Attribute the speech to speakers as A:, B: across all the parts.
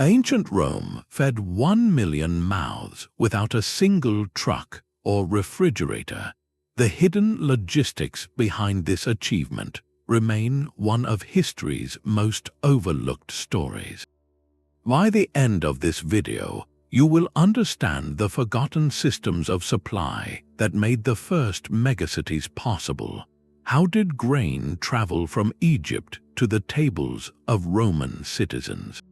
A: Ancient Rome fed 1 million mouths without a single truck or refrigerator. The hidden logistics behind this achievement remain one of history's most overlooked stories. By the end of this video, you will understand the forgotten systems of supply that made the first megacities possible. How did grain travel from Egypt to the tables of Roman citizens?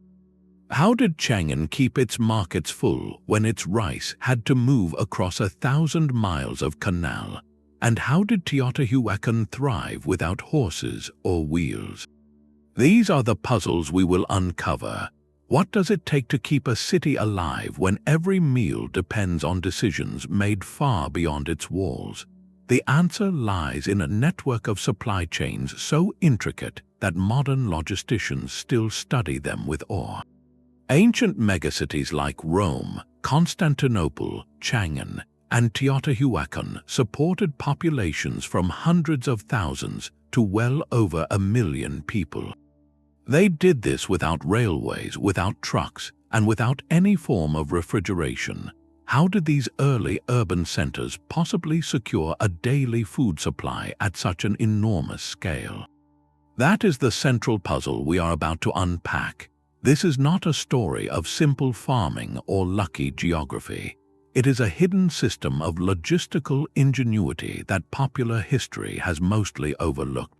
A: How did Changan keep its markets full when its rice had to move across 1,000 miles of canal? And how did Teotihuacan thrive without horses or wheels? These are the puzzles we will uncover. What does it take to keep a city alive when every meal depends on decisions made far beyond its walls? The answer lies in a network of supply chains so intricate that modern logisticians still study them with awe. Ancient megacities like Rome, Constantinople, Changan, and Teotihuacan supported populations from hundreds of thousands to well over 1 million people. They did this without railways, without trucks, and without any form of refrigeration. How did these early urban centers possibly secure a daily food supply at such an enormous scale? That is the central puzzle we are about to unpack. This is not a story of simple farming or lucky geography. It is a hidden system of logistical ingenuity that popular history has mostly overlooked.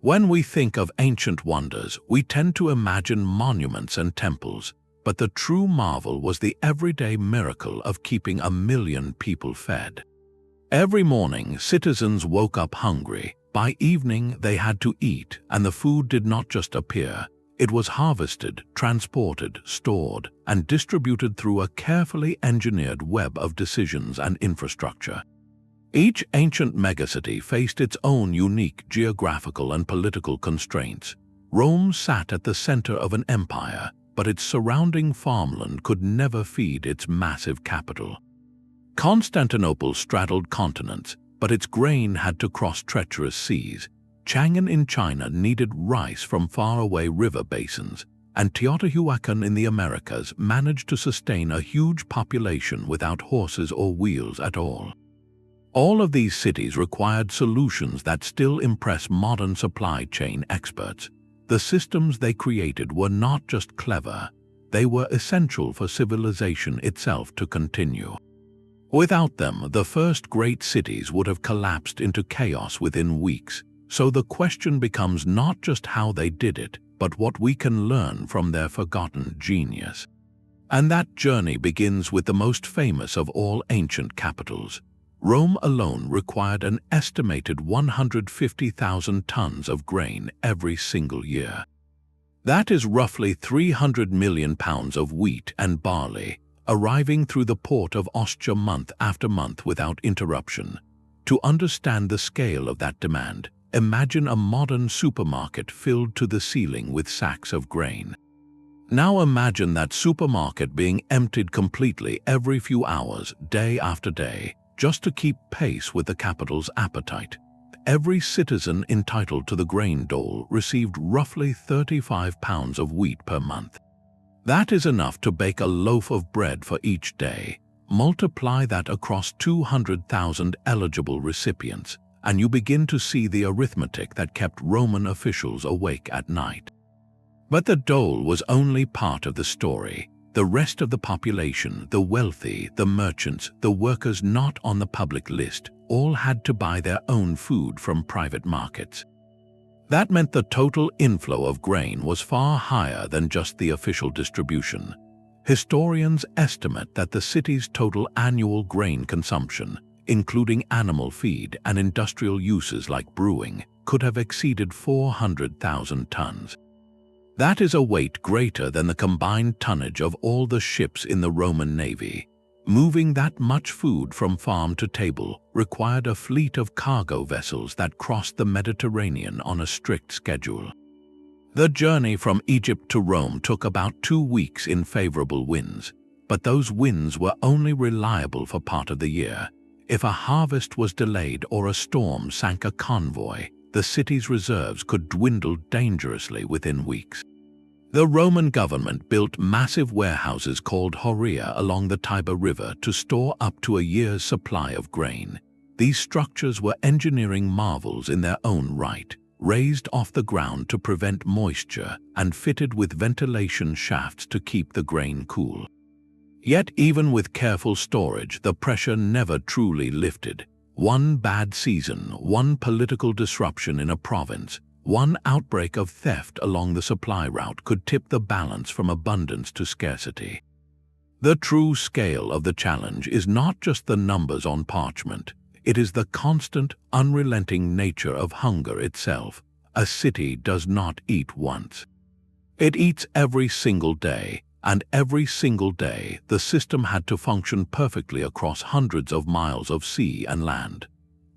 A: When we think of ancient wonders, we tend to imagine monuments and temples, but the true marvel was the everyday miracle of keeping 1 million people fed. Every morning, citizens woke up hungry. By evening, they had to eat, and the food did not just appear. It was harvested, transported, stored, and distributed through a carefully engineered web of decisions and infrastructure. Each ancient megacity faced its own unique geographical and political constraints. Rome sat at the center of an empire, but its surrounding farmland could never feed its massive capital. Constantinople straddled continents, but its grain had to cross treacherous seas. Changan in China needed rice from faraway river basins, and Teotihuacan in the Americas managed to sustain a huge population without horses or wheels at all. All of these cities required solutions that still impress modern supply chain experts. The systems they created were not just clever, they were essential for civilization itself to continue. Without them, the first great cities would have collapsed into chaos within weeks. So the question becomes not just how they did it, but what we can learn from their forgotten genius. And that journey begins with the most famous of all ancient capitals. Rome alone required an estimated 150,000 tons of grain every single year. That is roughly 300 million pounds of wheat and barley, arriving through the port of Ostia month after month without interruption. To understand the scale of that demand, imagine a modern supermarket filled to the ceiling with sacks of grain. Now imagine that supermarket being emptied completely every few hours, day after day, just to keep pace with the capital's appetite. Every citizen entitled to the grain dole received roughly 35 pounds of wheat per month. That is enough to bake a loaf of bread for each day. Multiply that across 200,000 eligible recipients, and you begin to see the arithmetic that kept Roman officials awake at night. But the dole was only part of the story. The rest of the population, the wealthy, the merchants, the workers not on the public list, all had to buy their own food from private markets. That meant the total inflow of grain was far higher than just the official distribution. Historians estimate that the city's total annual grain consumption, including animal feed and industrial uses like brewing, could have exceeded 400,000 tons. That is a weight greater than the combined tonnage of all the ships in the Roman Navy. Moving that much food from farm to table required a fleet of cargo vessels that crossed the Mediterranean on a strict schedule. The journey from Egypt to Rome took about 2 weeks in favorable winds, but those winds were only reliable for part of the year. If a harvest was delayed or a storm sank a convoy, the city's reserves could dwindle dangerously within weeks. The Roman government built massive warehouses called horia along the Tiber River to store up to a year's supply of grain. These structures were engineering marvels in their own right, raised off the ground to prevent moisture and fitted with ventilation shafts to keep the grain cool. Yet even with careful storage, the pressure never truly lifted. One bad season, one political disruption in a province, one outbreak of theft along the supply route could tip the balance from abundance to scarcity. The true scale of the challenge is not just the numbers on parchment. It is the constant, unrelenting nature of hunger itself. A city does not eat once. It eats every single day, and every single day the system had to function perfectly across hundreds of miles of sea and land.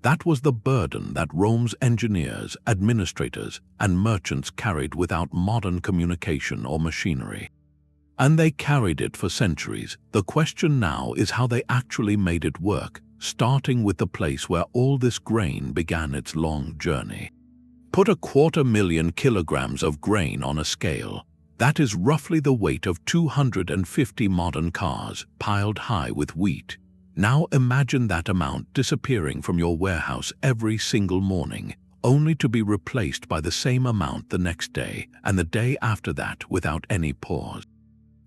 A: That was the burden that Rome's engineers, administrators, and merchants carried without modern communication or machinery. And they carried it for centuries. The question now is how they actually made it work, starting with the place where all this grain began its long journey. Put 250,000 kilograms of grain on a scale. That is roughly the weight of 250 modern cars piled high with wheat. Now imagine that amount disappearing from your warehouse every single morning, only to be replaced by the same amount the next day and the day after that without any pause.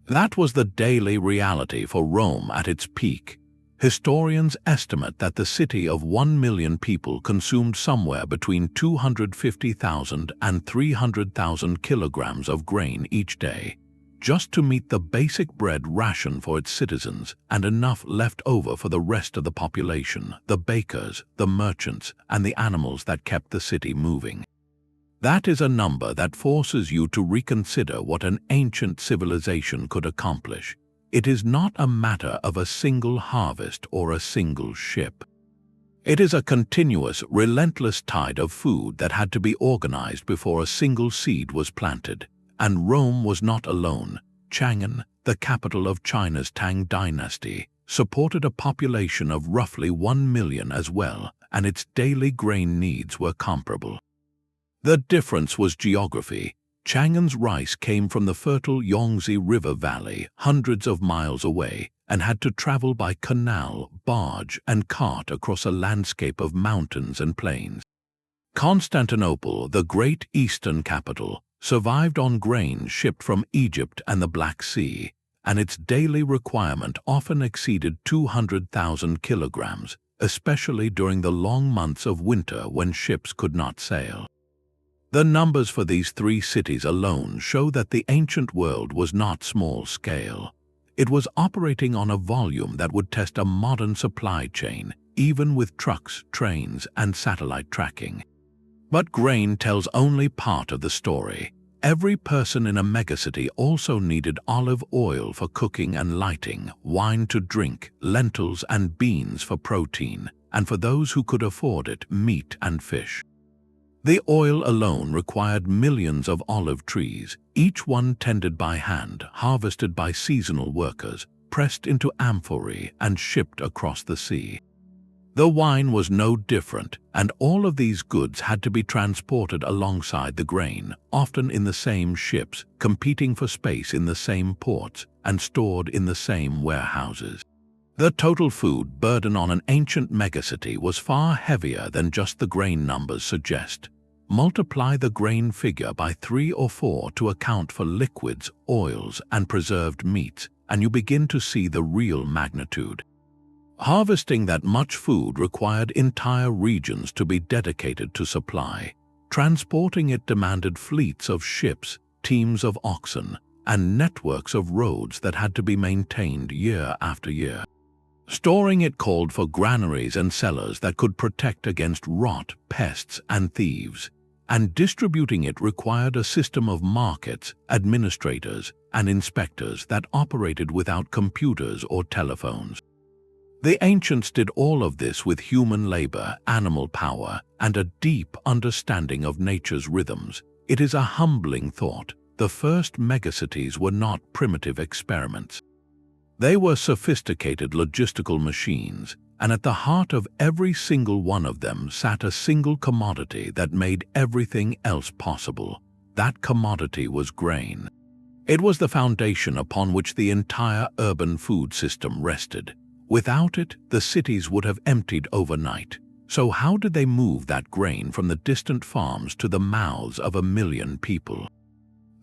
A: That was the daily reality for Rome at its peak. Historians estimate that the city of 1 million people consumed somewhere between 250,000 and 300,000 kilograms of grain each day, just to meet the basic bread ration for its citizens and enough left over for the rest of the population, the bakers, the merchants, and the animals that kept the city moving. That is a number that forces you to reconsider what an ancient civilization could accomplish. It is not a matter of a single harvest or a single ship. It is a continuous, relentless tide of food that had to be organized before a single seed was planted. And Rome was not alone. Changan, the capital of China's Tang dynasty, supported a population of roughly 1 million as well, and its daily grain needs were comparable. The difference was geography. Changan's rice came from the fertile Yangtze River Valley, hundreds of miles away, and had to travel by canal, barge, and cart across a landscape of mountains and plains. Constantinople, the great eastern capital, survived on grain shipped from Egypt and the Black Sea, and its daily requirement often exceeded 200,000 kilograms, especially during the long months of winter when ships could not sail. The numbers for these three cities alone show that the ancient world was not small-scale. It was operating on a volume that would test a modern supply chain, even with trucks, trains, and satellite tracking. But grain tells only part of the story. Every person in a megacity also needed olive oil for cooking and lighting, wine to drink, lentils and beans for protein, and for those who could afford it, meat and fish. The oil alone required millions of olive trees, each one tended by hand, harvested by seasonal workers, pressed into amphorae and shipped across the sea. The wine was no different, and all of these goods had to be transported alongside the grain, often in the same ships, competing for space in the same ports, and stored in the same warehouses. The total food burden on an ancient megacity was far heavier than just the grain numbers suggest. Multiply the grain figure by 3 or 4 to account for liquids, oils, and preserved meats, and you begin to see the real magnitude. Harvesting that much food required entire regions to be dedicated to supply. Transporting it demanded fleets of ships, teams of oxen, and networks of roads that had to be maintained year after year. Storing it called for granaries and cellars that could protect against rot, pests, and thieves. And distributing it required a system of markets, administrators, and inspectors that operated without computers or telephones. The ancients did all of this with human labor, animal power, and a deep understanding of nature's rhythms. It is a humbling thought. The first megacities were not primitive experiments. They were sophisticated logistical machines, and at the heart of every single one of them sat a single commodity that made everything else possible. That commodity was grain. It was the foundation upon which the entire urban food system rested. Without it, the cities would have emptied overnight. So how did they move that grain from the distant farms to the mouths of 1 million people?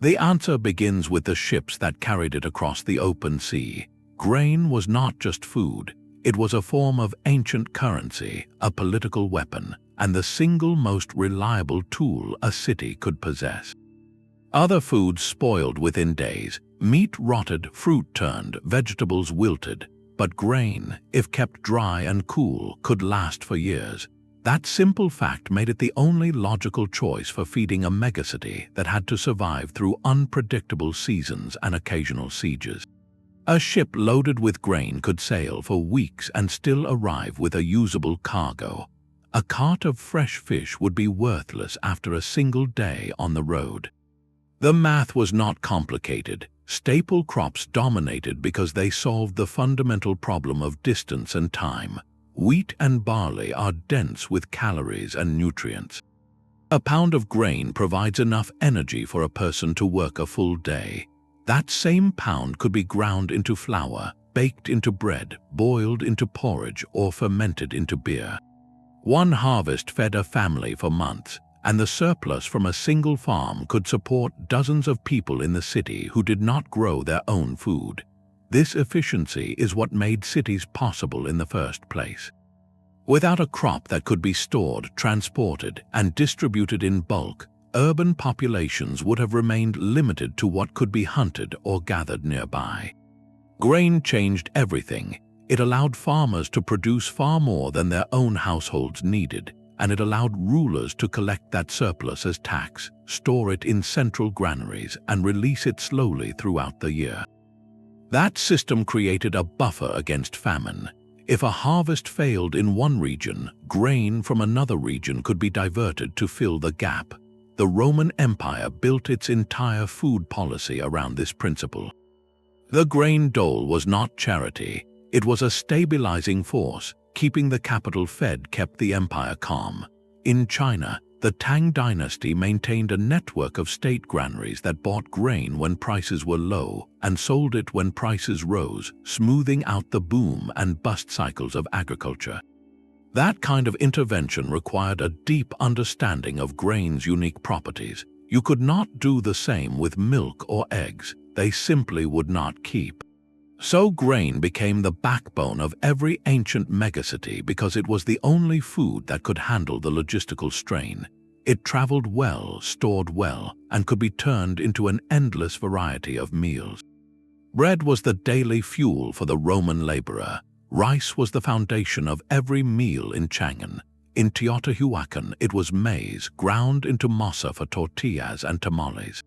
A: The answer begins with the ships that carried it across the open sea. Grain was not just food. It was a form of ancient currency, a political weapon, and the single most reliable tool a city could possess. Other foods spoiled within days. Meat rotted, fruit turned, vegetables wilted. But grain, if kept dry and cool, could last for years. That simple fact made it the only logical choice for feeding a megacity that had to survive through unpredictable seasons and occasional sieges. A ship loaded with grain could sail for weeks and still arrive with a usable cargo. A cart of fresh fish would be worthless after a single day on the road. The math was not complicated. Staple crops dominated because they solved the fundamental problem of distance and time. Wheat and barley are dense with calories and nutrients. A pound of grain provides enough energy for a person to work a full day. That same pound could be ground into flour, baked into bread, boiled into porridge, or fermented into beer. One harvest fed a family for months, and the surplus from a single farm could support dozens of people in the city who did not grow their own food. This efficiency is what made cities possible in the first place. Without a crop that could be stored, transported, and distributed in bulk, urban populations would have remained limited to what could be hunted or gathered nearby. Grain changed everything. It allowed farmers to produce far more than their own households needed, and it allowed rulers to collect that surplus as tax, store it in central granaries, and release it slowly throughout the year. That system created a buffer against famine. If a harvest failed in one region, grain from another region could be diverted to fill the gap. The Roman Empire built its entire food policy around this principle. The grain dole was not charity. It was a stabilizing force. Keeping the capital fed kept the empire calm. In China, the Tang dynasty maintained a network of state granaries that bought grain when prices were low and sold it when prices rose, smoothing out the boom and bust cycles of agriculture. That kind of intervention required a deep understanding of grain's unique properties. You could not do the same with milk or eggs. They simply would not keep. So grain became the backbone of every ancient megacity because it was the only food that could handle the logistical strain. It traveled well, stored well, and could be turned into an endless variety of meals. Bread was the daily fuel for the Roman laborer. Rice was the foundation of every meal in Changan. In Teotihuacan, it was maize, ground into masa for tortillas and tamales.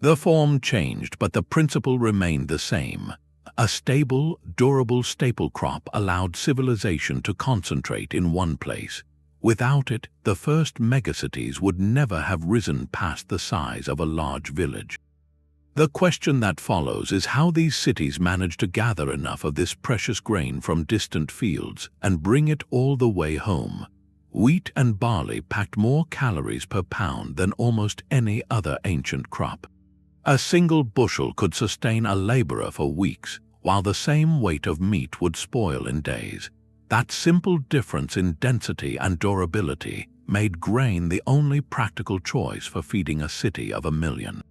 A: The form changed, but the principle remained the same. A stable, durable staple crop allowed civilization to concentrate in one place. Without it, the first megacities would never have risen past the size of a large village. The question that follows is how these cities managed to gather enough of this precious grain from distant fields and bring it all the way home. Wheat and barley packed more calories per pound than almost any other ancient crop. A single bushel could sustain a laborer for weeks, while the same weight of meat would spoil in days. That simple difference in density and durability made grain the only practical choice for feeding a city of 1 million.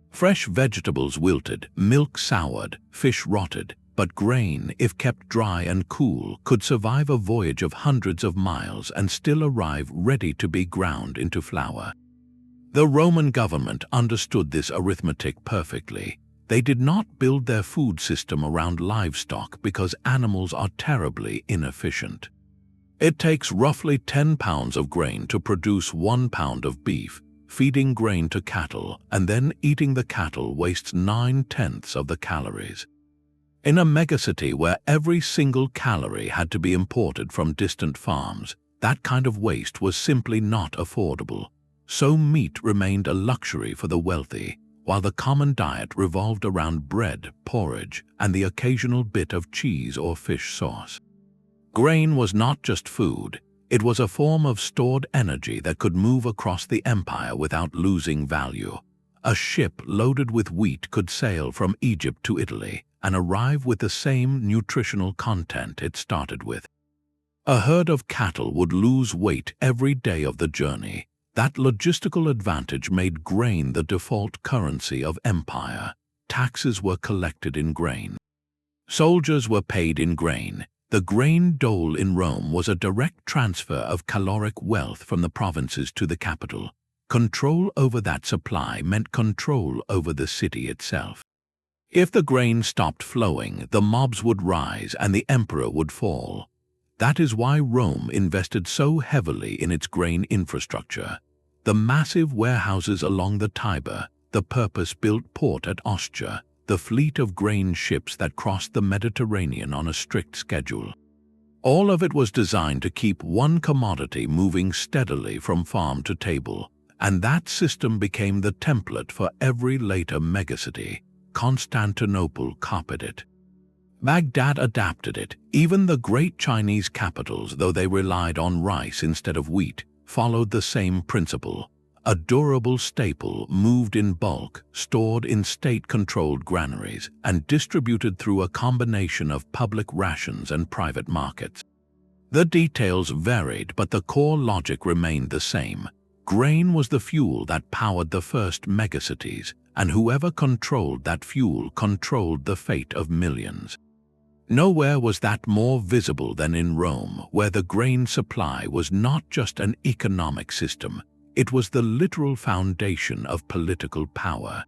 A: Fresh vegetables wilted, milk soured, fish rotted, but grain, if kept dry and cool, could survive a voyage of hundreds of miles and still arrive ready to be ground into flour. The Roman government understood this arithmetic perfectly. They did not build their food system around livestock because animals are terribly inefficient. It takes roughly 10 pounds of grain to produce 1 pound of beef. Feeding grain to cattle and then eating the cattle wastes 9/10 of the calories. In a megacity where every single calorie had to be imported from distant farms, that kind of waste was simply not affordable. So meat remained a luxury for the wealthy, while the common diet revolved around bread, porridge, and the occasional bit of cheese or fish sauce. Grain was not just food. It was a form of stored energy that could move across the empire without losing value. A ship loaded with wheat could sail from Egypt to Italy and arrive with the same nutritional content it started with. A herd of cattle would lose weight every day of the journey. That logistical advantage made grain the default currency of empire. Taxes were collected in grain. Soldiers were paid in grain. The grain dole in Rome was a direct transfer of caloric wealth from the provinces to the capital. Control over that supply meant control over the city itself. If the grain stopped flowing, the mobs would rise and the emperor would fall. That is why Rome invested so heavily in its grain infrastructure. The massive warehouses along the Tiber, the purpose-built port at Ostia, the fleet of grain ships that crossed the Mediterranean on a strict schedule. All of it was designed to keep one commodity moving steadily from farm to table, and that system became the template for every later megacity. Constantinople copied it. Baghdad adapted it. Even the great Chinese capitals, though they relied on rice instead of wheat, followed the same principle. A durable staple moved in bulk, stored in state-controlled granaries, and distributed through a combination of public rations and private markets. The details varied, but the core logic remained the same. Grain was the fuel that powered the first megacities, and whoever controlled that fuel controlled the fate of millions. Nowhere was that more visible than in Rome, where the grain supply was not just an economic system, it was the literal foundation of political power.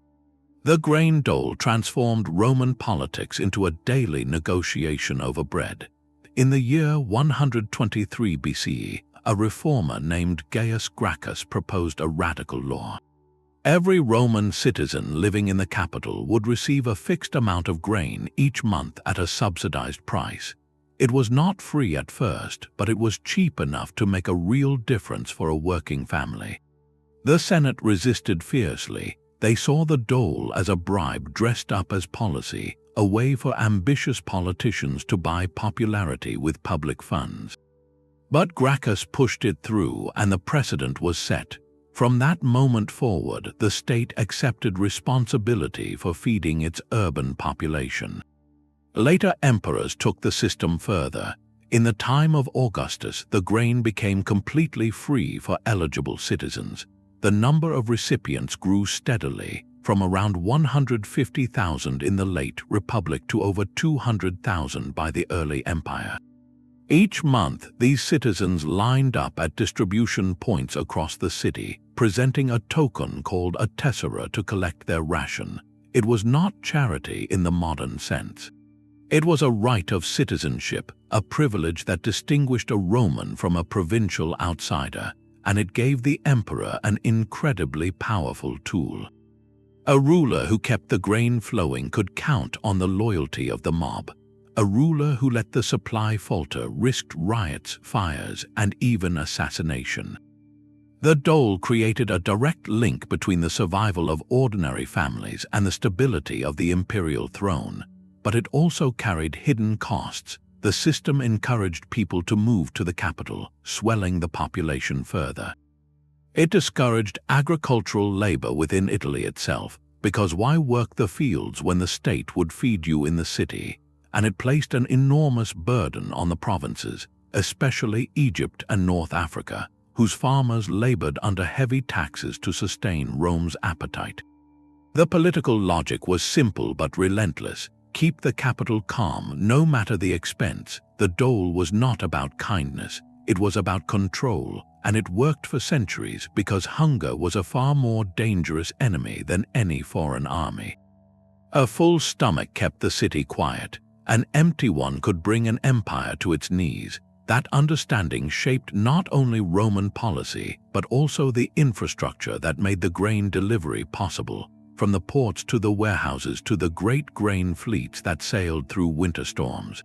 A: The grain dole transformed Roman politics into a daily negotiation over bread. In the year 123 BCE, a reformer named Gaius Gracchus proposed a radical law. Every Roman citizen living in the capital would receive a fixed amount of grain each month at a subsidized price. It was not free at first, but it was cheap enough to make a real difference for a working family. The Senate resisted fiercely. They saw the dole as a bribe dressed up as policy, a way for ambitious politicians to buy popularity with public funds. But Gracchus pushed it through, and the precedent was set. From that moment forward, the state accepted responsibility for feeding its urban population. Later emperors took the system further. In the time of Augustus, the grain became completely free for eligible citizens. The number of recipients grew steadily, from around 150,000 in the late Republic to over 200,000 by the early Empire. Each month, these citizens lined up at distribution points across the city, presenting a token called a tessera to collect their ration. It was not charity in the modern sense. It was a right of citizenship, a privilege that distinguished a Roman from a provincial outsider, and it gave the emperor an incredibly powerful tool. A ruler who kept the grain flowing could count on the loyalty of the mob. A ruler who let the supply falter risked riots, fires, and even assassination. The dole created a direct link between the survival of ordinary families and the stability of the imperial throne, but it also carried hidden costs. The system encouraged people to move to the capital, swelling the population further. It discouraged agricultural labor within Italy itself, because why work the fields when the state would feed you in the city? And it placed an enormous burden on the provinces, especially Egypt and North Africa, whose farmers labored under heavy taxes to sustain Rome's appetite. The political logic was simple but relentless. Keep the capital calm, no matter the expense. The dole was not about kindness, it was about control, and it worked for centuries because hunger was a far more dangerous enemy than any foreign army. A full stomach kept the city quiet. An empty one could bring an empire to its knees. That understanding shaped not only Roman policy, but also the infrastructure that made the grain delivery possible, from the ports to the warehouses to the great grain fleets that sailed through winter storms.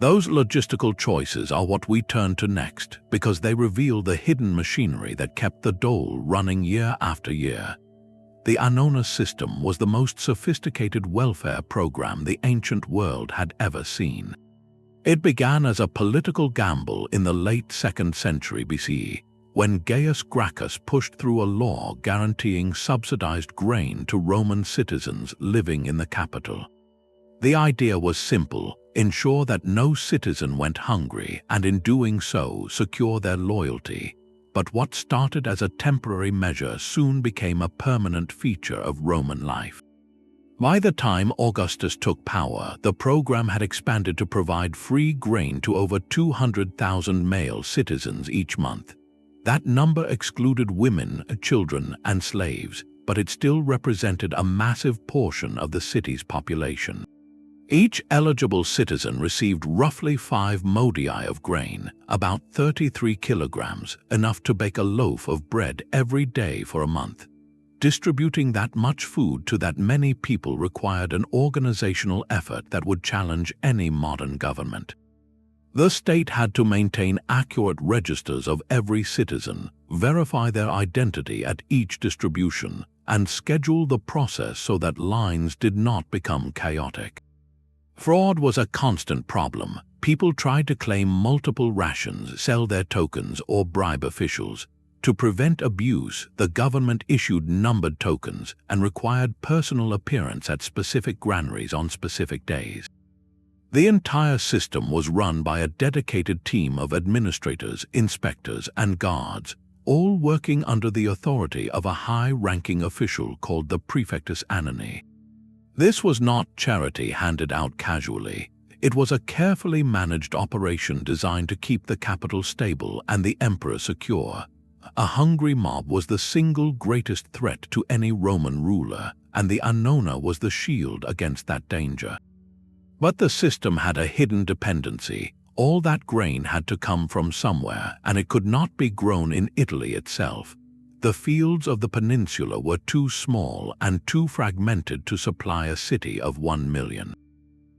A: Those logistical choices are what we turn to next, because they reveal the hidden machinery that kept the dole running year after year. The Annona system was the most sophisticated welfare program the ancient world had ever seen. It began as a political gamble in the late 2nd century BCE. when Gaius Gracchus pushed through a law guaranteeing subsidized grain to Roman citizens living in the capital. The idea was simple: ensure that no citizen went hungry and in doing so secure their loyalty. But what started as a temporary measure soon became a permanent feature of Roman life. By the time Augustus took power, the program had expanded to provide free grain to over 200,000 male citizens each month. That number excluded women, children, and slaves, but it still represented a massive portion of the city's population. Each eligible citizen received roughly 5 modii of grain, about 33 kilograms, enough to bake a loaf of bread every day for a month. Distributing that much food to that many people required an organizational effort that would challenge any modern government. The state had to maintain accurate registers of every citizen, verify their identity at each distribution, and schedule the process so that lines did not become chaotic. Fraud was a constant problem. People tried to claim multiple rations, sell their tokens, or bribe officials. To prevent abuse, the government issued numbered tokens and required personal appearance at specific granaries on specific days. The entire system was run by a dedicated team of administrators, inspectors, and guards, all working under the authority of a high-ranking official called the Praefectus Annoni. This was not charity handed out casually. It was a carefully managed operation designed to keep the capital stable and the emperor secure. A hungry mob was the single greatest threat to any Roman ruler, and the Annona was the shield against that danger. But the system had a hidden dependency. All that grain had to come from somewhere, and it could not be grown in Italy itself. The fields of the peninsula were too small and too fragmented to supply a city of 1 million.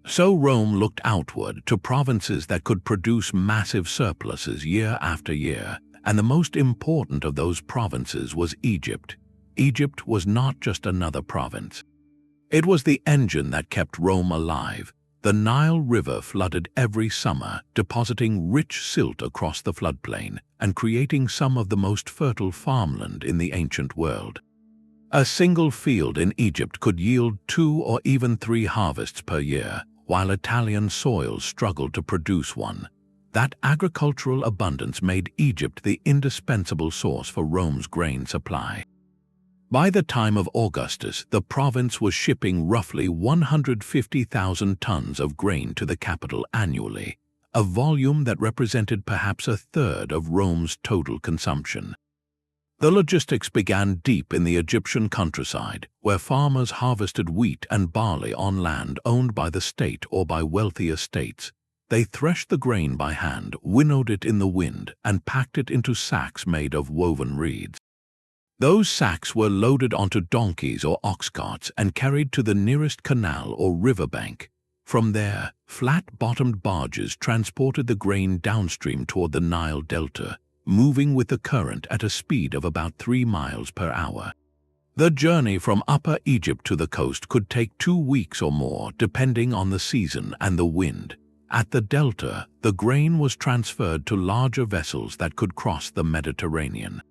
A: So Rome looked outward to provinces that could produce massive surpluses year after year, and the most important of those provinces was Egypt. Egypt was not just another province. It was the engine that kept Rome alive. The Nile River flooded every summer, depositing rich silt across the floodplain and creating some of the most fertile farmland in the ancient world. A single field in Egypt could yield 2 or even 3 harvests per year, while Italian soils struggled to produce one. That agricultural abundance made Egypt the indispensable source for Rome's grain supply. By the time of Augustus, the province was shipping roughly 150,000 tons of grain to the capital annually, a volume that represented perhaps a third of Rome's total consumption. The logistics began deep in the Egyptian countryside, where farmers harvested wheat and barley on land owned by the state or by wealthy estates. They threshed the grain by hand, winnowed it in the wind, and packed it into sacks made of woven reeds. Those sacks were loaded onto donkeys or ox carts and carried to the nearest canal or riverbank. From there, flat-bottomed barges transported the grain downstream toward the Nile Delta, moving with the current at a speed of about 3 miles per hour. The journey from Upper Egypt to the coast could take 2 weeks or more, depending on the season and the wind. At the Delta, the grain was transferred to larger vessels that could cross the Mediterranean.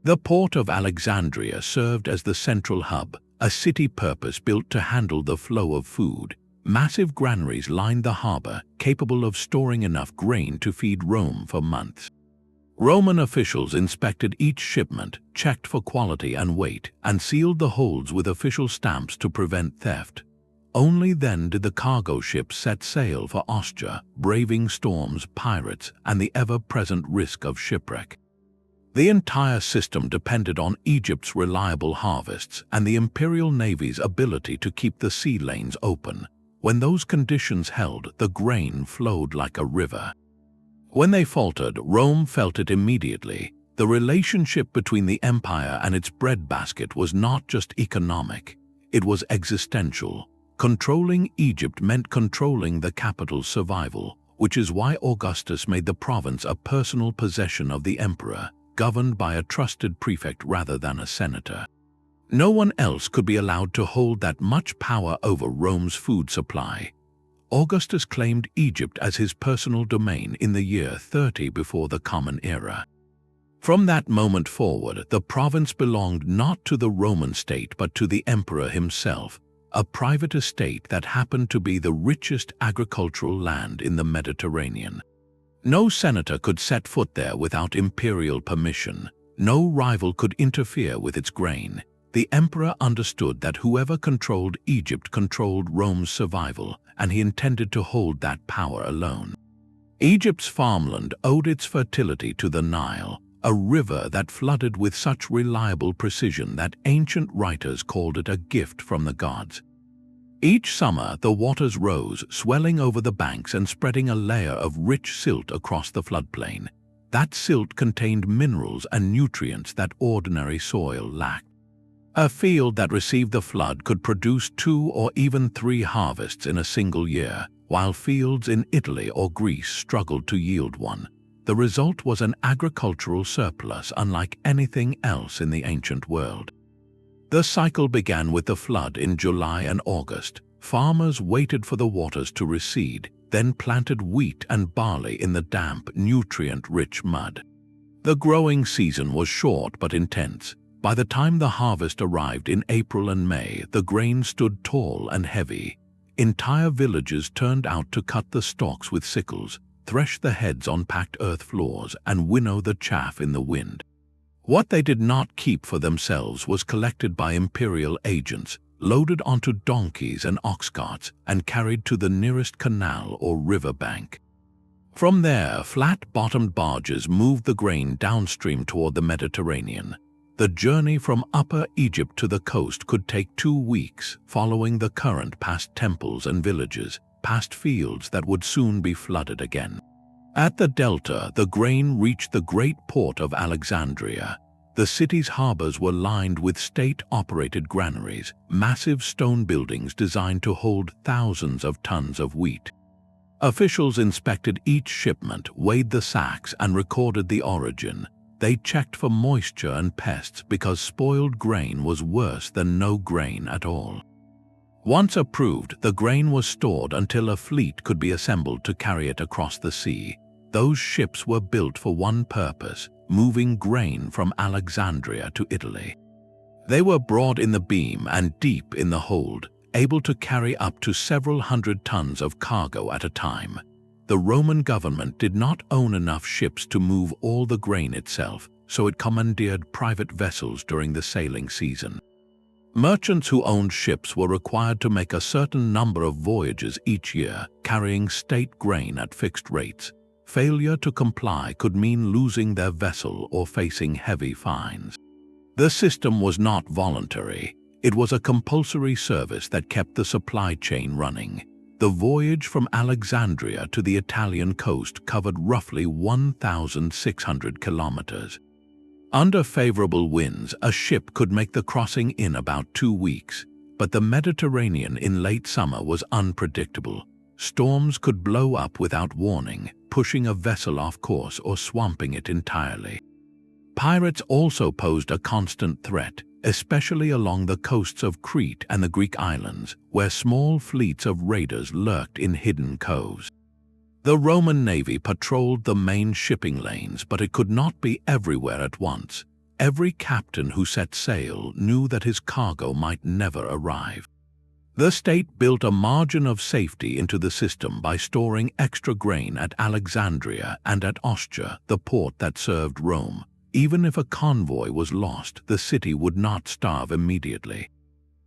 A: The port of Alexandria served as the central hub, a city purpose-built to handle the flow of food. Massive granaries lined the harbor, capable of storing enough grain to feed Rome for months. Roman officials inspected each shipment, checked for quality and weight, and sealed the holds with official stamps to prevent theft. Only then did the cargo ships set sail for Ostia, braving storms, pirates, and the ever-present risk of shipwreck. The entire system depended on Egypt's reliable harvests and the imperial navy's ability to keep the sea lanes open. When those conditions held, the grain flowed like a river. When they faltered, Rome felt it immediately. The relationship between the empire and its breadbasket was not just economic, it was existential. Controlling Egypt meant controlling the capital's survival, which is why Augustus made the province a personal possession of the emperor, governed by a trusted prefect rather than a senator. No one else could be allowed to hold that much power over Rome's food supply. Augustus claimed Egypt as his personal domain in the year 30 before the Common Era. From that moment forward, the province belonged not to the Roman state but to the emperor himself, a private estate that happened to be the richest agricultural land in the Mediterranean. No senator could set foot there without imperial permission. No rival could interfere with its grain. The emperor understood that whoever controlled Egypt controlled Rome's survival, and he intended to hold that power alone. Egypt's farmland owed its fertility to the Nile, a river that flooded with such reliable precision that ancient writers called it a gift from the gods. Each summer, the waters rose, swelling over the banks and spreading a layer of rich silt across the floodplain. That silt contained minerals and nutrients that ordinary soil lacked. A field that received the flood could produce 2 or even 3 harvests in a single year, while fields in Italy or Greece struggled to yield one. The result was an agricultural surplus unlike anything else in the ancient world. The cycle began with the flood in July and August. Farmers waited for the waters to recede, then planted wheat and barley in the damp, nutrient-rich mud. The growing season was short but intense. By the time the harvest arrived in April and May, the grain stood tall and heavy. Entire villages turned out to cut the stalks with sickles, thresh the heads on packed earth floors, and winnow the chaff in the wind. What they did not keep for themselves was collected by imperial agents, loaded onto donkeys and ox carts, and carried to the nearest canal or river bank. From there, flat-bottomed barges moved the grain downstream toward the Mediterranean. The journey from Upper Egypt to the coast could take 2 weeks, following the current past temples and villages, past fields that would soon be flooded again. At the delta, the grain reached the great port of Alexandria. The city's harbors were lined with state-operated granaries, massive stone buildings designed to hold thousands of tons of wheat. Officials inspected each shipment, weighed the sacks, and recorded the origin. They checked for moisture and pests because spoiled grain was worse than no grain at all. Once approved, the grain was stored until a fleet could be assembled to carry it across the sea. Those ships were built for one purpose: moving grain from Alexandria to Italy. They were broad in the beam and deep in the hold, able to carry up to several hundred tons of cargo at a time. The Roman government did not own enough ships to move all the grain itself, so it commandeered private vessels during the sailing season. Merchants who owned ships were required to make a certain number of voyages each year, carrying state grain at fixed rates. Failure to comply could mean losing their vessel or facing heavy fines. The system was not voluntary. It was a compulsory service that kept the supply chain running. The voyage from Alexandria to the Italian coast covered roughly 1,600 kilometers. Under favorable winds, a ship could make the crossing in about 2 weeks, but the Mediterranean in late summer was unpredictable. Storms could blow up without warning, pushing a vessel off course or swamping it entirely. Pirates also posed a constant threat, especially along the coasts of Crete and the Greek islands, where small fleets of raiders lurked in hidden coves. The Roman navy patrolled the main shipping lanes, but it could not be everywhere at once. Every captain who set sail knew that his cargo might never arrive. The state built a margin of safety into the system by storing extra grain at Alexandria and at Ostia, the port that served Rome. Even if a convoy was lost, the city would not starve immediately.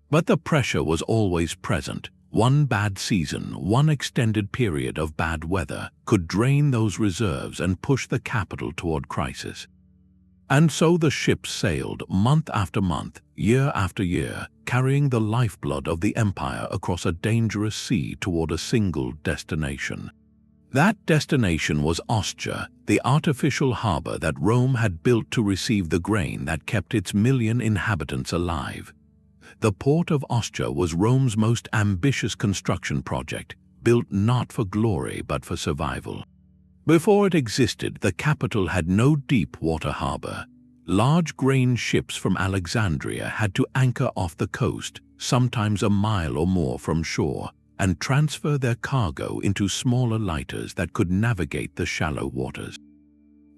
A: But the pressure was always present. One bad season, one extended period of bad weather, could drain those reserves and push the capital toward crisis. And so the ships sailed month after month, year after year, carrying the lifeblood of the empire across a dangerous sea toward a single destination. That destination was Ostia, the artificial harbor that Rome had built to receive the grain that kept its 1 million inhabitants alive. The port of Ostia was Rome's most ambitious construction project, built not for glory but for survival. Before it existed, the capital had no deep water harbor. Large grain ships from Alexandria had to anchor off the coast, sometimes a mile or more from shore, and transfer their cargo into smaller lighters that could navigate the shallow waters.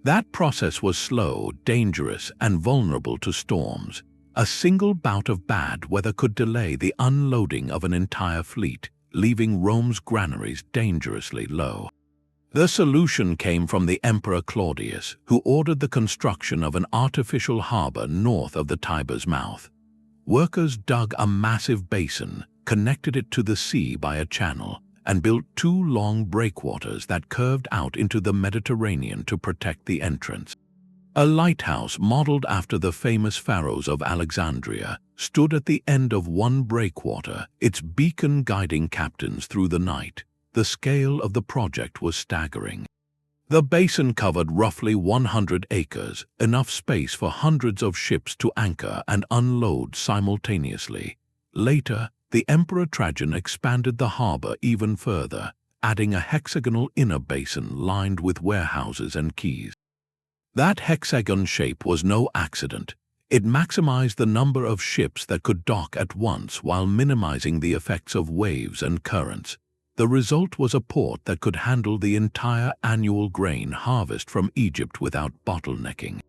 A: That process was slow, dangerous, and vulnerable to storms. A single bout of bad weather could delay the unloading of an entire fleet, leaving Rome's granaries dangerously low. The solution came from the Emperor Claudius, who ordered the construction of an artificial harbour north of the Tiber's mouth. Workers dug a massive basin, connected it to the sea by a channel, and built two long breakwaters that curved out into the Mediterranean to protect the entrance. A lighthouse modeled after the famous pharos of Alexandria stood at the end of one breakwater, its beacon guiding captains through the night. The scale of the project was staggering. The basin covered roughly 100 acres, enough space for hundreds of ships to anchor and unload simultaneously. Later, the Emperor Trajan expanded the harbour even further, adding a hexagonal inner basin lined with warehouses and quays. That hexagon shape was no accident. It maximized the number of ships that could dock at once while minimizing the effects of waves and currents. The result was a port that could handle the entire annual grain harvest from Egypt without bottlenecking.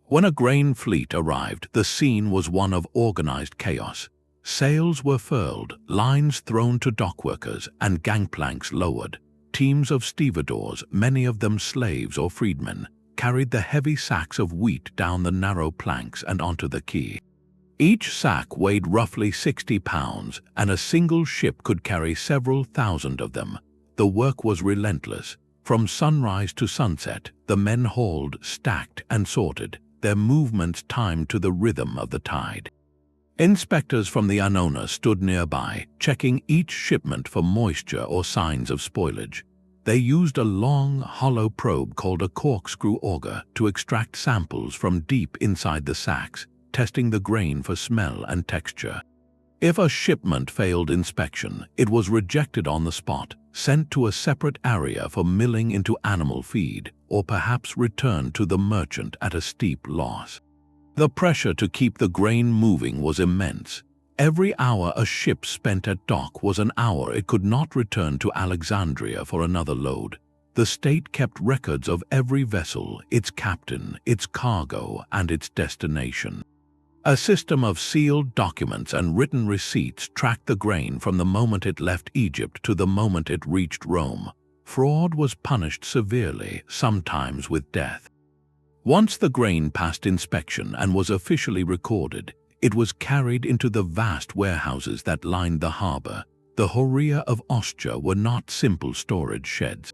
A: When a grain fleet arrived, the scene was one of organized chaos. Sails were furled, lines thrown to dockworkers, and gangplanks lowered. Teams of stevedores, many of them slaves or freedmen, carried the heavy sacks of wheat down the narrow planks and onto the quay. Each sack weighed roughly 60 pounds, and a single ship could carry several thousand of them. The work was relentless. From sunrise to sunset, the men hauled, stacked, and sorted, their movements timed to the rhythm of the tide. Inspectors from the Annona stood nearby, checking each shipment for moisture or signs of spoilage. They used a long, hollow probe called a corkscrew auger to extract samples from deep inside the sacks, testing the grain for smell and texture. If a shipment failed inspection, it was rejected on the spot, sent to a separate area for milling into animal feed, or perhaps returned to the merchant at a steep loss. The pressure to keep the grain moving was immense. Every hour a ship spent at dock was an hour it could not return to Alexandria for another load. The state kept records of every vessel, its captain, its cargo, and its destination. A system of sealed documents and written receipts tracked the grain from the moment it left Egypt to the moment it reached Rome. Fraud was punished severely, sometimes with death. Once the grain passed inspection and was officially recorded, it was carried into the vast warehouses that lined the harbour. The Horia of Ostia were not simple storage sheds.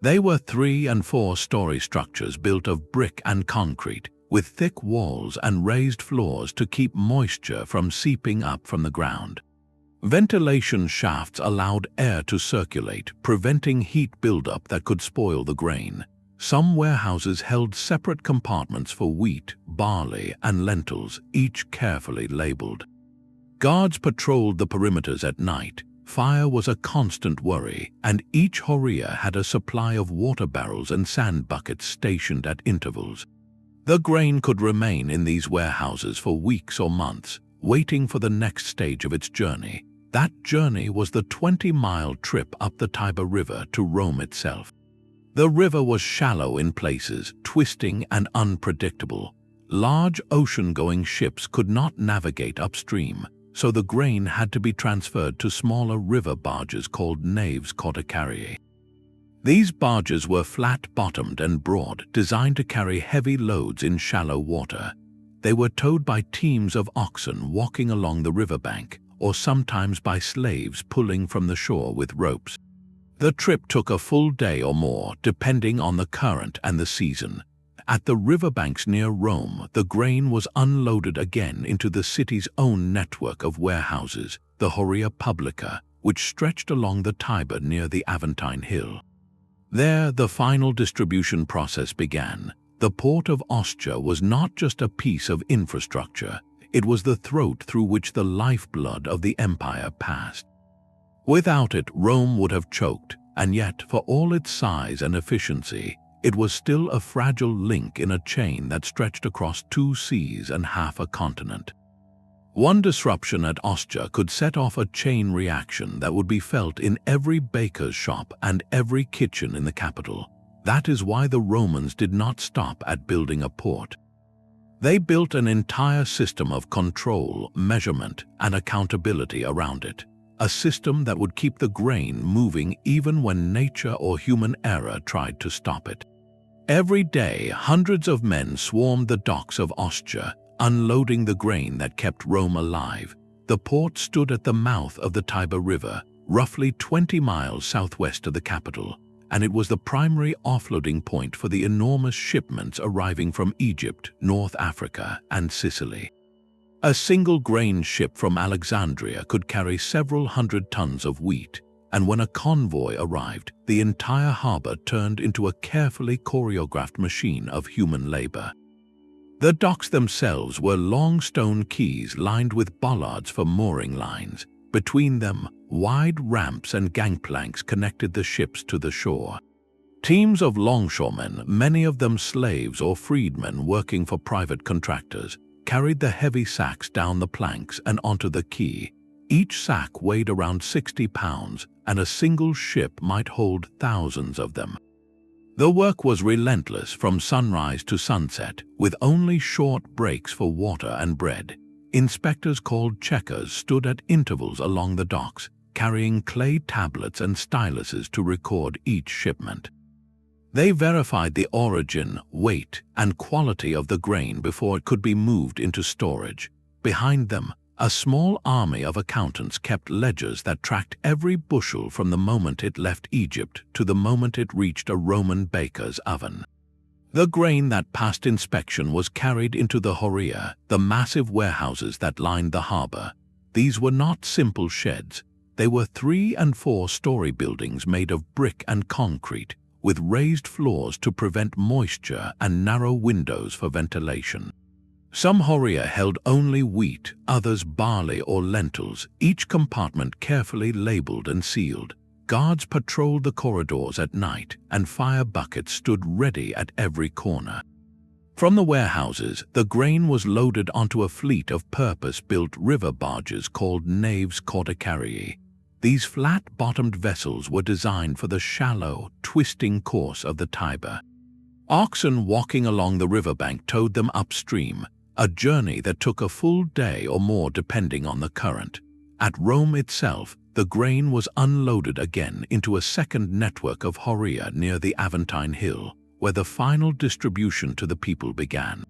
A: They were 3- and 4-story structures built of brick and concrete, with thick walls and raised floors to keep moisture from seeping up from the ground. Ventilation shafts allowed air to circulate, preventing heat buildup that could spoil the grain. Some warehouses held separate compartments for wheat, barley, and lentils, each carefully labeled. Guards patrolled the perimeters at night. Fire was a constant worry, and each Horia had a supply of water barrels and sand buckets stationed at intervals. The grain could remain in these warehouses for weeks or months, waiting for the next stage of its journey. That journey was the 20-mile trip up the Tiber River to Rome itself. The river was shallow in places, twisting and unpredictable. Large ocean-going ships could not navigate upstream, so the grain had to be transferred to smaller river barges called naves caudicariae. These barges were flat-bottomed and broad, designed to carry heavy loads in shallow water. They were towed by teams of oxen walking along the riverbank, or sometimes by slaves pulling from the shore with ropes. The trip took a full day or more, depending on the current and the season. At the riverbanks near Rome, the grain was unloaded again into the city's own network of warehouses, the Horia Publica, which stretched along the Tiber near the Aventine Hill. There, the final distribution process began. The port of Ostia was not just a piece of infrastructure, it was the throat through which the lifeblood of the empire passed. Without it, Rome would have choked, and yet, for all its size and efficiency, it was still a fragile link in a chain that stretched across 2 seas and half a continent. One disruption at Ostia could set off a chain reaction that would be felt in every baker's shop and every kitchen in the capital. That is why the Romans did not stop at building a port. They built an entire system of control, measurement, and accountability around it, a system that would keep the grain moving even when nature or human error tried to stop it. Every day, hundreds of men swarmed the docks of Ostia, unloading the grain that kept Rome alive. The port stood at the mouth of the Tiber River, roughly 20 miles southwest of the capital, and it was the primary offloading point for the enormous shipments arriving from Egypt, North Africa, and Sicily. A single grain ship from Alexandria could carry several hundred tons of wheat, and when a convoy arrived, the entire harbor turned into a carefully choreographed machine of human labor. The docks themselves were long stone quays lined with bollards for mooring lines. Between them, wide ramps and gangplanks connected the ships to the shore. Teams of longshoremen, many of them slaves or freedmen working for private contractors, carried the heavy sacks down the planks and onto the quay. Each sack weighed around 60 pounds, and a single ship might hold thousands of them. The work was relentless from sunrise to sunset, with only short breaks for water and bread. Inspectors called checkers stood at intervals along the docks, carrying clay tablets and styluses to record each shipment. They verified the origin, weight, and quality of the grain before it could be moved into storage. Behind them, a small army of accountants kept ledgers that tracked every bushel from the moment it left Egypt to the moment it reached a Roman baker's oven. The grain that passed inspection was carried into the horia, the massive warehouses that lined the harbor. These were not simple sheds. They were 3- and 4-story buildings made of brick and concrete, with raised floors to prevent moisture and narrow windows for ventilation. Some horia held only wheat, others barley or lentils, each compartment carefully labeled and sealed. Guards patrolled the corridors at night, and fire buckets stood ready at every corner. From the warehouses, the grain was loaded onto a fleet of purpose-built river barges called naves caudicariae. These flat-bottomed vessels were designed for the shallow, twisting course of the Tiber. Oxen walking along the riverbank towed them upstream, a journey that took a full day or more depending on the current. At Rome itself, the grain was unloaded again into a second network of horia near the Aventine Hill, where the final distribution to the people began.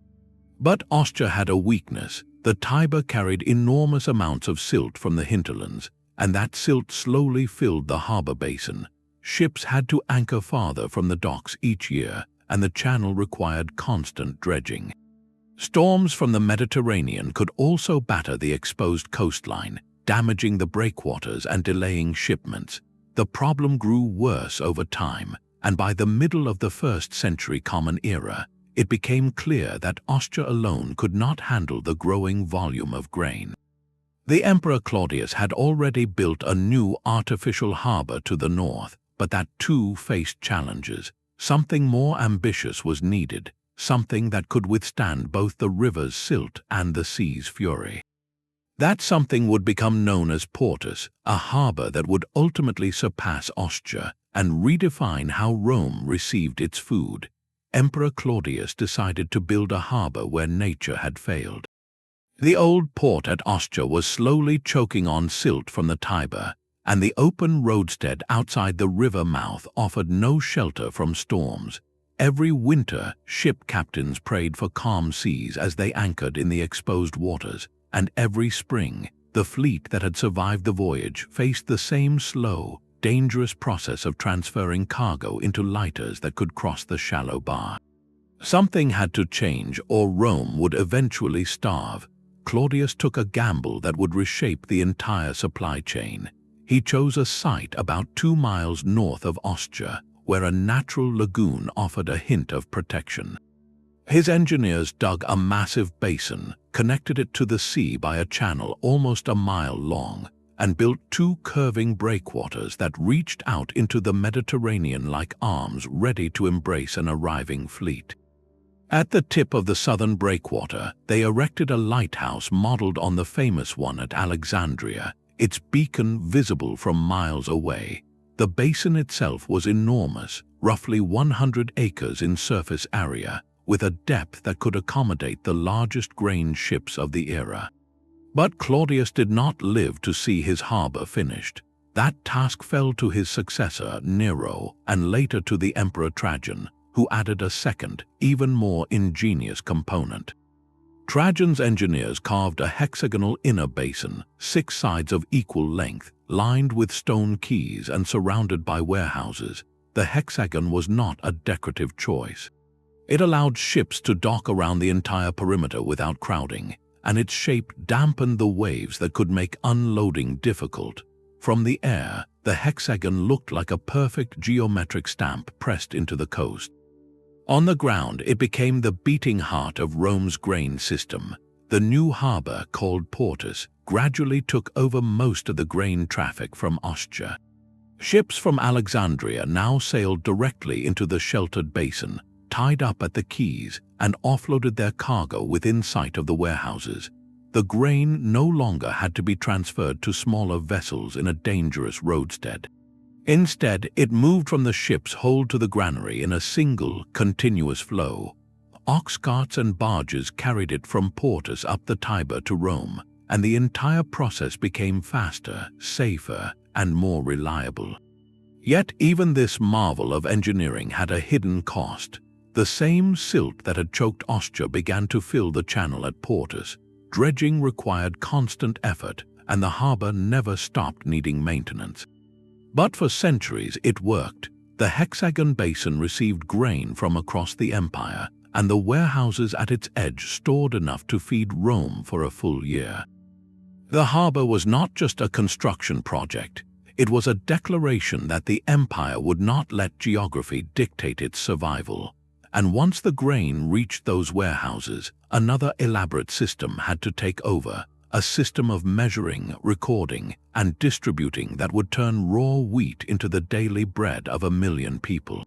A: But Ostia had a weakness. The Tiber carried enormous amounts of silt from the hinterlands, and that silt slowly filled the harbor basin. Ships had to anchor farther from the docks each year, and the channel required constant dredging. Storms from the Mediterranean could also batter the exposed coastline, damaging the breakwaters and delaying shipments. The problem grew worse over time, and by the middle of the 1st century Common Era, it became clear that Ostia alone could not handle the growing volume of grain. The Emperor Claudius had already built a new artificial harbor to the north, but that too faced challenges. Something more ambitious was needed, something that could withstand both the river's silt and the sea's fury. That something would become known as Portus, a harbor that would ultimately surpass Ostia and redefine how Rome received its food. Emperor Claudius decided to build a harbor where nature had failed. The old port at Ostia was slowly choking on silt from the Tiber, and the open roadstead outside the river mouth offered no shelter from storms. Every winter, ship captains prayed for calm seas as they anchored in the exposed waters, and every spring, the fleet that had survived the voyage faced the same slow, dangerous process of transferring cargo into lighters that could cross the shallow bar. Something had to change, or Rome would eventually starve. Claudius took a gamble that would reshape the entire supply chain. He chose a site about 2 miles north of Ostia, where a natural lagoon offered a hint of protection. His engineers dug a massive basin, connected it to the sea by a channel almost a mile long, and built 2 curving breakwaters that reached out into the Mediterranean like arms ready to embrace an arriving fleet. At the tip of the southern breakwater, they erected a lighthouse modeled on the famous one at Alexandria, its beacon visible from miles away. The basin itself was enormous, roughly 100 acres in surface area, with a depth that could accommodate the largest grain ships of the era. But Claudius did not live to see his harbour finished. That task fell to his successor, Nero, and later to the Emperor Trajan, who added a second, even more ingenious component. Trajan's engineers carved a hexagonal inner basin, 6 sides of equal length, lined with stone quays and surrounded by warehouses. The hexagon was not a decorative choice. It allowed ships to dock around the entire perimeter without crowding, and its shape dampened the waves that could make unloading difficult. From the air, the hexagon looked like a perfect geometric stamp pressed into the coast. On the ground, it became the beating heart of Rome's grain system. The new harbour, called Portus, gradually took over most of the grain traffic from Ostia. Ships from Alexandria now sailed directly into the sheltered basin, tied up at the quays, and offloaded their cargo within sight of the warehouses. The grain no longer had to be transferred to smaller vessels in a dangerous roadstead. Instead, it moved from the ship's hold to the granary in a single, continuous flow. Ox carts and barges carried it from Portus up the Tiber to Rome, and the entire process became faster, safer, and more reliable. Yet even this marvel of engineering had a hidden cost. The same silt that had choked Ostia began to fill the channel at Portus. Dredging required constant effort, and the harbour never stopped needing maintenance. But for centuries it worked. The hexagon basin received grain from across the empire, and the warehouses at its edge stored enough to feed Rome for a full year. The harbour was not just a construction project. It was a declaration that the empire would not let geography dictate its survival. And once the grain reached those warehouses, another elaborate system had to take over, a system of measuring, recording, and distributing that would turn raw wheat into the daily bread of 1 million people.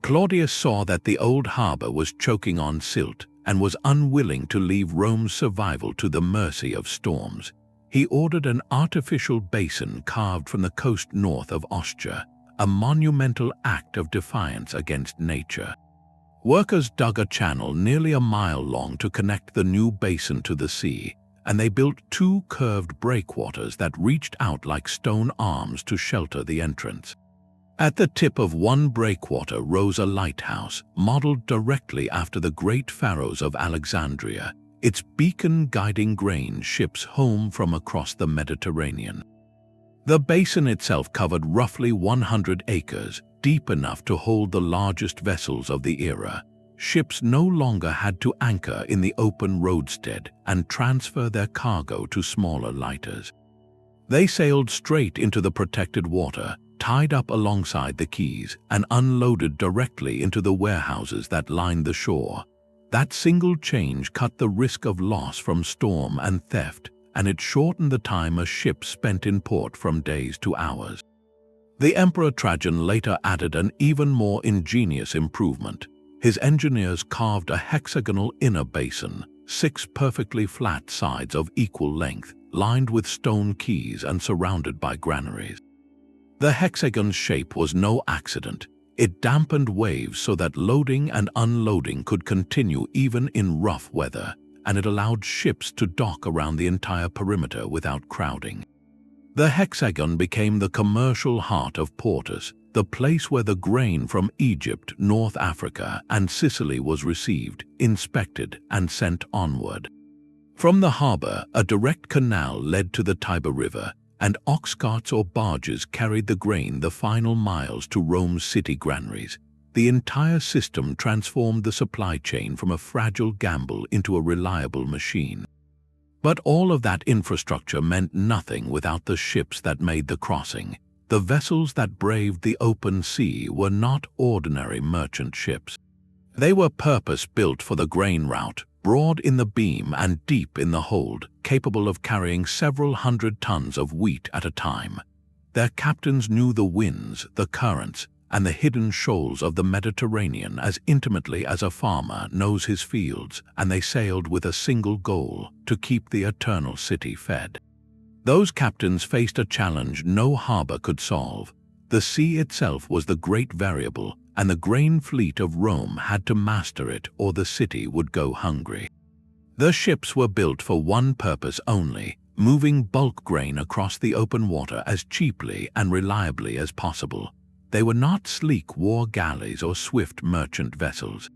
A: Claudius saw that the old harbour was choking on silt and was unwilling to leave Rome's survival to the mercy of storms. He ordered an artificial basin carved from the coast north of Ostia, a monumental act of defiance against nature. Workers dug a channel nearly a mile long to connect the new basin to the sea, and they built 2 curved breakwaters that reached out like stone arms to shelter the entrance. At the tip of one breakwater rose a lighthouse, modeled directly after the great pharos of Alexandria, its beacon guiding grain ships home from across the Mediterranean. The basin itself covered roughly 100 acres, deep enough to hold the largest vessels of the era. Ships no longer had to anchor in the open roadstead and transfer their cargo to smaller lighters. They sailed straight into the protected water, tied up alongside the quays, and unloaded directly into the warehouses that lined the shore. That single change cut the risk of loss from storm and theft, and it shortened the time a ship spent in port from days to hours. The Emperor Trajan later added an even more ingenious improvement. His engineers carved a hexagonal inner basin, 6 perfectly flat sides of equal length, lined with stone quays and surrounded by granaries. The hexagon's shape was no accident. It dampened waves so that loading and unloading could continue even in rough weather, and it allowed ships to dock around the entire perimeter without crowding. The hexagon became the commercial heart of Portus, the place where the grain from Egypt, North Africa, and Sicily was received, inspected, and sent onward. From the harbour, a direct canal led to the Tiber River, and ox carts or barges carried the grain the final miles to Rome's city granaries. The entire system transformed the supply chain from a fragile gamble into a reliable machine. But all of that infrastructure meant nothing without the ships that made the crossing. The vessels that braved the open sea were not ordinary merchant ships. They were purpose-built for the grain route, broad in the beam and deep in the hold, capable of carrying several hundred tons of wheat at a time. Their captains knew the winds, the currents, and the hidden shoals of the Mediterranean as intimately as a farmer knows his fields, and they sailed with a single goal: to keep the eternal city fed. Those captains faced a challenge no harbour could solve. The sea itself was the great variable, and the grain fleet of Rome had to master it or the city would go hungry. The ships were built for one purpose only: moving bulk grain across the open water as cheaply and reliably as possible. They were not sleek war galleys or swift merchant vessels.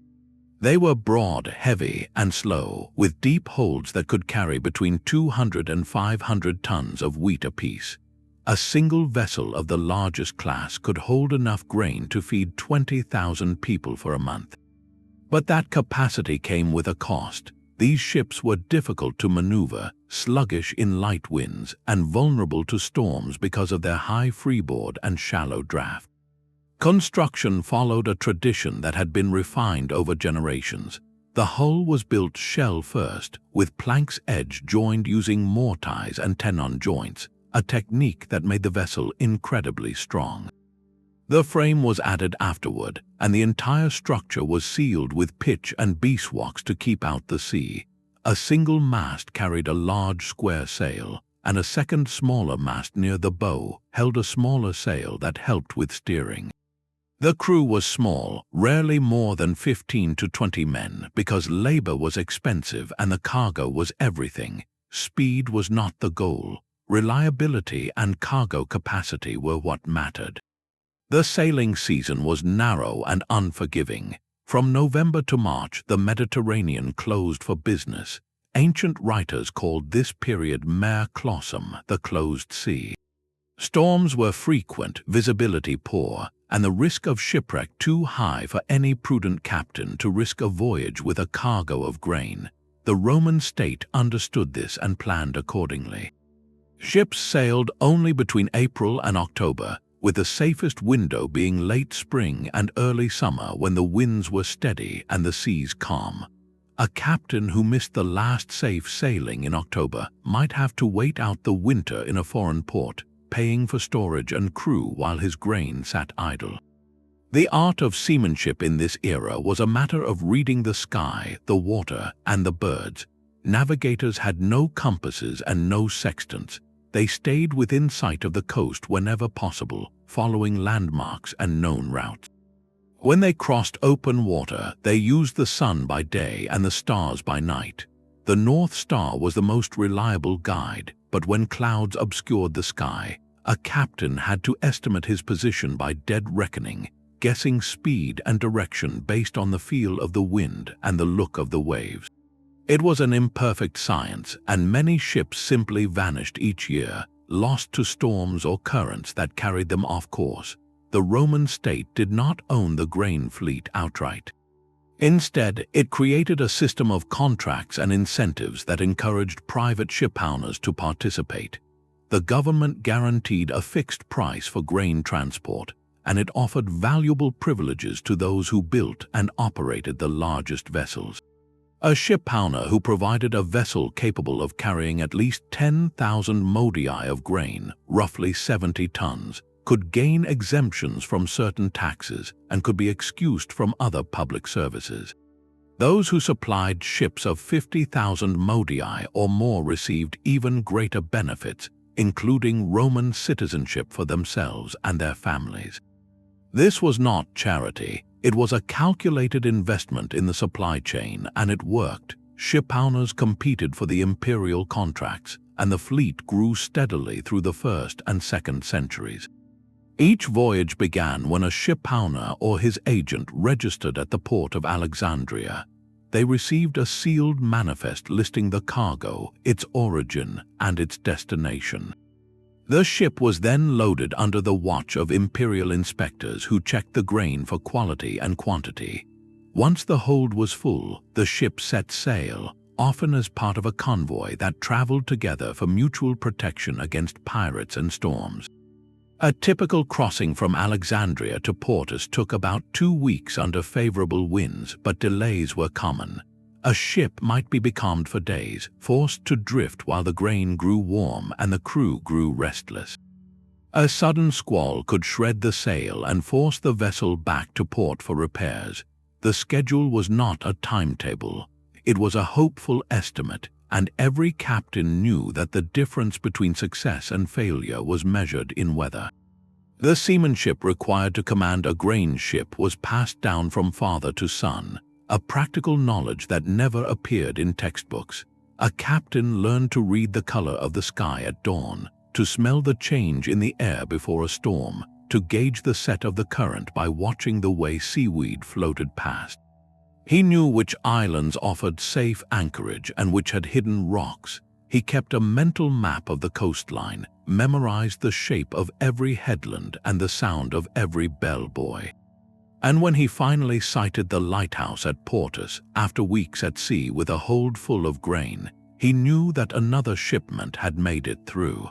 A: They were broad, heavy, and slow, with deep holds that could carry between 200 and 500 tons of wheat apiece. A single vessel of the largest class could hold enough grain to feed 20,000 people for a month. But that capacity came with a cost. These ships were difficult to maneuver, sluggish in light winds, and vulnerable to storms because of their high freeboard and shallow draft. Construction followed a tradition that had been refined over generations. The hull was built shell first, with planks edge joined using mortise and tenon joints, a technique that made the vessel incredibly strong. The frame was added afterward, and the entire structure was sealed with pitch and beeswax to keep out the sea. A single mast carried a large square sail, and a second smaller mast near the bow held a smaller sail that helped with steering. The crew was small, rarely more than 15 to 20 men, because labor was expensive and the cargo was everything. Speed was not the goal. Reliability and cargo capacity were what mattered. The sailing season was narrow and unforgiving. From November to March, the Mediterranean closed for business. Ancient writers called this period mare clausum, the closed sea. Storms were frequent, visibility poor, and the risk of shipwreck too high for any prudent captain to risk a voyage with a cargo of grain. The Roman state understood this and planned accordingly. Ships sailed only between April and October, with the safest window being late spring and early summer when the winds were steady and the seas calm. A captain who missed the last safe sailing in October might have to wait out the winter in a foreign port, paying for storage and crew while his grain sat idle. The art of seamanship in this era was a matter of reading the sky, the water, and the birds. Navigators had no compasses and no sextants. They stayed within sight of the coast whenever possible, following landmarks and known routes. When they crossed open water, they used the sun by day and the stars by night. The North Star was the most reliable guide, but when clouds obscured the sky, a captain had to estimate his position by dead reckoning, guessing speed and direction based on the feel of the wind and the look of the waves. It was an imperfect science, and many ships simply vanished each year, lost to storms or currents that carried them off course. The Roman state did not own the grain fleet outright. Instead, it created a system of contracts and incentives that encouraged private shipowners to participate. The government guaranteed a fixed price for grain transport, and it offered valuable privileges to those who built and operated the largest vessels. A shipowner who provided a vessel capable of carrying at least 10,000 modii of grain, roughly 70 tons, could gain exemptions from certain taxes and could be excused from other public services. Those who supplied ships of 50,000 modii or more received even greater benefits, including Roman citizenship for themselves and their families. This was not charity. It was a calculated investment in the supply chain, and it worked. Shipowners competed for the imperial contracts, and the fleet grew steadily through the 1st and 2nd centuries. Each voyage began when a shipowner or his agent registered at the port of Alexandria. They received a sealed manifest listing the cargo, its origin, and its destination. The ship was then loaded under the watch of imperial inspectors who checked the grain for quality and quantity. Once the hold was full, the ship set sail, often as part of a convoy that traveled together for mutual protection against pirates and storms. A typical crossing from Alexandria to Portus took about 2 weeks under favorable winds, but delays were common. A ship might be becalmed for days, forced to drift while the grain grew warm and the crew grew restless. A sudden squall could shred the sail and force the vessel back to port for repairs. The schedule was not a timetable. It was a hopeful estimate, and every captain knew that the difference between success and failure was measured in weather. The seamanship required to command a grain ship was passed down from father to son, a practical knowledge that never appeared in textbooks. A captain learned to read the color of the sky at dawn, to smell the change in the air before a storm, to gauge the set of the current by watching the way seaweed floated past. He knew which islands offered safe anchorage and which had hidden rocks. He kept a mental map of the coastline, memorized the shape of every headland and the sound of every bellbuoy. And when he finally sighted the lighthouse at Portus, after weeks at sea with a hold full of grain, he knew that another shipment had made it through.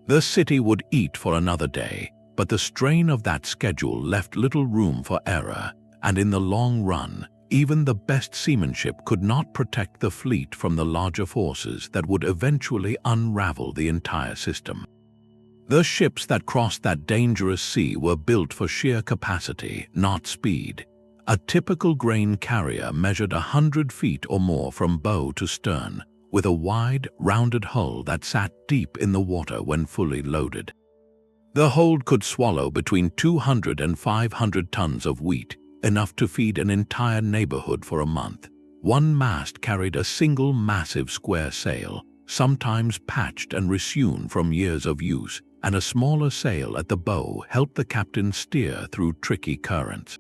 A: The city would eat for another day, but the strain of that schedule left little room for error, and in the long run, even the best seamanship could not protect the fleet from the larger forces that would eventually unravel the entire system. The ships that crossed that dangerous sea were built for sheer capacity, not speed. A typical grain carrier measured 100 feet or more from bow to stern, with a wide, rounded hull that sat deep in the water when fully loaded. The hold could swallow between 200 and 500 tons of wheat, enough to feed an entire neighborhood for a month. One mast carried a single massive square sail, sometimes patched and resewn from years of use, and a smaller sail at the bow helped the captain steer through tricky currents.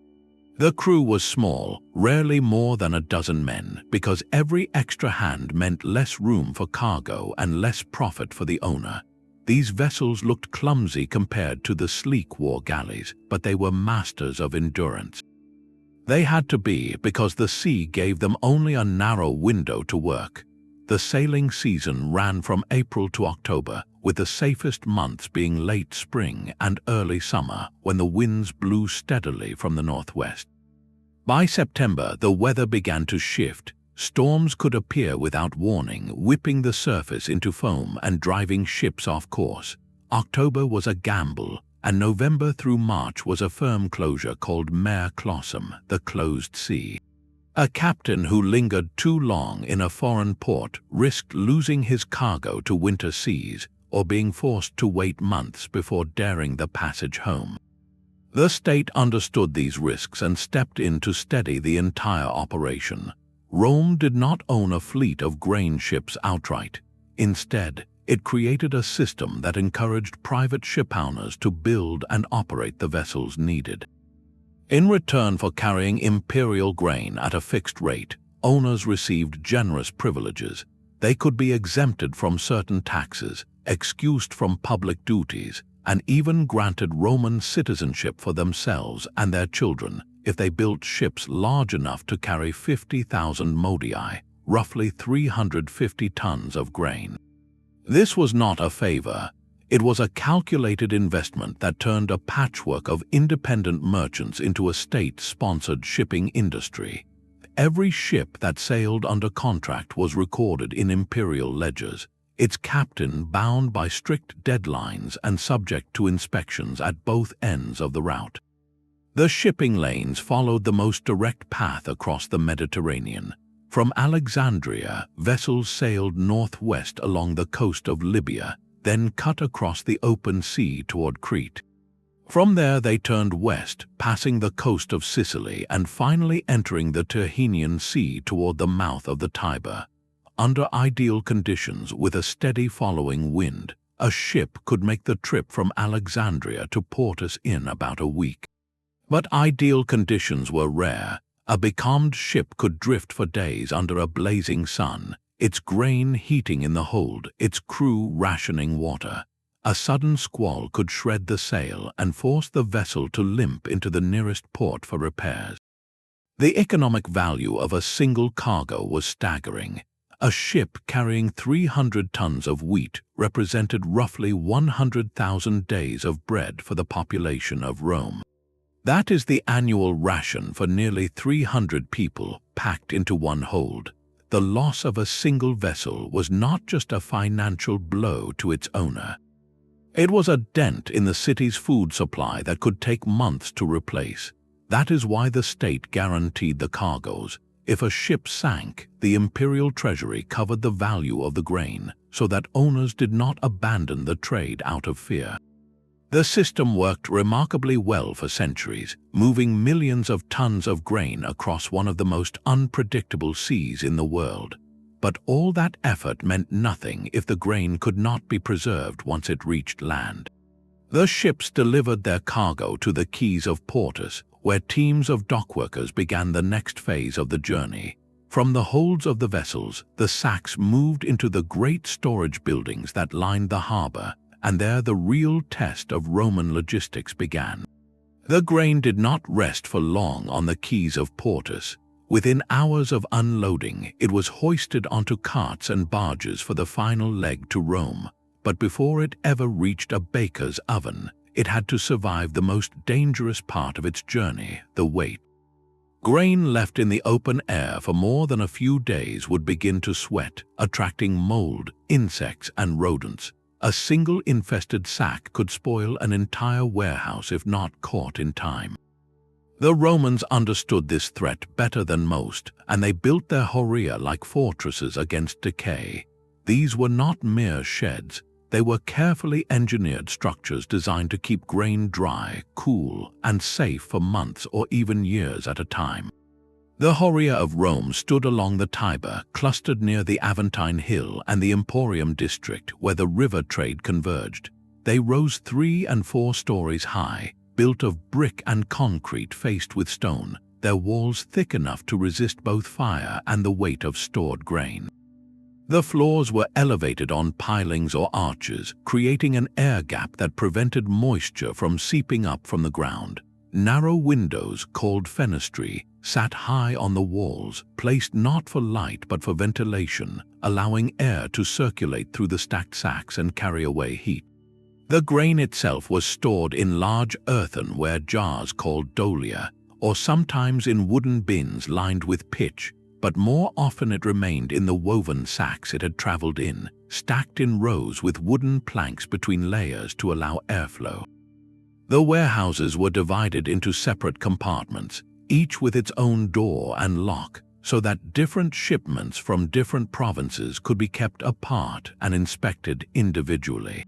A: The crew was small, rarely more than a dozen men, because every extra hand meant less room for cargo and less profit for the owner. These vessels looked clumsy compared to the sleek war galleys, but they were masters of endurance. They had to be, because the sea gave them only a narrow window to work. The sailing season ran from April to October, with the safest months being late spring and early summer when the winds blew steadily from the northwest. By September, the weather began to shift. Storms could appear without warning, whipping the surface into foam and driving ships off course. October was a gamble, and November through March was a firm closure called mare clausum, the closed sea. A captain who lingered too long in a foreign port risked losing his cargo to winter seas or being forced to wait months before daring the passage home. The state understood these risks and stepped in to steady the entire operation. Rome did not own a fleet of grain ships outright. Instead, it created a system that encouraged private shipowners to build and operate the vessels needed. In return for carrying imperial grain at a fixed rate, owners received generous privileges. They could be exempted from certain taxes, excused from public duties, and even granted Roman citizenship for themselves and their children if they built ships large enough to carry 50,000 modii, roughly 350 tons of grain. This was not a favor. It was a calculated investment that turned a patchwork of independent merchants into a state-sponsored shipping industry. Every ship that sailed under contract was recorded in imperial ledgers, its captain bound by strict deadlines and subject to inspections at both ends of the route. The shipping lanes followed the most direct path across the Mediterranean. From Alexandria, vessels sailed northwest along the coast of Libya, then cut across the open sea toward Crete. From there they turned west, passing the coast of Sicily and finally entering the Tyrrhenian Sea toward the mouth of the Tiber. Under ideal conditions, with a steady following wind, a ship could make the trip from Alexandria to Portus in about a week. But ideal conditions were rare. A becalmed ship could drift for days under a blazing sun, its grain heating in the hold, its crew rationing water. A sudden squall could shred the sail and force the vessel to limp into the nearest port for repairs. The economic value of a single cargo was staggering. A ship carrying 300 tons of wheat represented roughly 100,000 days of bread for the population of Rome. That is the annual ration for nearly 300 people packed into one hold. The loss of a single vessel was not just a financial blow to its owner. It was a dent in the city's food supply that could take months to replace. That is why the state guaranteed the cargoes. If a ship sank, the imperial treasury covered the value of the grain so that owners did not abandon the trade out of fear. The system worked remarkably well for centuries, moving millions of tons of grain across one of the most unpredictable seas in the world. But all that effort meant nothing if the grain could not be preserved once it reached land. The ships delivered their cargo to the quays of Portus, where teams of dockworkers began the next phase of the journey. From the holds of the vessels, the sacks moved into the great storage buildings that lined the harbour, and there the real test of Roman logistics began. The grain did not rest for long on the quays of Portus. Within hours of unloading, it was hoisted onto carts and barges for the final leg to Rome. But before it ever reached a baker's oven, it had to survive the most dangerous part of its journey, the weight. Grain left in the open air for more than a few days would begin to sweat, attracting mold, insects, and rodents. A single infested sack could spoil an entire warehouse if not caught in time. The Romans understood this threat better than most, and they built their horia like fortresses against decay. These were not mere sheds. They were carefully engineered structures designed to keep grain dry, cool, and safe for months or even years at a time. The horia of Rome stood along the Tiber, clustered near the Aventine Hill and the Emporium district where the river trade converged. They rose 3 and 4 stories high, built of brick and concrete faced with stone, their walls thick enough to resist both fire and the weight of stored grain. The floors were elevated on pilings or arches, creating an air gap that prevented moisture from seeping up from the ground. Narrow windows, called fenestri, sat high on the walls, placed not for light but for ventilation, allowing air to circulate through the stacked sacks and carry away heat. The grain itself was stored in large earthenware jars called dolia, or sometimes in wooden bins lined with pitch, but more often it remained in the woven sacks it had traveled in, stacked in rows with wooden planks between layers to allow airflow. The warehouses were divided into separate compartments, each with its own door and lock, so that different shipments from different provinces could be kept apart and inspected individually.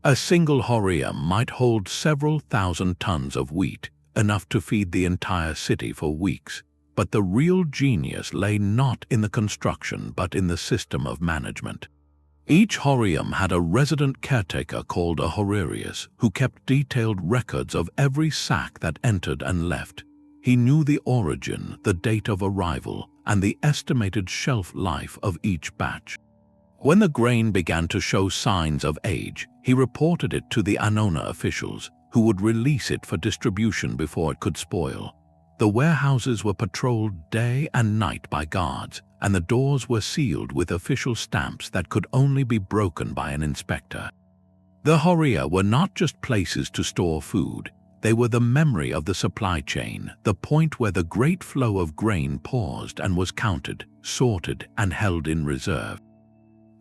A: A single horia might hold several thousand tons of wheat, enough to feed the entire city for weeks. But the real genius lay not in the construction but in the system of management. Each horium had a resident caretaker called a horarius, who kept detailed records of every sack that entered and left. He knew the origin, the date of arrival, and the estimated shelf life of each batch. When the grain began to show signs of age, he reported it to the Annona officials, who would release it for distribution before it could spoil. The warehouses were patrolled day and night by guards, and the doors were sealed with official stamps that could only be broken by an inspector. The horia were not just places to store food, they were the memory of the supply chain, the point where the great flow of grain paused and was counted, sorted, and held in reserve.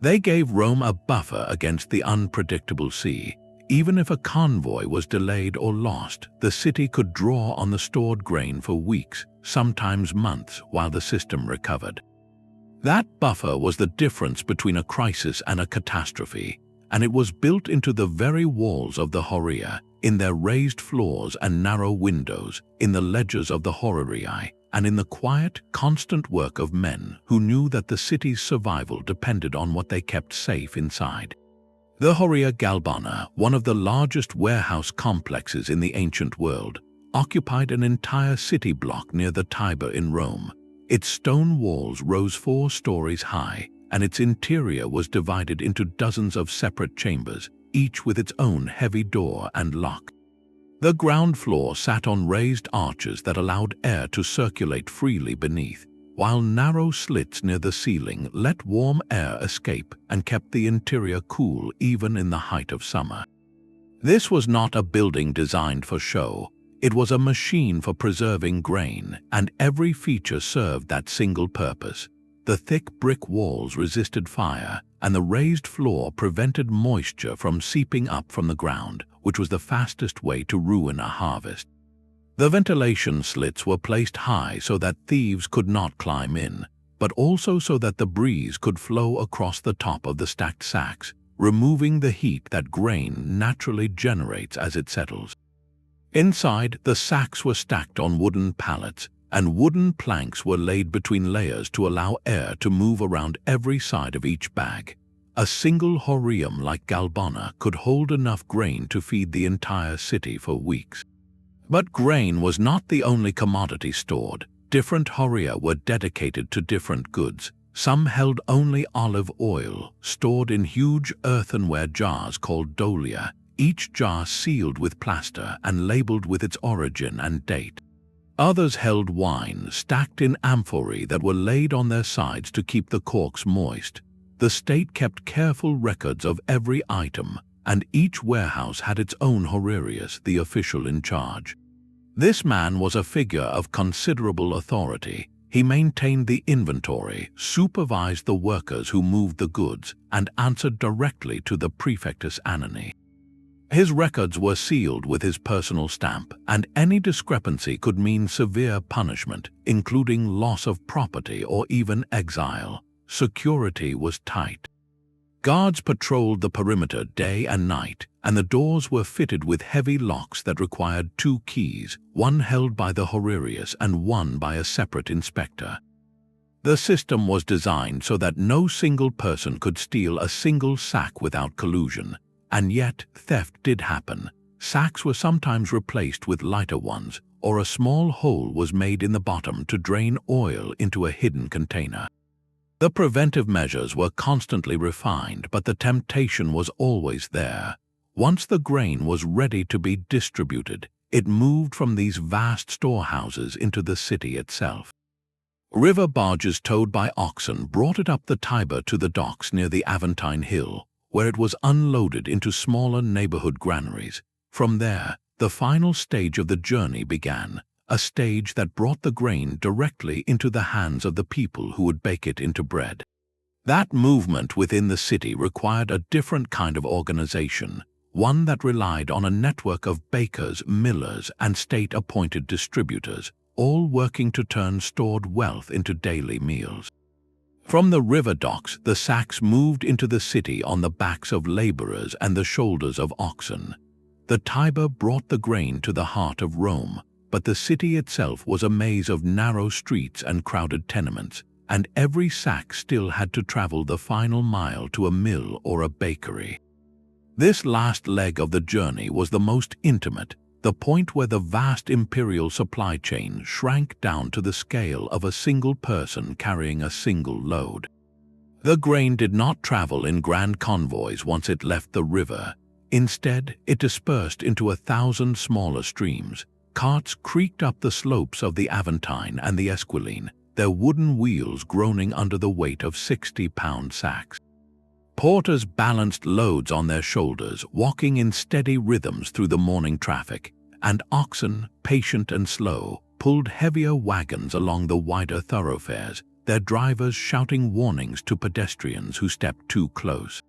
A: They gave Rome a buffer against the unpredictable sea. Even if a convoy was delayed or lost, the city could draw on the stored grain for weeks, sometimes months, while the system recovered. That buffer was the difference between a crisis and a catastrophe, and it was built into the very walls of the horia, in their raised floors and narrow windows, in the ledgers of the horarii, and in the quiet, constant work of men who knew that the city's survival depended on what they kept safe inside. The Horia Galbana, one of the largest warehouse complexes in the ancient world, occupied an entire city block near the Tiber in Rome. Its stone walls rose 4 stories high, and its interior was divided into dozens of separate chambers, each with its own heavy door and lock. The ground floor sat on raised arches that allowed air to circulate freely beneath, while narrow slits near the ceiling let warm air escape and kept the interior cool even in the height of summer. This was not a building designed for show. It was a machine for preserving grain, and every feature served that single purpose. The thick brick walls resisted fire, and the raised floor prevented moisture from seeping up from the ground, which was the fastest way to ruin a harvest. The ventilation slits were placed high so that thieves could not climb in, but also so that the breeze could flow across the top of the stacked sacks, removing the heat that grain naturally generates as it settles. Inside, the sacks were stacked on wooden pallets, and wooden planks were laid between layers to allow air to move around every side of each bag. A single horium like Galbana could hold enough grain to feed the entire city for weeks. But grain was not the only commodity stored. Different horia were dedicated to different goods. Some held only olive oil, stored in huge earthenware jars called dolia, each jar sealed with plaster and labeled with its origin and date. Others held wine, stacked in amphorae that were laid on their sides to keep the corks moist. The state kept careful records of every item, and each warehouse had its own horarius, the official in charge. This man was a figure of considerable authority. He maintained the inventory, supervised the workers who moved the goods, and answered directly to the Praefectus Annoni. His records were sealed with his personal stamp, and any discrepancy could mean severe punishment, including loss of property or even exile. Security was tight. Guards patrolled the perimeter day and night, and the doors were fitted with heavy locks that required 2 keys, one held by the horarius and one by a separate inspector. The system was designed so that no single person could steal a single sack without collusion, and yet theft did happen. Sacks were sometimes replaced with lighter ones, or a small hole was made in the bottom to drain oil into a hidden container. The preventive measures were constantly refined, but the temptation was always there. Once the grain was ready to be distributed, it moved from these vast storehouses into the city itself. River barges towed by oxen brought it up the Tiber to the docks near the Aventine Hill, where it was unloaded into smaller neighborhood granaries. From there, the final stage of the journey began, a stage that brought the grain directly into the hands of the people who would bake it into bread. That movement within the city required a different kind of organization, one that relied on a network of bakers, millers, and state-appointed distributors, all working to turn stored wealth into daily meals. From the river docks, the sacks moved into the city on the backs of laborers and the shoulders of oxen. The Tiber brought the grain to the heart of Rome, but the city itself was a maze of narrow streets and crowded tenements, and every sack still had to travel the final mile to a mill or a bakery. This last leg of the journey was the most intimate, the point where the vast imperial supply chain shrank down to the scale of a single person carrying a single load. The grain did not travel in grand convoys once it left the river. Instead, it dispersed into 1,000 smaller streams. Carts creaked up the slopes of the Aventine and the Esquiline, their wooden wheels groaning under the weight of 60-pound sacks. Porters balanced loads on their shoulders, walking in steady rhythms through the morning traffic, and oxen, patient and slow, pulled heavier wagons along the wider thoroughfares, their drivers shouting warnings to pedestrians who stepped too close.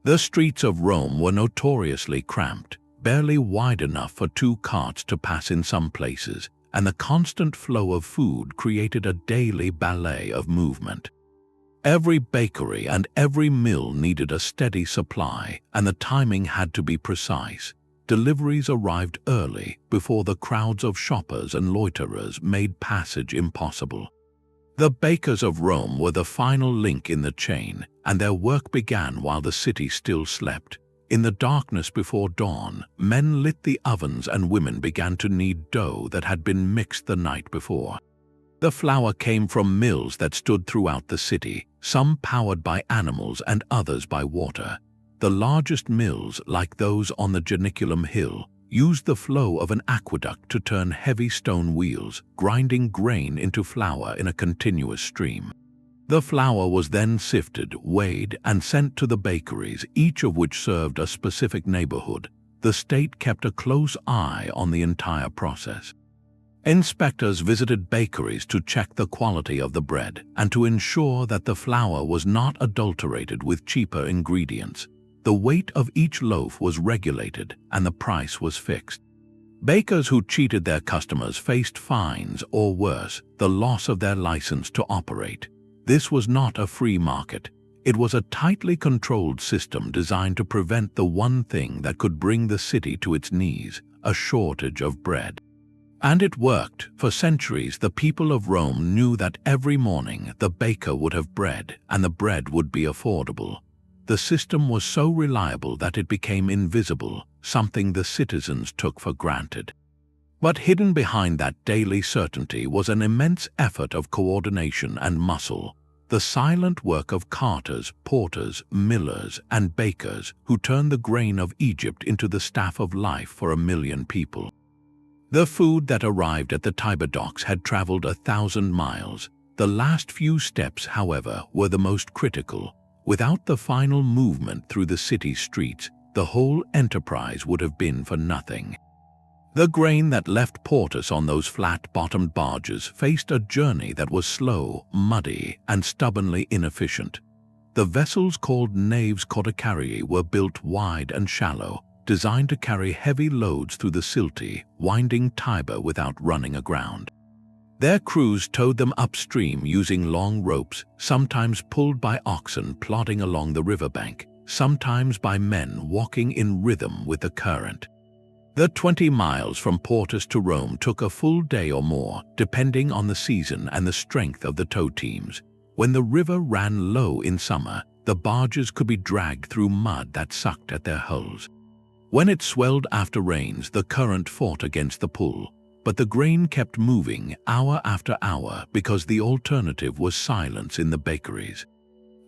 A: The streets of Rome were notoriously cramped, barely wide enough for 2 carts to pass in some places, and the constant flow of food created a daily ballet of movement. Every bakery and every mill needed a steady supply, and the timing had to be precise. Deliveries arrived early, before the crowds of shoppers and loiterers made passage impossible. The bakers of Rome were the final link in the chain, and their work began while the city still slept. In the darkness before dawn, men lit the ovens and women began to knead dough that had been mixed the night before. The flour came from mills that stood throughout the city, some powered by animals and others by water. The largest mills, like those on the Janiculum Hill, used the flow of an aqueduct to turn heavy stone wheels, grinding grain into flour in a continuous stream. The flour was then sifted, weighed, and sent to the bakeries, each of which served a specific neighborhood. The state kept a close eye on the entire process. Inspectors visited bakeries to check the quality of the bread and to ensure that the flour was not adulterated with cheaper ingredients. The weight of each loaf was regulated and the price was fixed. Bakers who cheated their customers faced fines or worse, the loss of their license to operate. This was not a free market. It was a tightly controlled system designed to prevent the one thing that could bring the city to its knees, a shortage of bread. And it worked. For centuries, the people of Rome knew that every morning the baker would have bread, and the bread would be affordable. The system was so reliable that it became invisible, something the citizens took for granted. But hidden behind that daily certainty was an immense effort of coordination and muscle, the silent work of carters, porters, millers, and bakers who turned the grain of Egypt into the staff of life for 1 million people. The food that arrived at the Tiber docks had traveled 1,000 miles. The last few steps, however, were the most critical. Without the final movement through the city streets, the whole enterprise would have been for nothing. The grain that left Portus on those flat-bottomed barges faced a journey that was slow, muddy, and stubbornly inefficient. The vessels called naves caudacarii were built wide and shallow, designed to carry heavy loads through the silty, winding Tiber without running aground. Their crews towed them upstream using long ropes, sometimes pulled by oxen plodding along the riverbank, sometimes by men walking in rhythm with the current. The 20 miles from Portus to Rome took a full day or more, depending on the season and the strength of the tow teams. When the river ran low in summer, the barges could be dragged through mud that sucked at their hulls. When it swelled after rains, the current fought against the pull, but the grain kept moving hour after hour because the alternative was silence in the bakeries.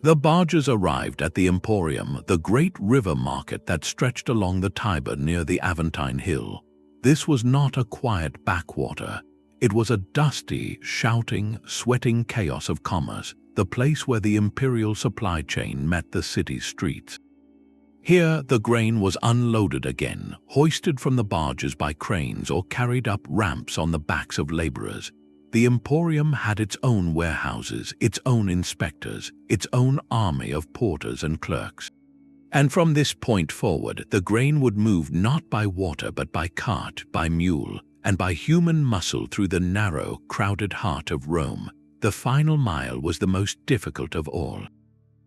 A: The barges arrived at the Emporium, the great river market that stretched along the Tiber near the Aventine Hill. This was not a quiet backwater. It was a dusty, shouting, sweating chaos of commerce, the place where the imperial supply chain met the city's streets. Here, the grain was unloaded again, hoisted from the barges by cranes or carried up ramps on the backs of laborers. The Emporium had its own warehouses, its own inspectors, its own army of porters and clerks. And from this point forward, the grain would move not by water but by cart, by mule, and by human muscle through the narrow, crowded heart of Rome. The final mile was the most difficult of all.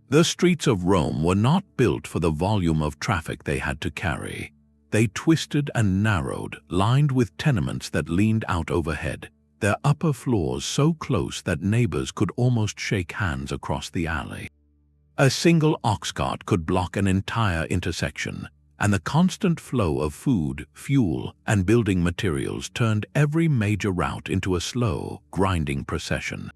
A: The streets of Rome were not built for the volume of traffic they had to carry. They twisted and narrowed, lined with tenements that leaned out overhead, their upper floors so close that neighbors could almost shake hands across the alley. A single ox cart could block an entire intersection, and the constant flow of food, fuel, and building materials turned every major route into a slow, grinding procession.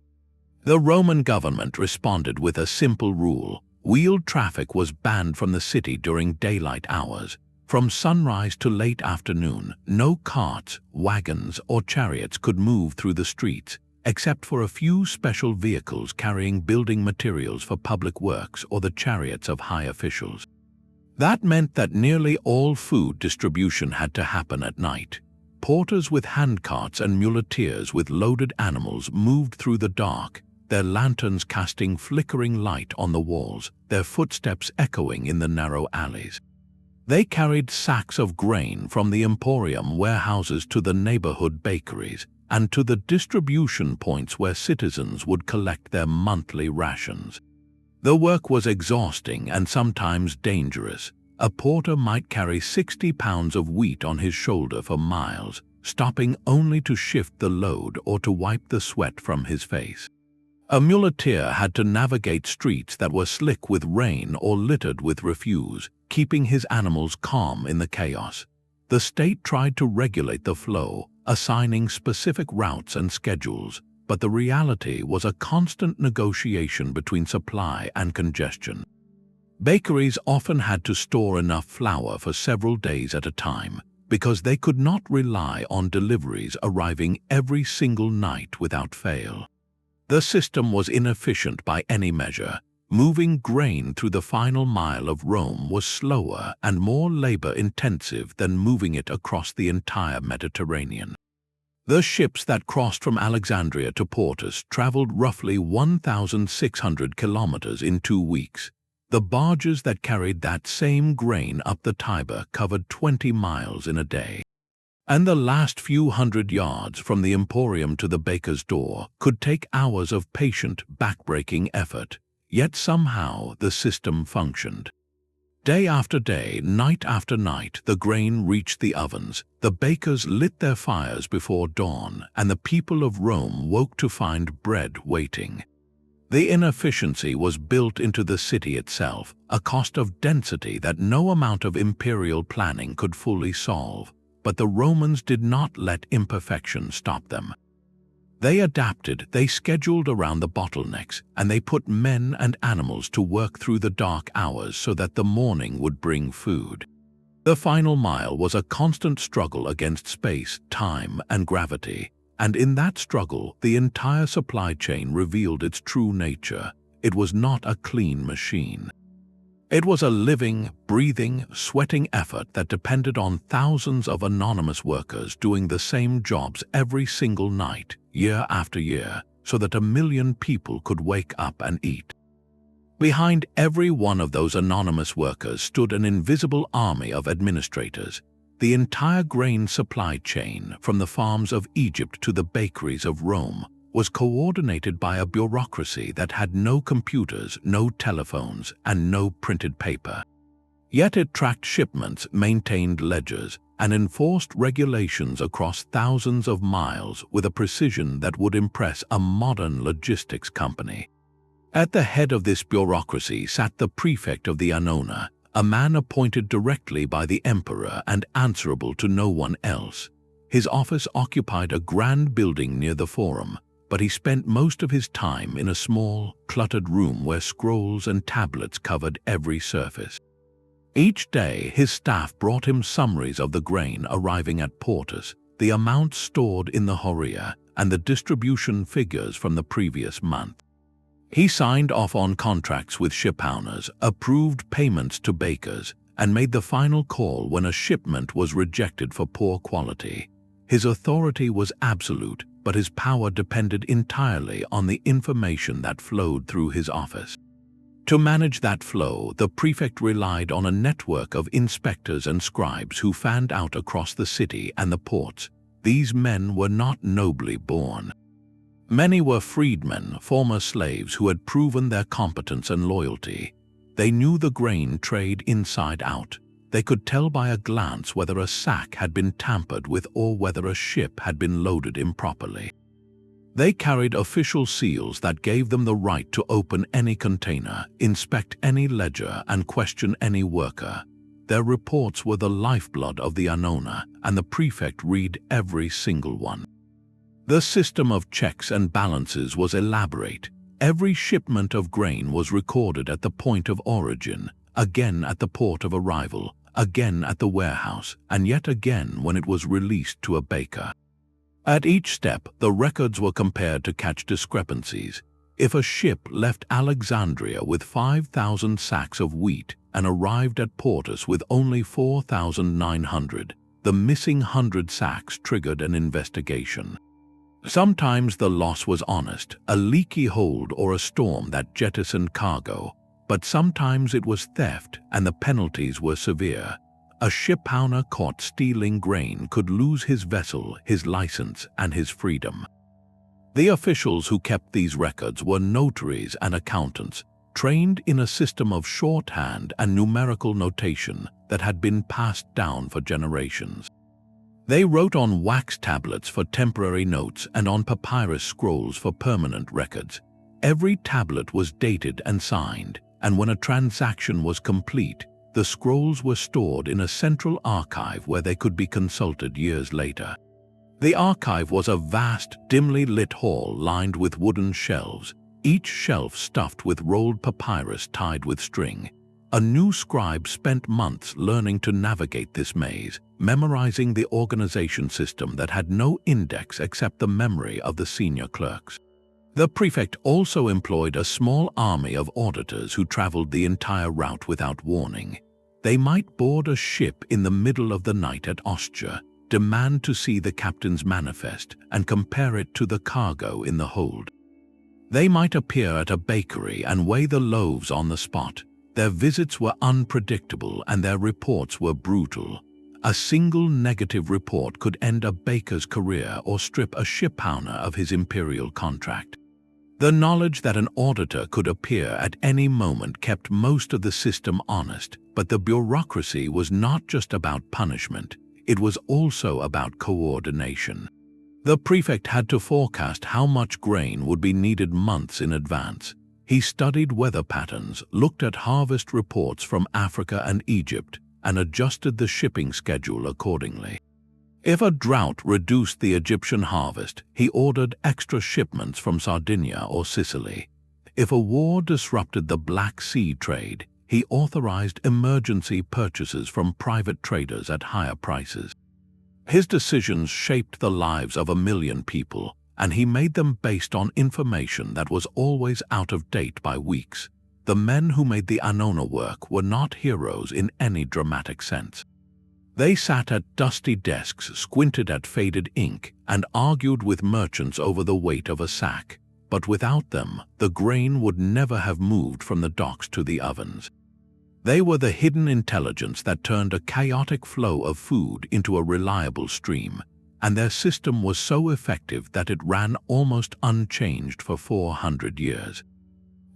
A: The Roman government responded with a simple rule. Wheeled traffic was banned from the city during daylight hours. From sunrise to late afternoon, no carts, wagons, or chariots could move through the streets, except for a few special vehicles carrying building materials for public works or the chariots of high officials. That meant that nearly all food distribution had to happen at night. Porters with handcarts and muleteers with loaded animals moved through the dark, their lanterns casting flickering light on the walls, their footsteps echoing in the narrow alleys. They carried sacks of grain from the Emporium warehouses to the neighborhood bakeries and to the distribution points where citizens would collect their monthly rations. The work was exhausting and sometimes dangerous. A porter might carry 60 pounds of wheat on his shoulder for miles, stopping only to shift the load or to wipe the sweat from his face. A muleteer had to navigate streets that were slick with rain or littered with refuse, keeping his animals calm in the chaos. The state tried to regulate the flow, assigning specific routes and schedules, but the reality was a constant negotiation between supply and congestion. Bakeries often had to store enough flour for several days at a time, because they could not rely on deliveries arriving every single night without fail. The system was inefficient by any measure. Moving grain through the final mile of Rome was slower and more labor-intensive than moving it across the entire Mediterranean. The ships that crossed from Alexandria to Portus traveled roughly 1,600 kilometers in 2 weeks. The barges that carried that same grain up the Tiber covered 20 miles in a day. And the last few hundred yards from the Emporium to the baker's door could take hours of patient, backbreaking effort. yet somehow the system functioned. Day after day, night after night, the grain reached the ovens, the bakers lit their fires before dawn, and the people of Rome woke to find bread waiting. The inefficiency was built into the city itself, a cost of density that no amount of imperial planning could fully solve, but the Romans did not let imperfection stop them. They adapted, they scheduled around the bottlenecks, and they put men and animals to work through the dark hours so that the morning would bring food. The final mile was a constant struggle against space, time, and gravity, and in that struggle, the entire supply chain revealed its true nature. It was not a clean machine. It was a living, breathing, sweating effort that depended on thousands of anonymous workers doing the same jobs every single night, year after year, so that 1 million people could wake up and eat. Behind every one of those anonymous workers stood an invisible army of administrators. The entire grain supply chain, from the farms of Egypt to the bakeries of Rome, was coordinated by a bureaucracy that had no computers, no telephones, and no printed paper. Yet it tracked shipments, maintained ledgers, and enforced regulations across thousands of miles with a precision that would impress a modern logistics company. At the head of this bureaucracy sat the prefect of the Annona, a man appointed directly by the emperor and answerable to no one else. His office occupied a grand building near the Forum, but he spent most of his time in a small, cluttered room where scrolls and tablets covered every surface. Each day, his staff brought him summaries of the grain arriving at Portus, the amount stored in the Horia, and the distribution figures from the previous month. He signed off on contracts with shipowners, approved payments to bakers, and made the final call when a shipment was rejected for poor quality. His authority was absolute, but his power depended entirely on the information that flowed through his office. To manage that flow, the prefect relied on a network of inspectors and scribes who fanned out across the city and the ports. These men were not nobly born. Many were freedmen, former slaves who had proven their competence and loyalty. They knew the grain trade inside out. They could tell by a glance whether a sack had been tampered with or whether a ship had been loaded improperly. They carried official seals that gave them the right to open any container, inspect any ledger, and question any worker. Their reports were the lifeblood of the Annona, and the prefect read every single one. The system of checks and balances was elaborate. Every shipment of grain was recorded at the point of origin, again at the port of arrival, again at the warehouse, and yet again when it was released to a baker. At each step, the records were compared to catch discrepancies. If a ship left Alexandria with 5,000 sacks of wheat and arrived at Portus with only 4,900, the missing 100 sacks triggered an investigation. Sometimes the loss was honest, a leaky hold or a storm that jettisoned cargo, but sometimes it was theft and the penalties were severe. A shipowner caught stealing grain could lose his vessel, his license, and his freedom. The officials who kept these records were notaries and accountants, trained in a system of shorthand and numerical notation that had been passed down for generations. They wrote on wax tablets for temporary notes and on papyrus scrolls for permanent records. Every tablet was dated and signed, and when a transaction was complete, the scrolls were stored in a central archive where they could be consulted years later. The archive was a vast, dimly lit hall lined with wooden shelves, each shelf stuffed with rolled papyrus tied with string. A new scribe spent months learning to navigate this maze, memorizing the organization system that had no index except the memory of the senior clerks. The prefect also employed a small army of auditors who traveled the entire route without warning. They might board a ship in the middle of the night at Ostia, demand to see the captain's manifest, and compare it to the cargo in the hold. They might appear at a bakery and weigh the loaves on the spot. Their visits were unpredictable and their reports were brutal. A single negative report could end a baker's career or strip a shipowner of his imperial contract. The knowledge that an auditor could appear at any moment kept most of the system honest, but the bureaucracy was not just about punishment, it was also about coordination. The prefect had to forecast how much grain would be needed months in advance. He studied weather patterns, looked at harvest reports from Africa and Egypt, and adjusted the shipping schedule accordingly. If a drought reduced the Egyptian harvest, he ordered extra shipments from Sardinia or Sicily. If a war disrupted the Black Sea trade, he authorized emergency purchases from private traders at higher prices. His decisions shaped the lives of 1 million people, and he made them based on information that was always out of date by weeks. The men who made the Annona work were not heroes in any dramatic sense. They sat at dusty desks, squinted at faded ink, and argued with merchants over the weight of a sack. But without them, the grain would never have moved from the docks to the ovens. They were the hidden intelligence that turned a chaotic flow of food into a reliable stream, and their system was so effective that it ran almost unchanged for 400 years.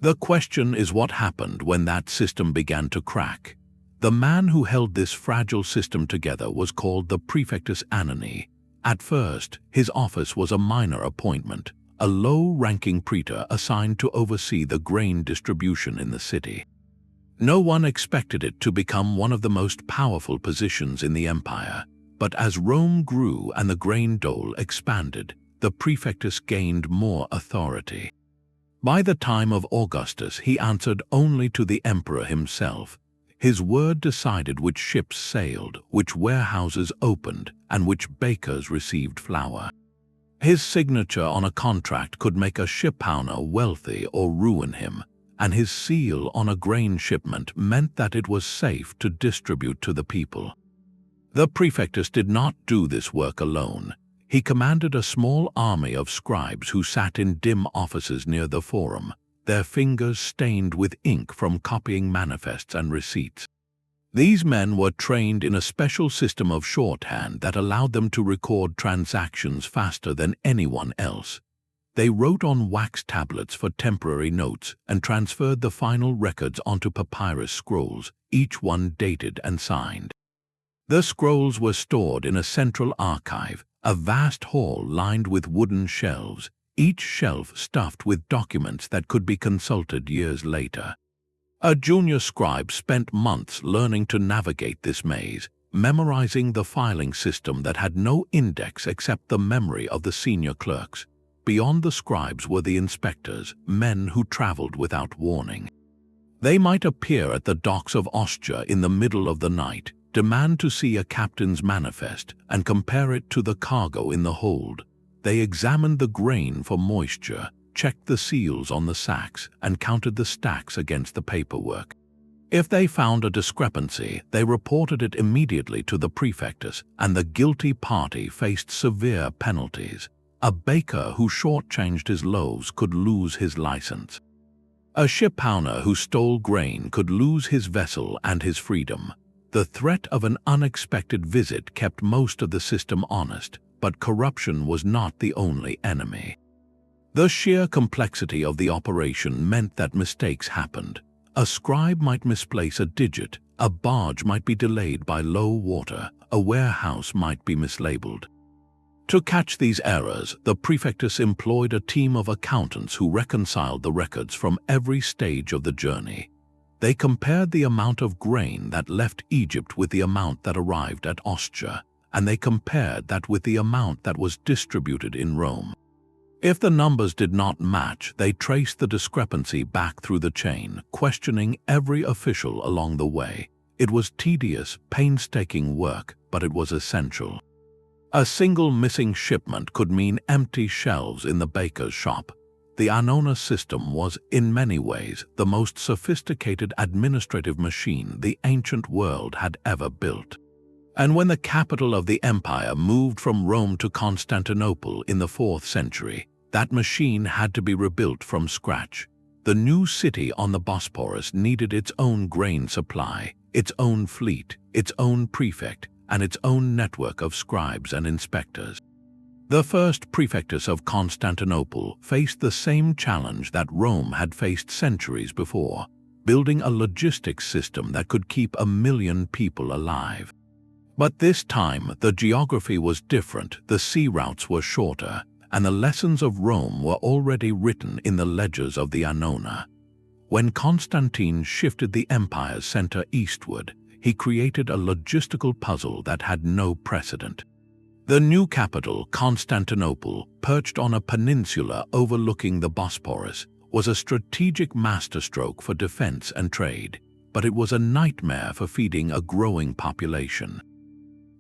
A: The question is what happened when that system began to crack. The man who held this fragile system together was called the Praefectus Annoni. At first, his office was a minor appointment, a low-ranking praetor assigned to oversee the grain distribution in the city. No one expected it to become one of the most powerful positions in the empire, but as Rome grew and the grain dole expanded, the Praefectus gained more authority. By the time of Augustus, he answered only to the emperor himself. His word decided which ships sailed, which warehouses opened, and which bakers received flour. His signature on a contract could make a shipowner wealthy or ruin him, and his seal on a grain shipment meant that it was safe to distribute to the people. The Praefectus did not do this work alone. He commanded a small army of scribes who sat in dim offices near the forum, their fingers stained with ink from copying manifests and receipts. These men were trained in a special system of shorthand that allowed them to record transactions faster than anyone else. They wrote on wax tablets for temporary notes and transferred the final records onto papyrus scrolls, each one dated and signed. The scrolls were stored in a central archive, a vast hall lined with wooden shelves, each shelf stuffed with documents that could be consulted years later. A junior scribe spent months learning to navigate this maze, memorizing the filing system that had no index except the memory of the senior clerks. Beyond the scribes were the inspectors, men who traveled without warning. They might appear at the docks of Ostia in the middle of the night, demand to see a captain's manifest, and compare it to the cargo in the hold. They examined the grain for moisture, checked the seals on the sacks, and counted the stacks against the paperwork. If they found a discrepancy, they reported it immediately to the Praefectus, and the guilty party faced severe penalties. A baker who shortchanged his loaves could lose his license. A shipowner who stole grain could lose his vessel and his freedom. The threat of an unexpected visit kept most of the system honest, but corruption was not the only enemy. The sheer complexity of the operation meant that mistakes happened. A scribe might misplace a digit, a barge might be delayed by low water, a warehouse might be mislabeled. To catch these errors, the Praefectus employed a team of accountants who reconciled the records from every stage of the journey. They compared the amount of grain that left Egypt with the amount that arrived at Ostia, and they compared that with the amount that was distributed in Rome. If the numbers did not match, they traced the discrepancy back through the chain, questioning every official along the way. It was tedious, painstaking work, but it was essential. A single missing shipment could mean empty shelves in the baker's shop. The Annona system was, in many ways, the most sophisticated administrative machine the ancient world had ever built. And when the capital of the empire moved from Rome to Constantinople in the 4th century, that machine had to be rebuilt from scratch. The new city on the Bosporus needed its own grain supply, its own fleet, its own prefect, and its own network of scribes and inspectors. The first prefectus of Constantinople faced the same challenge that Rome had faced centuries before, building a logistics system that could keep 1 million people alive. But this time, the geography was different, the sea routes were shorter, and the lessons of Rome were already written in the ledgers of the Annona. When Constantine shifted the empire's center eastward, he created a logistical puzzle that had no precedent. The new capital, Constantinople, perched on a peninsula overlooking the Bosporus, was a strategic masterstroke for defense and trade, but it was a nightmare for feeding a growing population.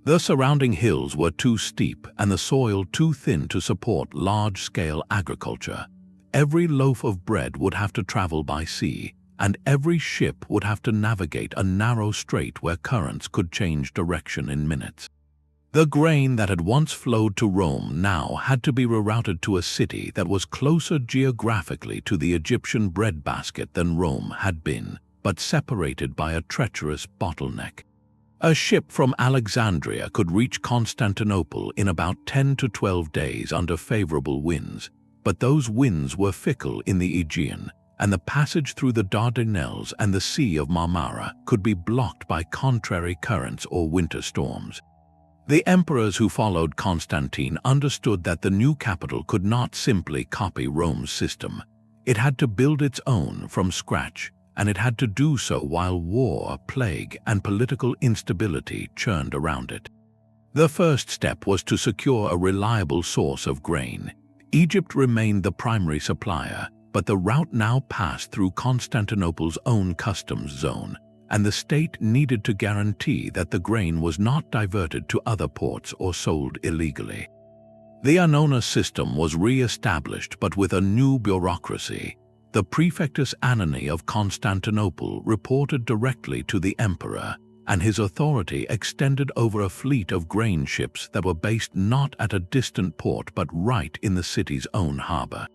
A: The surrounding hills were too steep and the soil too thin to support large-scale agriculture. Every loaf of bread would have to travel by sea, and every ship would have to navigate a narrow strait where currents could change direction in minutes. The grain that had once flowed to Rome now had to be rerouted to a city that was closer geographically to the Egyptian breadbasket than Rome had been, but separated by a treacherous bottleneck. A ship from Alexandria could reach Constantinople in about 10 to 12 days under favorable winds, but those winds were fickle in the Aegean, and the passage through the Dardanelles and the Sea of Marmara could be blocked by contrary currents or winter storms. The emperors who followed Constantine understood that the new capital could not simply copy Rome's system. It had to build its own from scratch, and it had to do so while war, plague, and political instability churned around it. The first step was to secure a reliable source of grain. Egypt remained the primary supplier, but the route now passed through Constantinople's own customs zone, and the state needed to guarantee that the grain was not diverted to other ports or sold illegally. The Annona system was re-established, but with a new bureaucracy. The Prefectus Annoni of Constantinople reported directly to the emperor, and his authority extended over a fleet of grain ships that were based not at a distant port but right in the city's own harbour.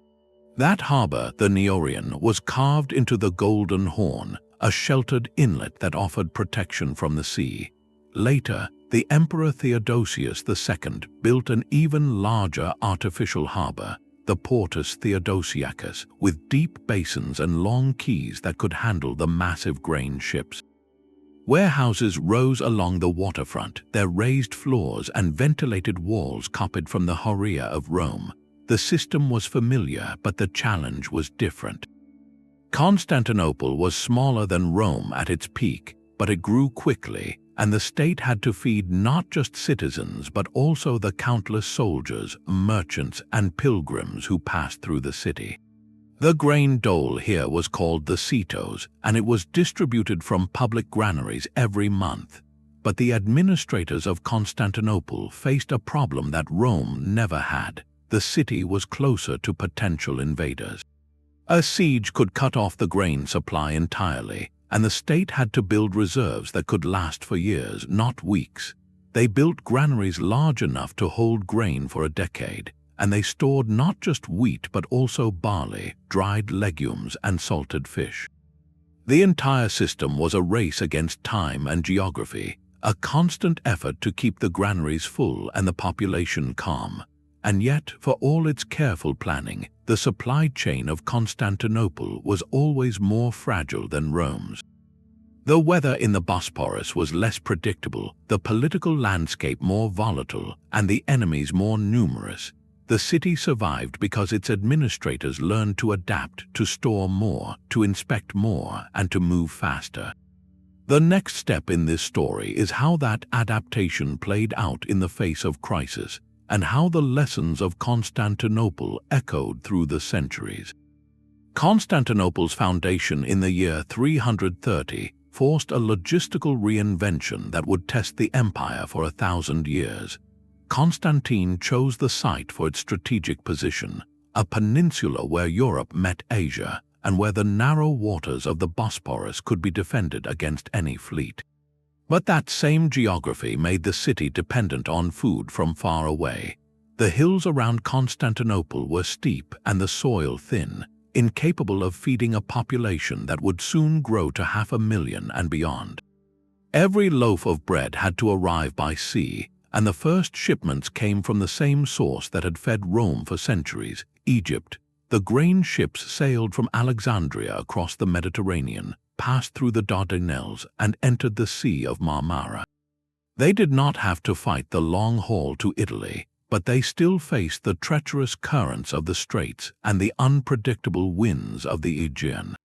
A: That harbour, the Neorion, was carved into the Golden Horn, a sheltered inlet that offered protection from the sea. Later, the Emperor Theodosius II built an even larger artificial harbour, the Portus Theodosiacus, with deep basins and long quays that could handle the massive grain ships. Warehouses rose along the waterfront, their raised floors and ventilated walls copied from the Horia of Rome. The system was familiar, but the challenge was different. Constantinople was smaller than Rome at its peak, but it grew quickly, and the state had to feed not just citizens but also the countless soldiers, merchants, and pilgrims who passed through the city. The grain dole here was called the setos, and it was distributed from public granaries every month. But the administrators of Constantinople faced a problem that Rome never had. The city was closer to potential invaders. A siege could cut off the grain supply entirely, and the state had to build reserves that could last for years, not weeks. They built granaries large enough to hold grain for a decade, and they stored not just wheat but also barley, dried legumes, and salted fish. The entire system was a race against time and geography, a constant effort to keep the granaries full and the population calm. And yet, for all its careful planning, the supply chain of Constantinople was always more fragile than Rome's. The weather in the Bosporus was less predictable, the political landscape more volatile, and the enemies more numerous. The city survived because its administrators learned to adapt, to store more, to inspect more, and to move faster. The next step in this story is how that adaptation played out in the face of crisis, and how the lessons of Constantinople echoed through the centuries. Constantinople's foundation in the year 330 forced a logistical reinvention that would test the empire for 1,000 years. Constantine chose the site for its strategic position, a peninsula where Europe met Asia and where the narrow waters of the Bosporus could be defended against any fleet. But that same geography made the city dependent on food from far away. The hills around Constantinople were steep and the soil thin, incapable of feeding a population that would soon grow to 500,000 and beyond. Every loaf of bread had to arrive by sea, and the first shipments came from the same source that had fed Rome for centuries, Egypt. The grain ships sailed from Alexandria across the Mediterranean, passed through the Dardanelles, and entered the Sea of Marmara. They did not have to fight the long haul to Italy, but they still faced the treacherous currents of the Straits and the unpredictable winds of the Aegean.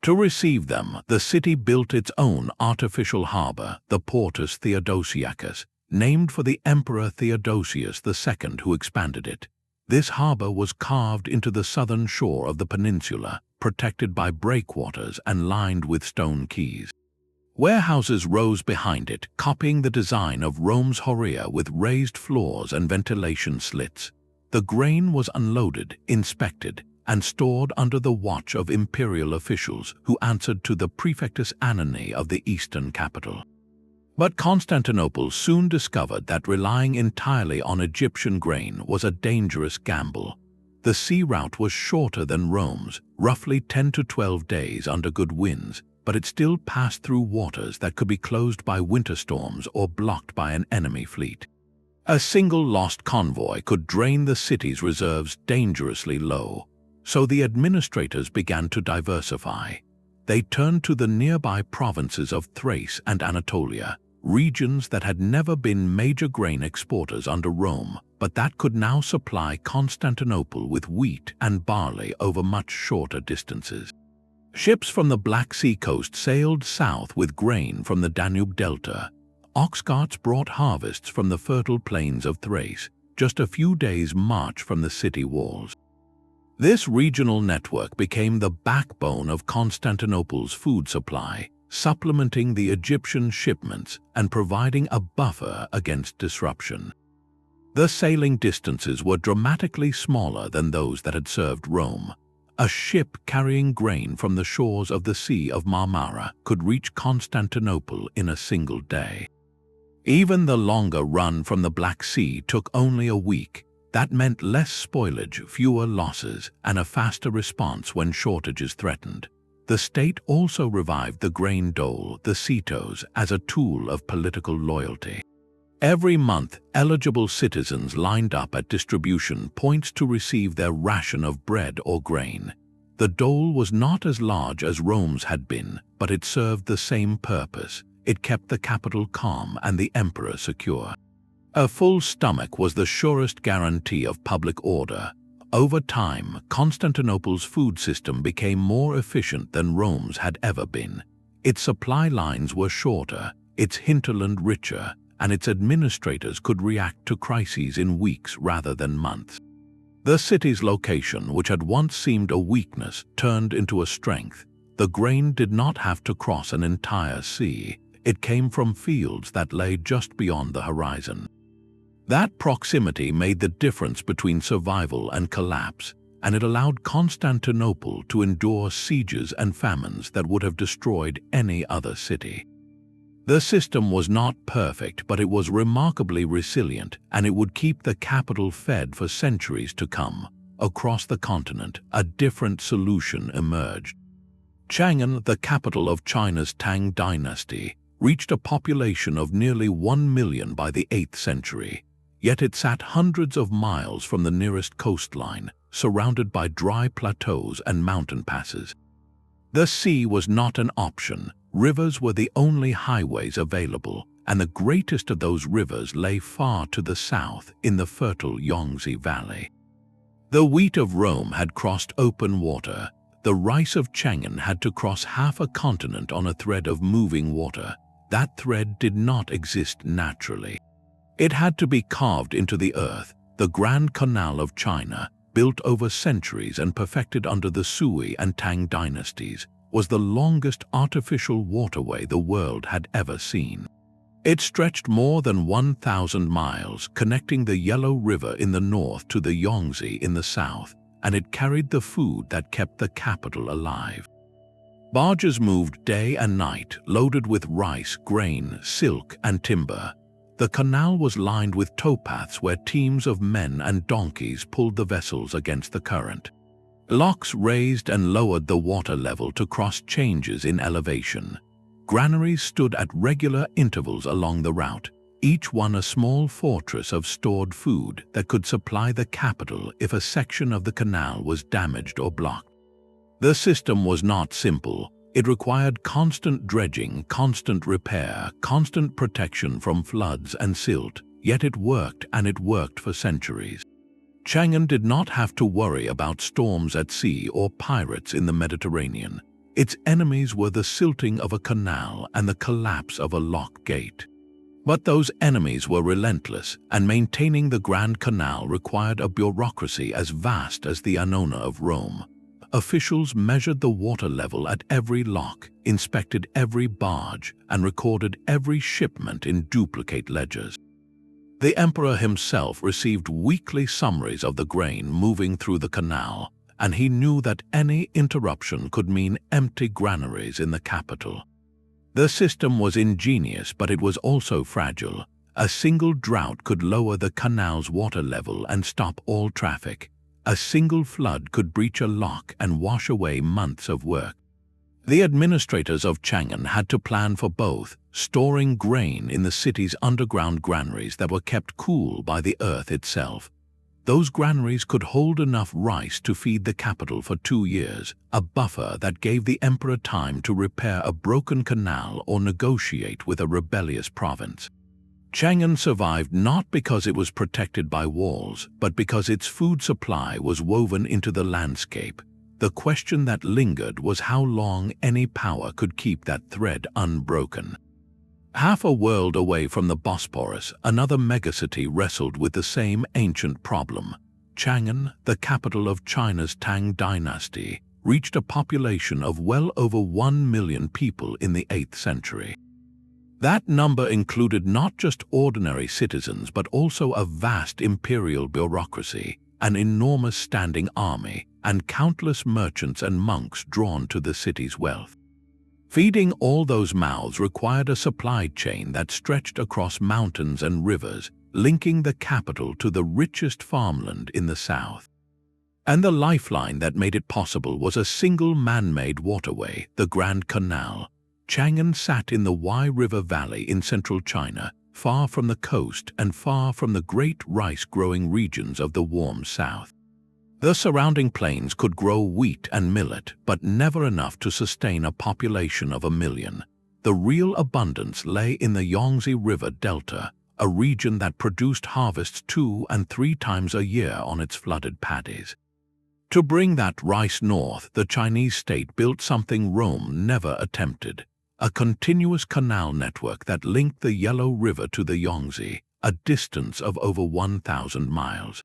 A: To receive them, the city built its own artificial harbour, the Portus Theodosiacus, named for the Emperor Theodosius II who expanded it. This harbour was carved into the southern shore of the peninsula, protected by breakwaters and lined with stone quays. Warehouses rose behind it, copying the design of Rome's Horea with raised floors and ventilation slits. The grain was unloaded, inspected, and stored under the watch of imperial officials who answered to the Praefectus Annoni of the eastern capital. But Constantinople soon discovered that relying entirely on Egyptian grain was a dangerous gamble. The sea route was shorter than Rome's, roughly 10 to 12 days under good winds, but it still passed through waters that could be closed by winter storms or blocked by an enemy fleet. A single lost convoy could drain the city's reserves dangerously low, so the administrators began to diversify. They turned to the nearby provinces of Thrace and Anatolia, regions that had never been major grain exporters under Rome, but that could now supply Constantinople with wheat and barley over much shorter distances. Ships from the Black Sea coast sailed south with grain from the Danube Delta. Ox carts brought harvests from the fertile plains of Thrace, just a few days' march from the city walls. This regional network became the backbone of Constantinople's food supply, supplementing the Egyptian shipments and providing a buffer against disruption. The sailing distances were dramatically smaller than those that had served Rome. A ship carrying grain from the shores of the Sea of Marmara could reach Constantinople in a single day. Even the longer run from the Black Sea took only a week. That meant less spoilage, fewer losses, and a faster response when shortages threatened. The state also revived the grain dole, the setos, as a tool of political loyalty. Every month, eligible citizens lined up at distribution points to receive their ration of bread or grain. The dole was not as large as Rome's had been, but it served the same purpose. It kept the capital calm and the emperor secure. A full stomach was the surest guarantee of public order. Over time, Constantinople's food system became more efficient than Rome's had ever been. Its supply lines were shorter, its hinterland richer, and its administrators could react to crises in weeks rather than months. The city's location, which had once seemed a weakness, turned into a strength. The grain did not have to cross an entire sea. It came from fields that lay just beyond the horizon. That proximity made the difference between survival and collapse, and it allowed Constantinople to endure sieges and famines that would have destroyed any other city. The system was not perfect, but it was remarkably resilient, and it would keep the capital fed for centuries to come. Across the continent, a different solution emerged. Changan, the capital of China's Tang dynasty, reached a population of nearly 1 million by the 8th century. Yet it sat hundreds of miles from the nearest coastline, surrounded by dry plateaus and mountain passes. The sea was not an option. Rivers were the only highways available, and the greatest of those rivers lay far to the south in the fertile Yangtze Valley. The wheat of Rome had crossed open water. The rice of Changan had to cross half a continent on a thread of moving water. That thread did not exist naturally. It had to be carved into the earth. The Grand Canal of China, built over centuries and perfected under the Sui and Tang dynasties, was the longest artificial waterway the world had ever seen. It stretched more than 1,000 miles, connecting the Yellow River in the north to the Yangtze in the south, and it carried the food that kept the capital alive. Barges moved day and night, loaded with rice, grain, silk, and timber. The canal was lined with towpaths where teams of men and donkeys pulled the vessels against the current. Locks raised and lowered the water level to cross changes in elevation. Granaries stood at regular intervals along the route, each one a small fortress of stored food that could supply the capital if a section of the canal was damaged or blocked. The system was not simple. It required constant dredging, constant repair, constant protection from floods and silt, yet it worked, and it worked for centuries. Changan did not have to worry about storms at sea or pirates in the Mediterranean. Its enemies were the silting of a canal and the collapse of a lock gate. But those enemies were relentless, and maintaining the Grand Canal required a bureaucracy as vast as the Annona of Rome. Officials measured the water level at every lock, inspected every barge, and recorded every shipment in duplicate ledgers. The emperor himself received weekly summaries of the grain moving through the canal, and he knew that any interruption could mean empty granaries in the capital. The system was ingenious, but it was also fragile. A single drought could lower the canal's water level and stop all traffic. A single flood could breach a lock and wash away months of work. The administrators of Changan had to plan for both, storing grain in the city's underground granaries that were kept cool by the earth itself. Those granaries could hold enough rice to feed the capital for 2 years, a buffer that gave the emperor time to repair a broken canal or negotiate with a rebellious province. Changan survived not because it was protected by walls, but because its food supply was woven into the landscape. The question that lingered was how long any power could keep that thread unbroken. Half a world away from the Bosporus, another megacity wrestled with the same ancient problem. Changan, the capital of China's Tang dynasty, reached a population of well over 1 million people in the 8th century. That number included not just ordinary citizens but also a vast imperial bureaucracy, an enormous standing army, and countless merchants and monks drawn to the city's wealth. Feeding all those mouths required a supply chain that stretched across mountains and rivers, linking the capital to the richest farmland in the south. And the lifeline that made it possible was a single man-made waterway, the Grand Canal. Changan sat in the Wai River Valley in central China, far from the coast and far from the great rice-growing regions of the warm south. The surrounding plains could grow wheat and millet, but never enough to sustain a population of 1 million. The real abundance lay in the Yangtze River Delta, a region that produced harvests 2 and 3 times a year on its flooded paddies. To bring that rice north, the Chinese state built something Rome never attempted: a continuous canal network that linked the Yellow River to the Yangtze, a distance of over 1,000 miles.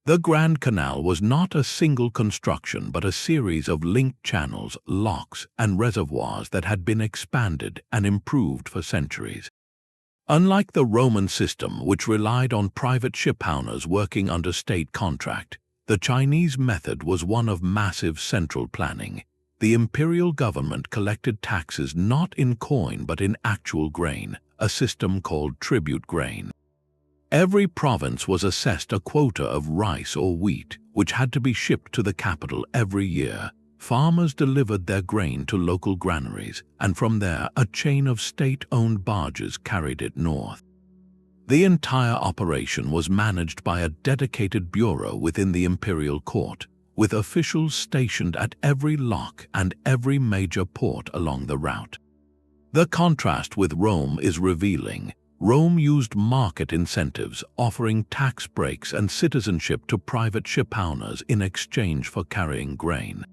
A: The Grand Canal was not a single construction but a series of linked channels, locks, and reservoirs that had been expanded and improved for centuries. Unlike the Roman system, which relied on private shipowners working under state contract, the Chinese method was one of massive central planning. The imperial government collected taxes not in coin but in actual grain, a system called tribute grain. Every province was assessed a quota of rice or wheat, which had to be shipped to the capital every year. Farmers delivered their grain to local granaries, and from there a chain of state-owned barges carried it north. The entire operation was managed by a dedicated bureau within the imperial court, with officials stationed at every lock and every major port along the route. The contrast with Rome is revealing. Rome used market incentives, offering tax breaks and citizenship to private shipowners in exchange for carrying grain.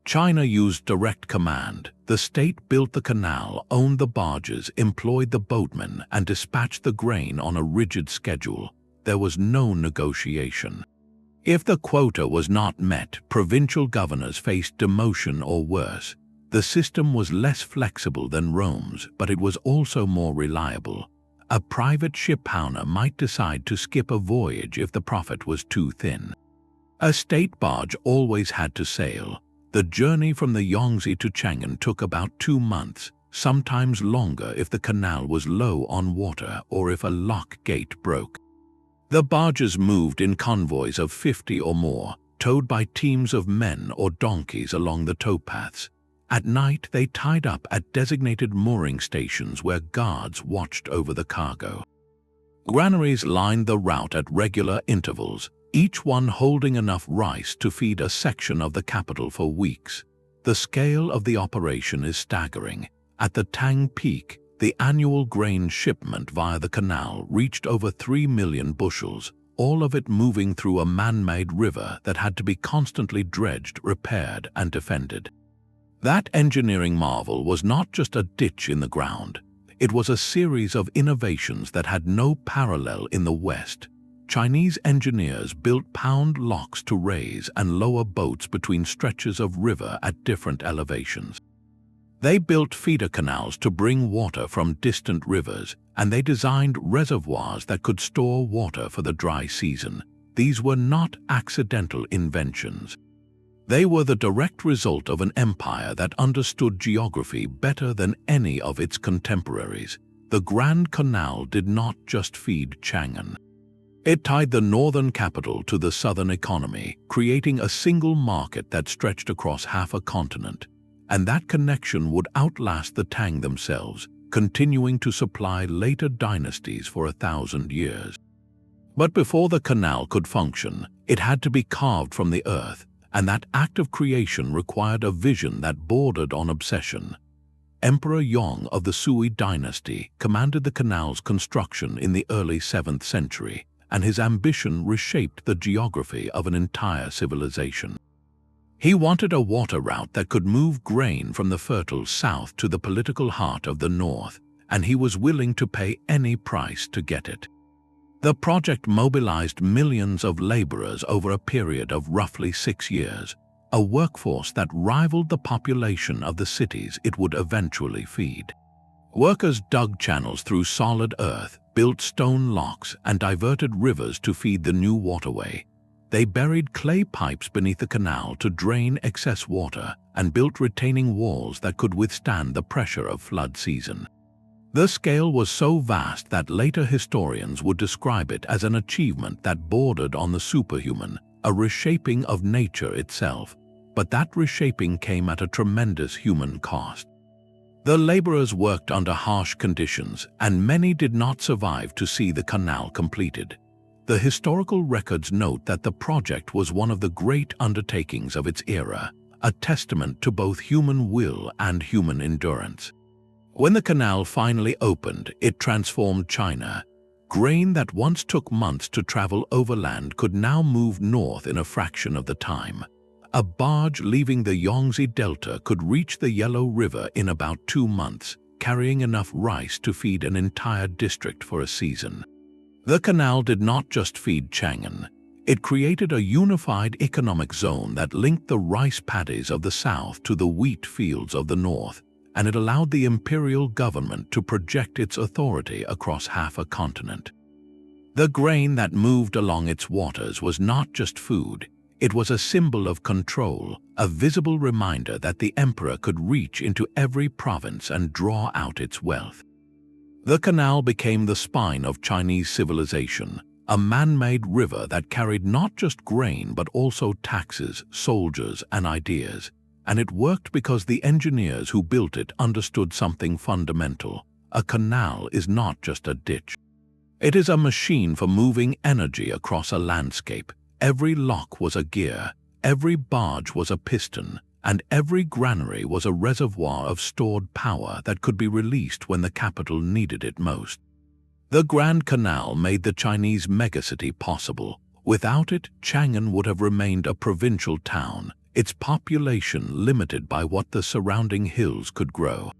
A: China used direct command. The state built the canal, owned the barges, employed the boatmen, and dispatched the grain on a rigid schedule. There was no negotiation. If the quota was not met, provincial governors faced demotion or worse. The system was less flexible than Rome's, but it was also more reliable. A private shipowner might decide to skip a voyage if the profit was too thin. A state barge always had to sail. The journey from the Yangtze to Changan took about 2 months, sometimes longer if the canal was low on water or if a lock gate broke. The barges moved in convoys of 50 or more, towed by teams of men or donkeys along the towpaths. At night, they tied up at designated mooring stations where guards watched over the cargo. Granaries lined the route at regular intervals, each one holding enough rice to feed a section of the capital for weeks. The scale of the operation is staggering. At the Tang peak, the annual grain shipment via the canal reached over 3 million bushels, all of it moving through a man-made river that had to be constantly dredged, repaired, and defended. That engineering marvel was not just a ditch in the ground. It was a series of innovations that had no parallel in the West. Chinese engineers built pound locks to raise and lower boats between stretches of river at different elevations. They built feeder canals to bring water from distant rivers, and they designed reservoirs that could store water for the dry season. These were not accidental inventions. They were the direct result of an empire that understood geography better than any of its contemporaries. The Grand Canal did not just feed Changan. It tied the northern capital to the southern economy, creating a single market that stretched across half a continent. And that connection would outlast the Tang themselves, continuing to supply later dynasties for 1,000 years. But before the canal could function, it had to be carved from the earth, and that act of creation required a vision that bordered on obsession. Emperor Yong of the Sui dynasty commanded the canal's construction in the early 7th century, and his ambition reshaped the geography of an entire civilization. He wanted a water route that could move grain from the fertile south to the political heart of the north, and he was willing to pay any price to get it. The project mobilized millions of laborers over a period of roughly 6 years, a workforce that rivaled the population of the cities it would eventually feed. Workers dug channels through solid earth, built stone locks, and diverted rivers to feed the new waterway. They buried clay pipes beneath the canal to drain excess water and built retaining walls that could withstand the pressure of flood season. The scale was so vast that later historians would describe it as an achievement that bordered on the superhuman, a reshaping of nature itself. But that reshaping came at a tremendous human cost. The laborers worked under harsh conditions, and many did not survive to see the canal completed. The historical records note that the project was one of the great undertakings of its era, a testament to both human will and human endurance. When the canal finally opened, it transformed China. Grain that once took months to travel overland could now move north in a fraction of the time. A barge leaving the Yangtze Delta could reach the Yellow River in about 2 months, carrying enough rice to feed an entire district for a season. The canal did not just feed Changan. It created a unified economic zone that linked the rice paddies of the south to the wheat fields of the north, and it allowed the imperial government to project its authority across half a continent. The grain that moved along its waters was not just food. It was a symbol of control, a visible reminder that the emperor could reach into every province and draw out its wealth. The canal became the spine of Chinese civilization, a man-made river that carried not just grain but also taxes, soldiers, and ideas. And it worked because the engineers who built it understood something fundamental. A canal is not just a ditch. It is a machine for moving energy across a landscape. Every lock was a gear, every barge was a piston, and every granary was a reservoir of stored power that could be released when the capital needed it most. The Grand Canal made the Chinese megacity possible. Without it, Changan would have remained a provincial town, its population limited by what the surrounding hills could grow.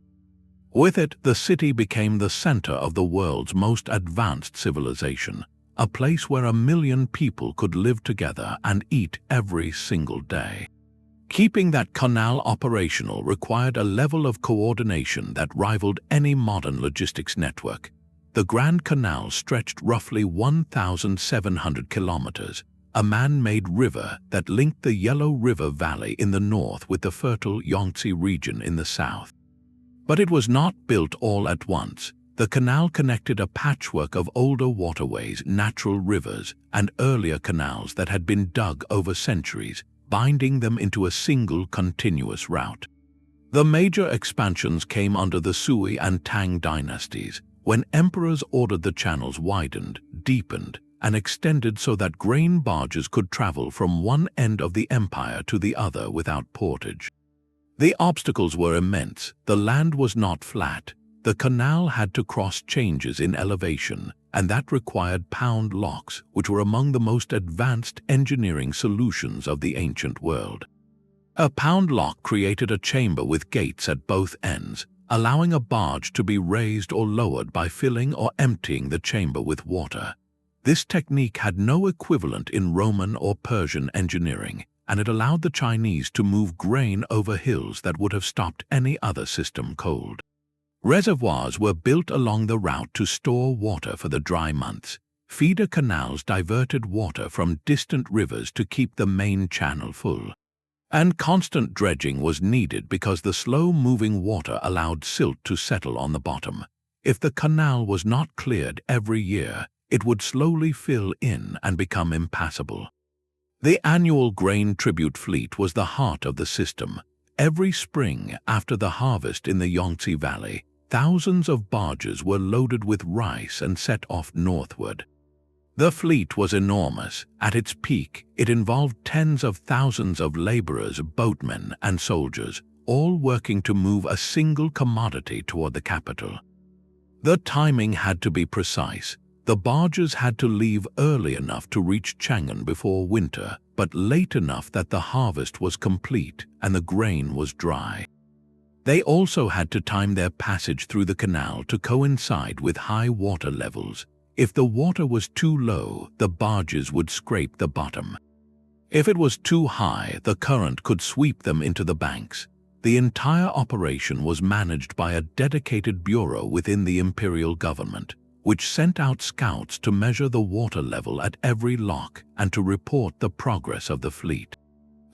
A: With it, the city became the center of the world's most advanced civilization, a place where 1 million people could live together and eat every single day. Keeping that canal operational required a level of coordination that rivaled any modern logistics network. The Grand Canal stretched roughly 1,700 kilometers, a man-made river that linked the Yellow River Valley in the north with the fertile Yangtze region in the south. But it was not built all at once. The canal connected a patchwork of older waterways, natural rivers, and earlier canals that had been dug over centuries, binding them into a single continuous route. The major expansions came under the Sui and Tang dynasties, when emperors ordered the channels widened, deepened, and extended so that grain barges could travel from one end of the empire to the other without portage. The obstacles were immense. The land was not flat. The canal had to cross changes in elevation, and that required pound locks, which were among the most advanced engineering solutions of the ancient world. A pound lock created a chamber with gates at both ends, allowing a barge to be raised or lowered by filling or emptying the chamber with water. This technique had no equivalent in Roman or Persian engineering, and it allowed the Chinese to move grain over hills that would have stopped any other system cold. Reservoirs were built along the route to store water for the dry months. Feeder canals diverted water from distant rivers to keep the main channel full. And constant dredging was needed because the slow-moving water allowed silt to settle on the bottom. If the canal was not cleared every year, it would slowly fill in and become impassable. The annual grain tribute fleet was the heart of the system. Every spring, after the harvest in the Yangtze Valley, thousands of barges were loaded with rice and set off northward. The fleet was enormous. At its peak, it involved tens of thousands of laborers, boatmen, and soldiers, all working to move a single commodity toward the capital. The timing had to be precise. The barges had to leave early enough to reach Changan before winter, but late enough that the harvest was complete and the grain was dry. They also had to time their passage through the canal to coincide with high water levels. If the water was too low, the barges would scrape the bottom. If it was too high, the current could sweep them into the banks. The entire operation was managed by a dedicated bureau within the imperial government, which sent out scouts to measure the water level at every lock and to report the progress of the fleet.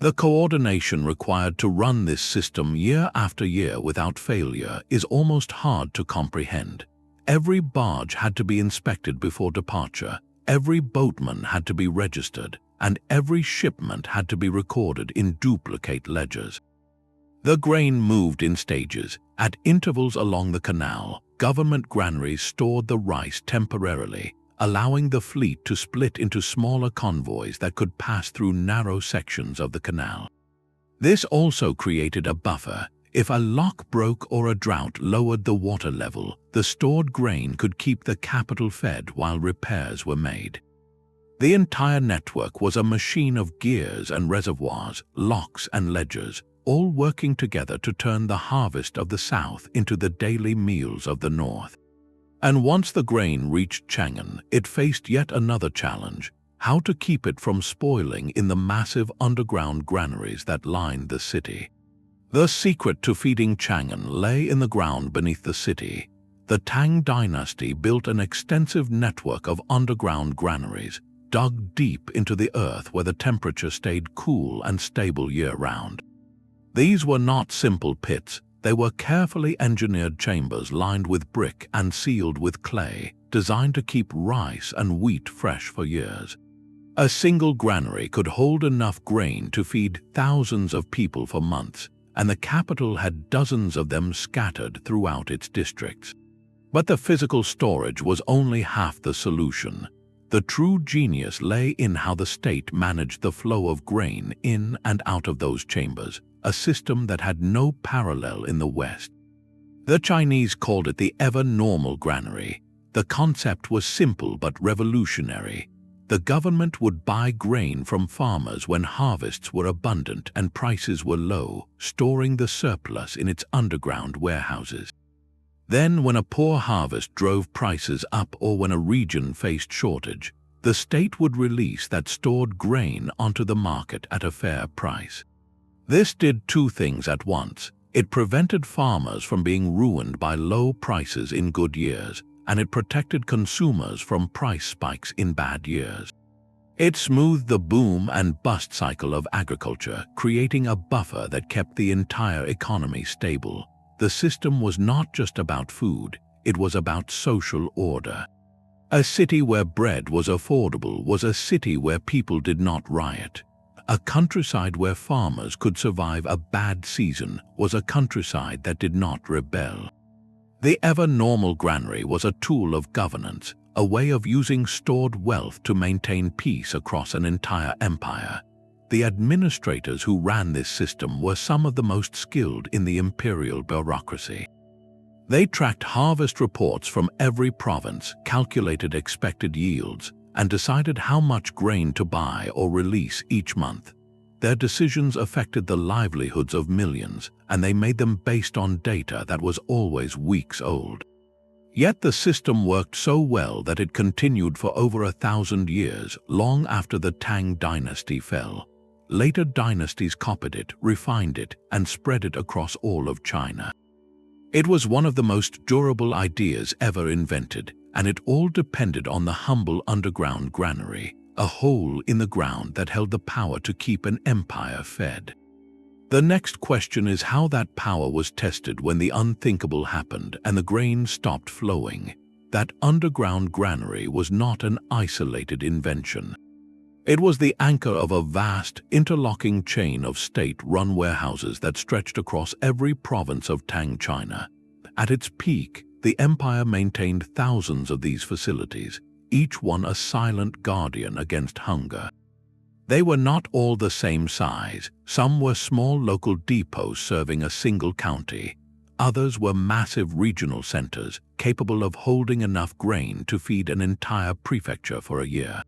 A: The coordination required to run this system year after year without failure is almost hard to comprehend. Every barge had to be inspected before departure, every boatman had to be registered, and every shipment had to be recorded in duplicate ledgers. The grain moved in stages. At intervals along the canal, government granaries stored the rice temporarily, allowing the fleet to split into smaller convoys that could pass through narrow sections of the canal. This also created a buffer. If a lock broke or a drought lowered the water level, the stored grain could keep the capital fed while repairs were made. The entire network was a machine of gears and reservoirs, locks and ledgers, all working together to turn the harvest of the south into the daily meals of the north. And once the grain reached Changan, it faced yet another challenge: how to keep it from spoiling in the massive underground granaries that lined the city. The secret to feeding Changan lay in the ground beneath the city. The Tang dynasty built an extensive network of underground granaries, dug deep into the earth where the temperature stayed cool and stable year-round. These were not simple pits. They were carefully engineered chambers lined with brick and sealed with clay, designed to keep rice and wheat fresh for years. A single granary could hold enough grain to feed thousands of people for months, and the capital had dozens of them scattered throughout its districts. But the physical storage was only half the solution. The true genius lay in how the state managed the flow of grain in and out of those chambers, a system that had no parallel in the West. The Chinese called it the Ever-Normal Granary. The concept was simple but revolutionary. The government would buy grain from farmers when harvests were abundant and prices were low, storing the surplus in its underground warehouses. Then, when a poor harvest drove prices up or when a region faced shortage, the state would release that stored grain onto the market at a fair price. This did two things at once. It prevented farmers from being ruined by low prices in good years, and it protected consumers from price spikes in bad years. It smoothed the boom and bust cycle of agriculture, creating a buffer that kept the entire economy stable. The system was not just about food, it was about social order. A city where bread was affordable was a city where people did not riot. A countryside where farmers could survive a bad season was a countryside that did not rebel. The Ever-Normal Granary was a tool of governance, a way of using stored wealth to maintain peace across an entire empire. The administrators who ran this system were some of the most skilled in the imperial bureaucracy. They tracked harvest reports from every province, calculated expected yields, and decided how much grain to buy or release each month. Their decisions affected the livelihoods of millions, and they made them based on data that was always weeks old. Yet the system worked so well that it continued for over 1,000 years, long after the Tang dynasty fell. Later dynasties copied it, refined it, and spread it across all of China. It was one of the most durable ideas ever invented, and it all depended on the humble underground granary, a hole in the ground that held the power to keep an empire fed. The next question is how that power was tested when the unthinkable happened and the grain stopped flowing. That underground granary was not an isolated invention. It was the anchor of a vast, interlocking chain of state-run warehouses that stretched across every province of Tang China. At its peak, the empire maintained thousands of these facilities, each one a silent guardian against hunger. They were not all the same size. Some were small local depots serving a single county. Others were massive regional centers, capable of holding enough grain to feed an entire prefecture for a year.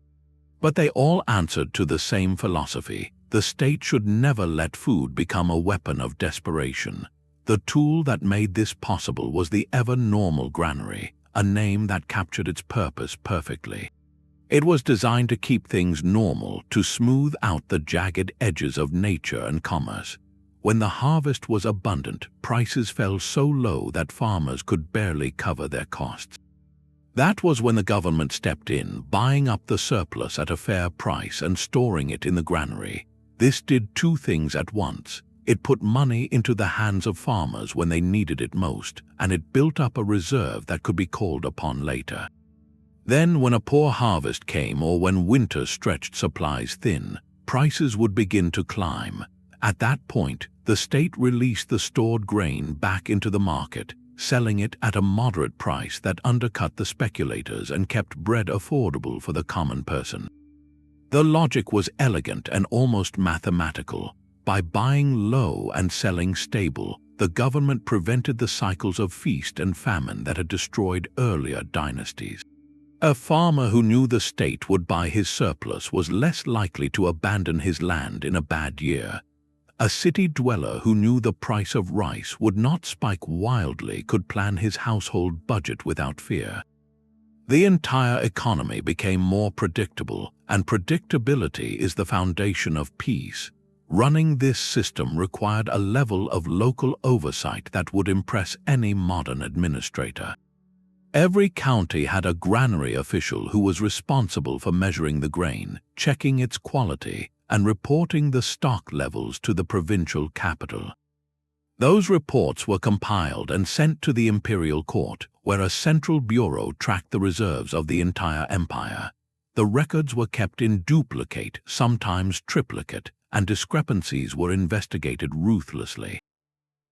A: But they all answered to the same philosophy. The state should never let food become a weapon of desperation. The tool that made this possible was the Ever-Normal Granary, a name that captured its purpose perfectly. It was designed to keep things normal, to smooth out the jagged edges of nature and commerce. When the harvest was abundant, prices fell so low that farmers could barely cover their costs. That was when the government stepped in, buying up the surplus at a fair price and storing it in the granary. This did two things at once. It put money into the hands of farmers when they needed it most, and it built up a reserve that could be called upon later. Then, when a poor harvest came or when winter stretched supplies thin, prices would begin to climb. At that point, the state released the stored grain back into the market, selling it at a moderate price that undercut the speculators and kept bread affordable for the common person. The logic was elegant and almost mathematical. By buying low and selling stable, the government prevented the cycles of feast and famine that had destroyed earlier dynasties. A farmer who knew the state would buy his surplus was less likely to abandon his land in a bad year. A city dweller who knew the price of rice would not spike wildly could plan his household budget without fear. The entire economy became more predictable, and predictability is the foundation of peace. Running this system required a level of local oversight that would impress any modern administrator. Every county had a granary official who was responsible for measuring the grain, checking its quality, and reporting the stock levels to the provincial capital. Those reports were compiled and sent to the imperial court, where a central bureau tracked the reserves of the entire empire. The records were kept in duplicate, sometimes triplicate, and discrepancies were investigated ruthlessly.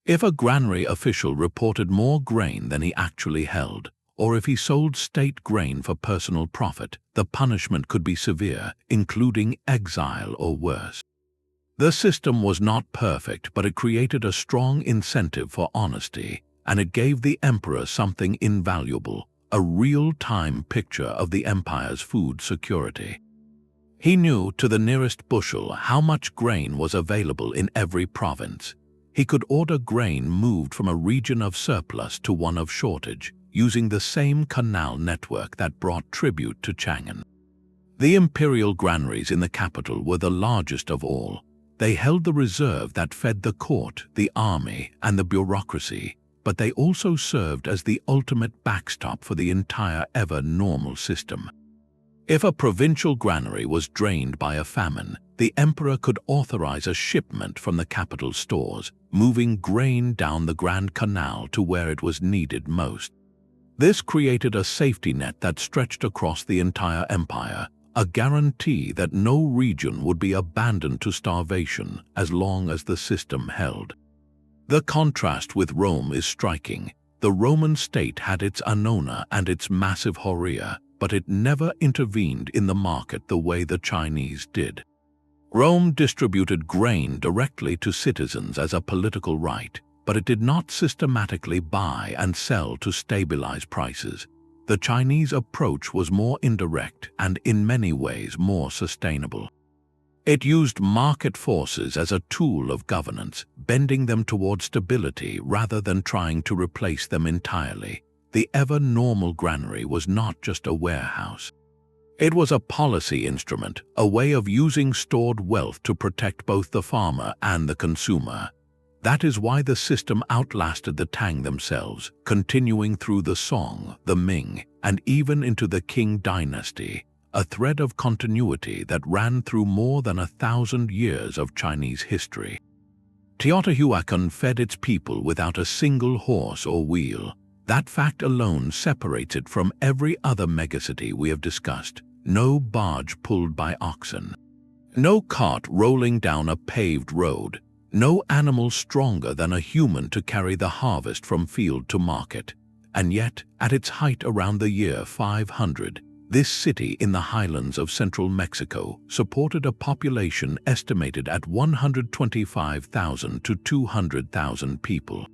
A: If a granary official reported more grain than he actually held, or if he sold state grain for personal profit, the punishment could be severe, including exile or worse. The system was not perfect, but it created a strong incentive for honesty, and it gave the emperor something invaluable, a real-time picture of the empire's food security. He knew to the nearest bushel how much grain was available in every province. He could order grain moved from a region of surplus to one of shortage, using the same canal network that brought tribute to Changan. The imperial granaries in the capital were the largest of all. They held the reserve that fed the court, the army, and the bureaucracy, but they also served as the ultimate backstop for the entire ever-normal system. If a provincial granary was drained by a famine, the emperor could authorize a shipment from the capital stores, moving grain down the Grand Canal to where it was needed most. This created a safety net that stretched across the entire empire, a guarantee that no region would be abandoned to starvation as long as the system held. The contrast with Rome is striking. The Roman state had its Annona and its massive Horia, but it never intervened in the market the way the Chinese did. Rome distributed grain directly to citizens as a political right, but it did not systematically buy and sell to stabilize prices. The Chinese approach was more indirect and in many ways more sustainable. It used market forces as a tool of governance, bending them toward stability rather than trying to replace them entirely. The Ever-Normal Granary was not just a warehouse. It was a policy instrument, a way of using stored wealth to protect both the farmer and the consumer. That is why the system outlasted the Tang themselves, continuing through the Song, the Ming, and even into the Qing dynasty, a thread of continuity that ran through more than 1,000 years of Chinese history. Teotihuacan fed its people without a single horse or wheel. That fact alone separates it from every other megacity we have discussed. No barge pulled by oxen. No cart rolling down a paved road. No animal stronger than a human to carry the harvest from field to market. And yet, at its height around the year 500, this city in the highlands of central Mexico supported a population estimated at 125,000 to 200,000 people.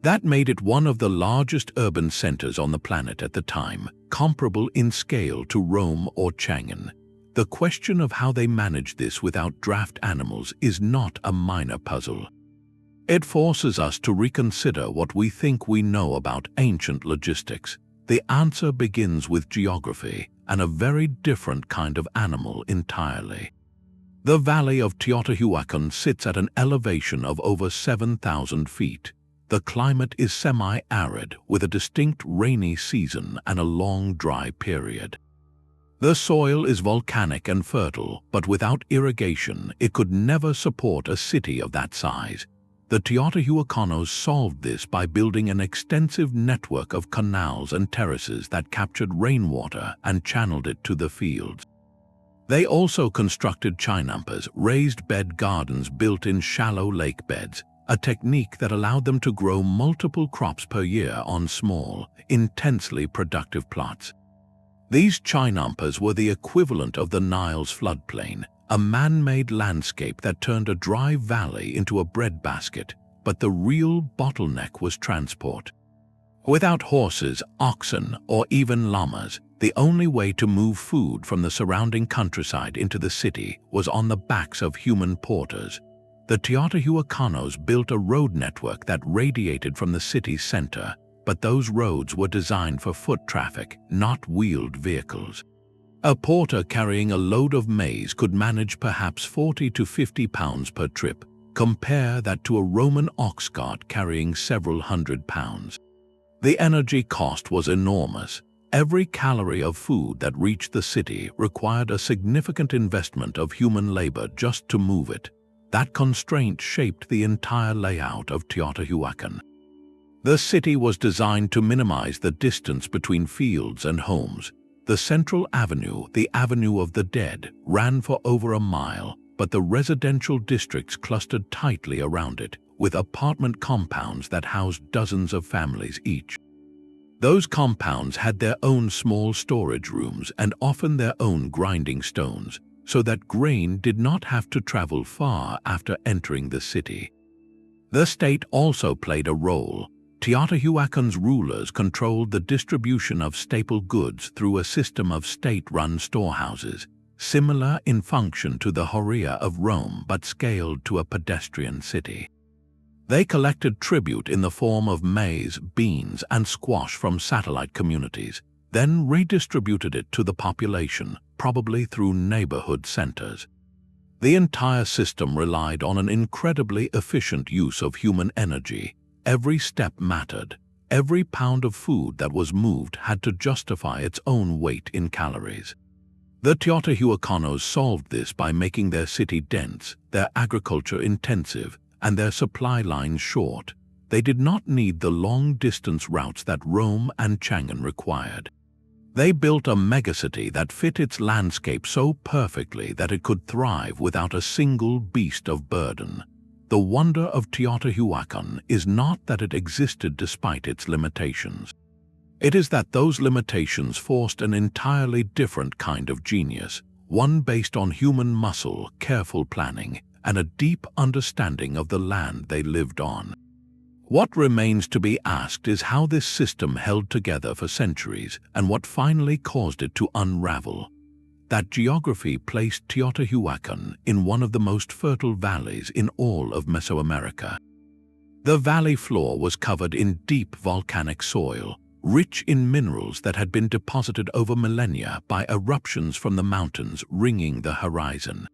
A: That made it one of the largest urban centers on the planet at the time, comparable in scale to Rome or Changan. The question of how they managed this without draft animals is not a minor puzzle. It forces us to reconsider what we think we know about ancient logistics. The answer begins with geography, and a very different kind of animal entirely. The valley of Teotihuacan sits at an elevation of over 7,000 feet. The climate is semi-arid, with a distinct rainy season and a long dry period. The soil is volcanic and fertile, but without irrigation, it could never support a city of that size. The Teotihuacanos solved this by building an extensive network of canals and terraces that captured rainwater and channeled it to the fields. They also constructed chinampas, raised bed gardens built in shallow lake beds, a technique that allowed them to grow multiple crops per year on small, intensely productive plots. These chinampas were the equivalent of the Nile's floodplain, a man-made landscape that turned a dry valley into a breadbasket, but the real bottleneck was transport. Without horses, oxen, or even llamas, the only way to move food from the surrounding countryside into the city was on the backs of human porters. The Teotihuacanos built a road network that radiated from the city's center, but those roads were designed for foot traffic, not wheeled vehicles. A porter carrying a load of maize could manage perhaps 40 to 50 pounds per trip. Compare that to a Roman ox cart carrying several hundred pounds. The energy cost was enormous. Every calorie of food that reached the city required a significant investment of human labor just to move it. That constraint shaped the entire layout of Teotihuacan. The city was designed to minimize the distance between fields and homes. The central avenue, the Avenue of the Dead, ran for over a mile, but the residential districts clustered tightly around it, with apartment compounds that housed dozens of families each. Those compounds had their own small storage rooms and often their own grinding stones, so that grain did not have to travel far after entering the city. The state also played a role. Teotihuacan's rulers controlled the distribution of staple goods through a system of state-run storehouses, similar in function to the Horia of Rome but scaled to a pedestrian city. They collected tribute in the form of maize, beans, and squash from satellite communities, then redistributed it to the population, probably through neighborhood centers. The entire system relied on an incredibly efficient use of human energy. Every step mattered. Every pound of food that was moved had to justify its own weight in calories. The Teotihuacanos solved this by making their city dense, their agriculture intensive, and their supply lines short. They did not need the long-distance routes that Rome and Changan required. They built a megacity that fit its landscape so perfectly that it could thrive without a single beast of burden. the wonder of Teotihuacan is not that it existed despite its limitations. It is that those limitations forced an entirely different kind of genius, one based on human muscle, careful planning, and a deep understanding of the land they lived on. What remains to be asked is how this system held together for centuries and what finally caused it to unravel. That geography placed Teotihuacan in one of the most fertile valleys in all of Mesoamerica. The valley floor was covered in deep volcanic soil, rich in minerals that had been deposited over millennia by eruptions from the mountains ringing the horizon.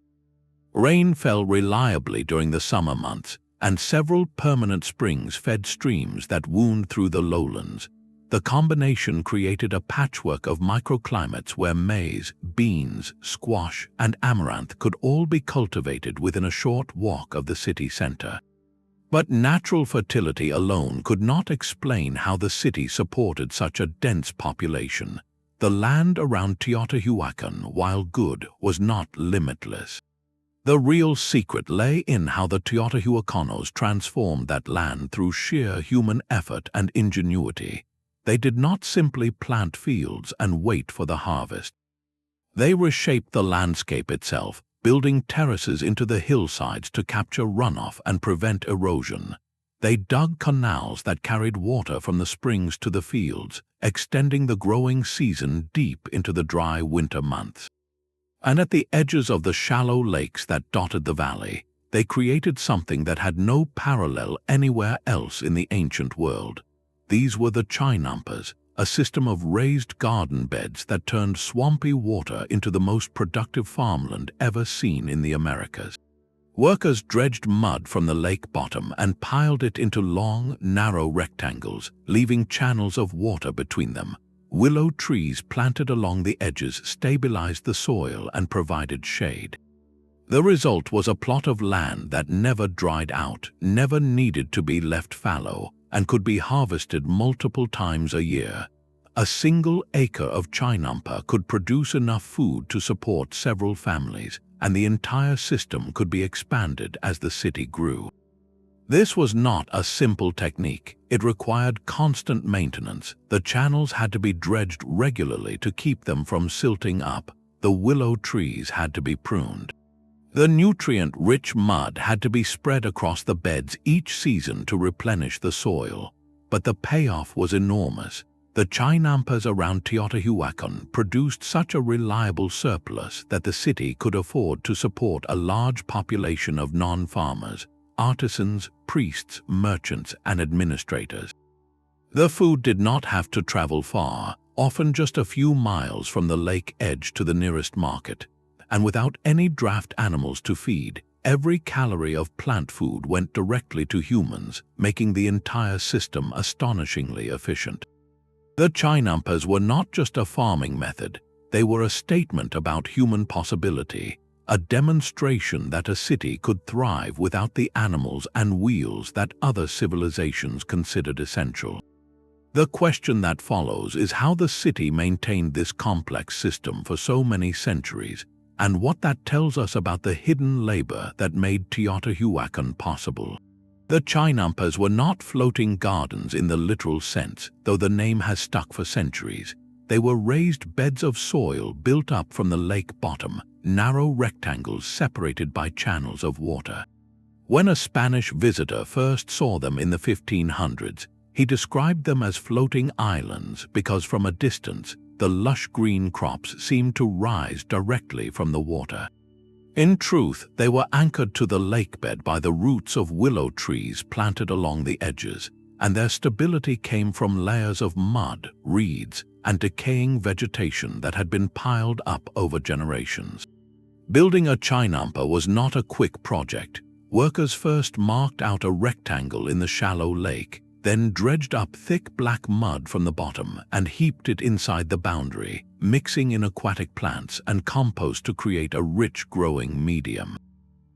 A: Rain fell reliably during the summer months, and several permanent springs fed streams that wound through the lowlands. The combination created a patchwork of microclimates where maize, beans, squash, and amaranth could all be cultivated within a short walk of the city center. But natural fertility alone could not explain how the city supported such a dense population. The land around Teotihuacan, while good, was not limitless. The real secret lay in how the Teotihuacanos transformed that land through sheer human effort and ingenuity. They did not simply plant fields and wait for the harvest. They reshaped the landscape itself, building terraces into the hillsides to capture runoff and prevent erosion. They dug canals that carried water from the springs to the fields, extending the growing season deep into the dry winter months. And at the edges of the shallow lakes that dotted the valley, they created something that had no parallel anywhere else in the ancient world. These were the Chinampas, a system of raised garden beds that turned swampy water into the most productive farmland ever seen in the Americas. Workers dredged mud from the lake bottom and piled it into long, narrow rectangles, leaving channels of water between them. Willow trees planted along the edges stabilized the soil and provided shade. The result was a plot of land that never dried out, never needed to be left fallow, and could be harvested multiple times a year. A single acre of Chinampa could produce enough food to support several families, and the entire system could be expanded as the city grew. This was not a simple technique. It required constant maintenance. The channels had to be dredged regularly to keep them from silting up. The willow trees had to be pruned. The nutrient-rich mud had to be spread across the beds each season to replenish the soil. But the payoff was enormous. The Chinampas around Teotihuacan produced such a reliable surplus that the city could afford to support a large population of non-farmers, artisans, priests, merchants, and administrators. The food did not have to travel far, often just a few miles from the lake edge to the nearest market. And without any draft animals to feed, every calorie of plant food went directly to humans, making the entire system astonishingly efficient. The Chinampas were not just a farming method, they were a statement about human possibility, a demonstration that a city could thrive without the animals and wheels that other civilizations considered essential. The question that follows is how the city maintained this complex system for so many centuries, and what that tells us about the hidden labor that made Teotihuacan possible. The Chinampas were not floating gardens in the literal sense, though the name has stuck for centuries. They were raised beds of soil built up from the lake bottom, narrow rectangles separated by channels of water. When a Spanish visitor first saw them in the 1500s, he described them as floating islands because from a distance, the lush green crops seemed to rise directly from the water. In truth, they were anchored to the lakebed by the roots of willow trees planted along the edges, and their stability came from layers of mud, reeds, and decaying vegetation that had been piled up over generations. Building a Chinampa was not a quick project. Workers first marked out a rectangle in the shallow lake, then dredged up thick black mud from the bottom and heaped it inside the boundary, mixing in aquatic plants and compost to create a rich growing medium.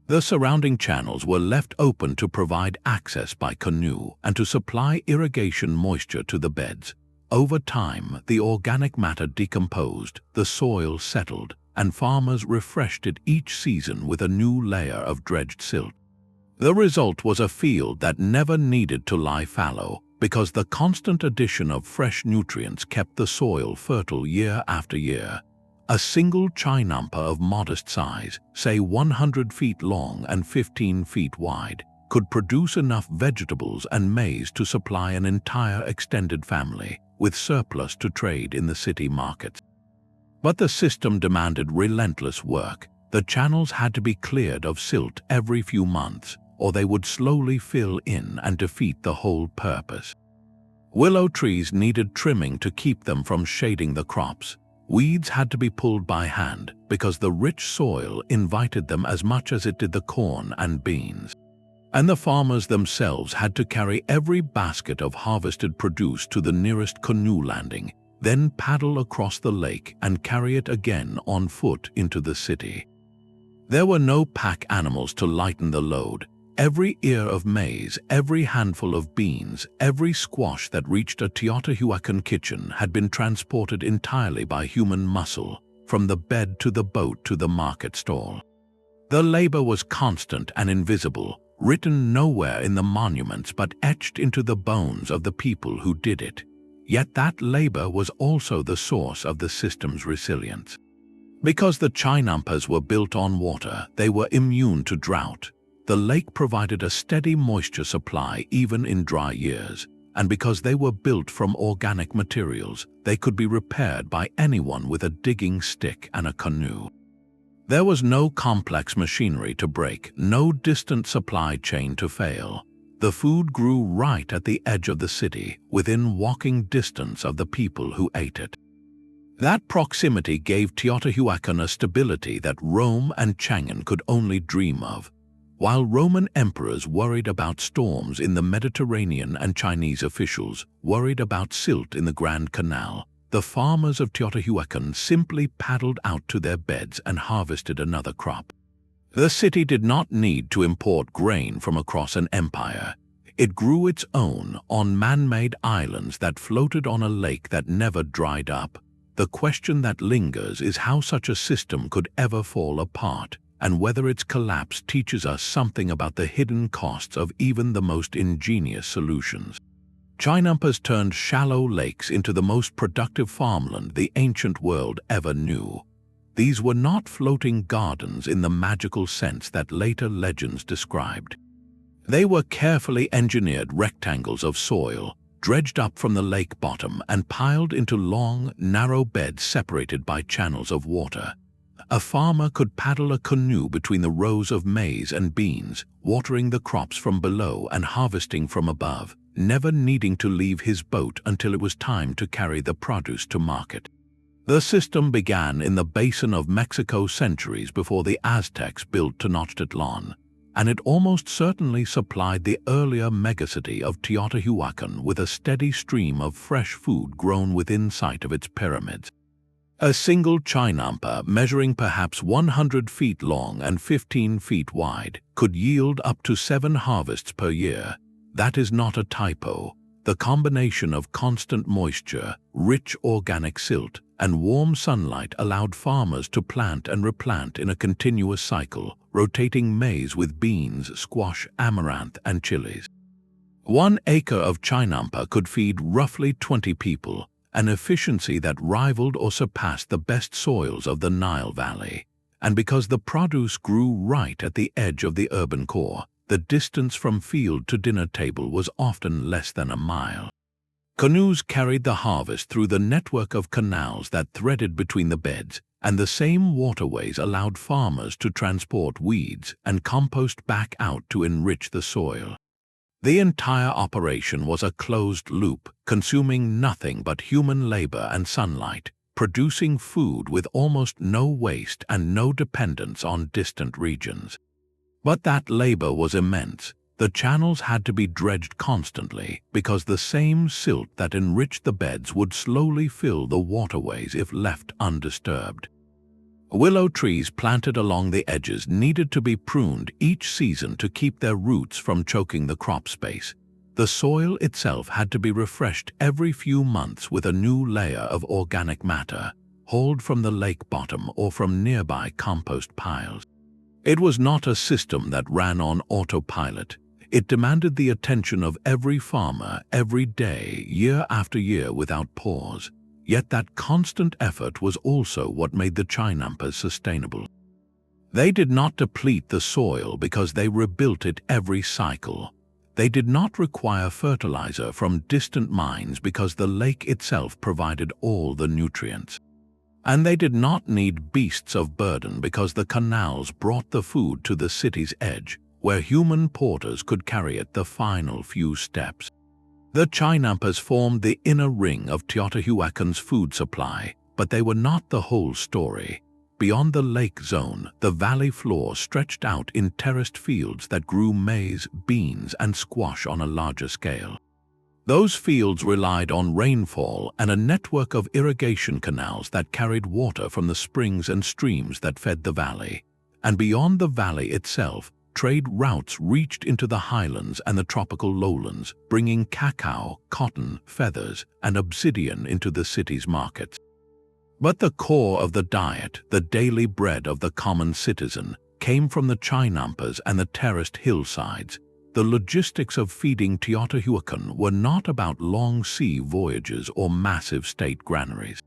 A: The surrounding channels were left open to provide access by canoe and to supply irrigation moisture to the beds. Over time, the organic matter decomposed, the soil settled, and farmers refreshed it each season with a new layer of dredged silt. The result was a field that never needed to lie fallow because the constant addition of fresh nutrients kept the soil fertile year after year. A single chinampa of modest size, say 100 feet long and 15 feet wide, could produce enough vegetables and maize to supply an entire extended family, with surplus to trade in the city markets. But the system demanded relentless work. The channels had to be cleared of silt every few months, or they would slowly fill in and defeat the whole purpose. Willow trees needed trimming to keep them from shading the crops. Weeds had to be pulled by hand because the rich soil invited them as much as it did the corn and beans. And the farmers themselves had to carry every basket of harvested produce to the nearest canoe landing, then paddle across the lake and carry it again on foot into the city. There were no pack animals to lighten the load. Every ear of maize, every handful of beans, every squash that reached a Teotihuacan kitchen had been transported entirely by human muscle, from the bed to the boat to the market stall. The labor was constant and invisible, written nowhere in the monuments but etched into the bones of the people who did it. Yet that labor was also the source of the system's resilience. Because the chinampas were built on water, they were immune to drought. The lake provided a steady moisture supply even in dry years, and because they were built from organic materials, they could be repaired by anyone with a digging stick and a canoe. There was no complex machinery to break, no distant supply chain to fail. The food grew right at the edge of the city, within walking distance of the people who ate it. That proximity gave Teotihuacan a stability that Rome and Changan could only dream of. While Roman emperors worried about storms in the Mediterranean and Chinese officials worried about silt in the Grand Canal, the farmers of Teotihuacan simply paddled out to their beds and harvested another crop. The city did not need to import grain from across an empire. It grew its own on man-made islands that floated on a lake that never dried up. The question that lingers is how such a system could ever fall apart, and whether its collapse teaches us something about the hidden costs of even the most ingenious solutions. Chinampas turned shallow lakes into the most productive farmland the ancient world ever knew. These were not floating gardens in the magical sense that later legends described. They were carefully engineered rectangles of soil, dredged up from the lake bottom and piled into long, narrow beds separated by channels of water. A farmer could paddle a canoe between the rows of maize and beans, watering the crops from below and harvesting from above, never needing to leave his boat until it was time to carry the produce to market. The system began in the basin of Mexico centuries before the Aztecs built Tenochtitlan, and it almost certainly supplied the earlier megacity of Teotihuacan with a steady stream of fresh food grown within sight of its pyramids. A single chinampa, measuring perhaps 100 feet long and 15 feet wide, could yield up to 7 harvests per year. That is not a typo. The combination of constant moisture, rich organic silt, and warm sunlight allowed farmers to plant and replant in a continuous cycle, rotating maize with beans, squash, amaranth, and chilies. 1 acre of chinampa could feed roughly 20 people, an efficiency that rivaled or surpassed the best soils of the Nile Valley. And because the produce grew right at the edge of the urban core, the distance from field to dinner table was often less than a mile. Canoes carried the harvest through the network of canals that threaded between the beds, and the same waterways allowed farmers to transport weeds and compost back out to enrich the soil. The entire operation was a closed loop, consuming nothing but human labor and sunlight, producing food with almost no waste and no dependence on distant regions. But that labor was immense. The channels had to be dredged constantly because the same silt that enriched the beds would slowly fill the waterways if left undisturbed. Willow trees planted along the edges needed to be pruned each season to keep their roots from choking the crop space. The soil itself had to be refreshed every few months with a new layer of organic matter, hauled from the lake bottom or from nearby compost piles. It was not a system that ran on autopilot. It demanded the attention of every farmer every day, year after year, without pause. Yet that constant effort was also what made the Chinampas sustainable. They did not deplete the soil because they rebuilt it every cycle. They did not require fertilizer from distant mines because the lake itself provided all the nutrients. And they did not need beasts of burden because the canals brought the food to the city's edge, where human porters could carry it the final few steps. The Chinampas formed the inner ring of Teotihuacan's food supply, but they were not the whole story. Beyond the lake zone, the valley floor stretched out in terraced fields that grew maize, beans, and squash on a larger scale. Those fields relied on rainfall and a network of irrigation canals that carried water from the springs and streams that fed the valley. And beyond the valley itself, trade routes reached into the highlands and the tropical lowlands, bringing cacao, cotton, feathers, and obsidian into the city's markets. But the core of the diet, the daily bread of the common citizen, came from the Chinampas and the terraced hillsides. The logistics of feeding Teotihuacan were not about long sea voyages or massive state granaries.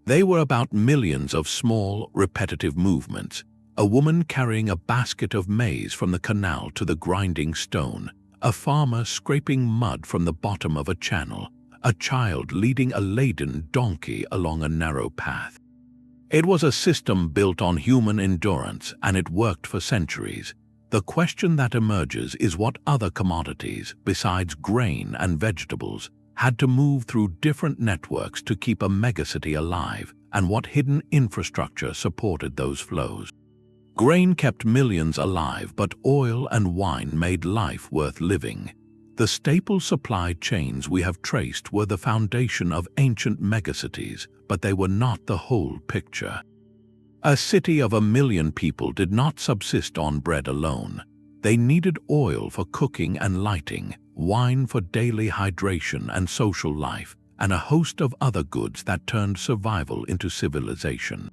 A: They were about millions of small, repetitive movements. A woman carrying a basket of maize from the canal to the grinding stone, a farmer scraping mud from the bottom of a channel, a child leading a laden donkey along a narrow path. It was a system built on human endurance, and it worked for centuries. The question that emerges is what other commodities, besides grain and vegetables, had to move through different networks to keep a megacity alive, and what hidden infrastructure supported those flows. Grain kept millions alive, but oil and wine made life worth living. The staple supply chains we have traced were the foundation of ancient megacities, but they were not the whole picture. A city of 1 million people did not subsist on bread alone. They needed oil for cooking and lighting, wine for daily hydration and social life, and a host of other goods that turned survival into civilization.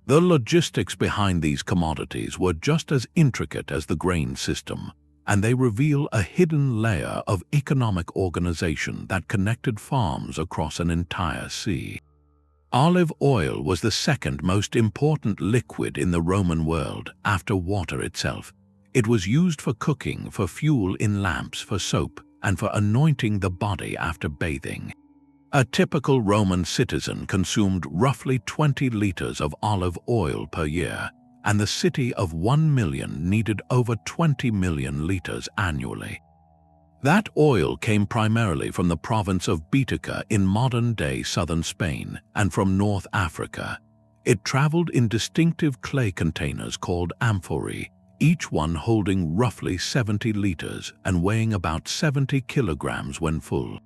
A: The logistics behind these commodities were just as intricate as the grain system, and they reveal a hidden layer of economic organization that connected farms across an entire sea. Olive oil was the second most important liquid in the Roman world, after water itself. It was used for cooking, for fuel in lamps, for soap, and for anointing the body after bathing. A typical Roman citizen consumed roughly 20 liters of olive oil per year, and the city of 1 million needed over 20 million liters annually. That oil came primarily from the province of Baetica in modern-day southern Spain and from North Africa. It traveled in distinctive clay containers called amphorae, each one holding roughly 70 liters and weighing about 70 kilograms when full.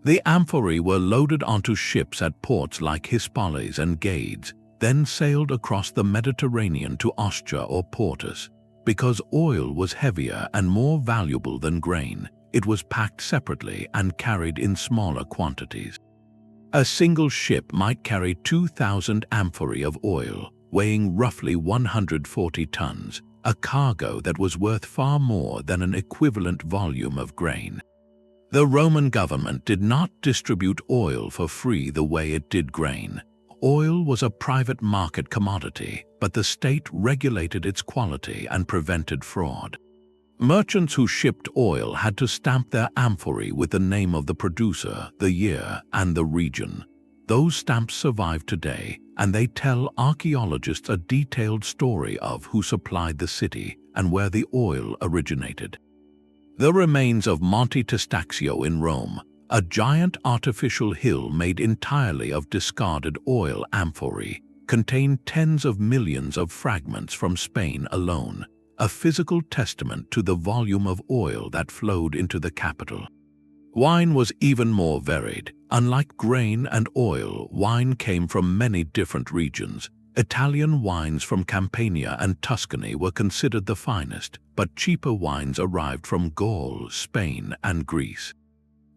A: The amphorae were loaded onto ships at ports like Hispalis and Gades, then sailed across the Mediterranean to Ostia or Portus. Because oil was heavier and more valuable than grain, it was packed separately and carried in smaller quantities. A single ship might carry 2,000 amphorae of oil, weighing roughly 140 tons, a cargo that was worth far more than an equivalent volume of grain. The Roman government did not distribute oil for free the way it did grain. Oil was a private market commodity, but the state regulated its quality and prevented fraud. Merchants who shipped oil had to stamp their amphorae with the name of the producer, the year, and the region. Those stamps survive today, and they tell archaeologists a detailed story of who supplied the city and where the oil originated. The remains of Monte Testaccio in Rome, a giant artificial hill made entirely of discarded oil amphorae, contain tens of millions of fragments from Spain alone, a physical testament to the volume of oil that flowed into the capital. Wine was even more varied. Unlike grain and oil, wine came from many different regions. Italian wines from Campania and Tuscany were considered the finest, but cheaper wines arrived from Gaul, Spain, and Greece.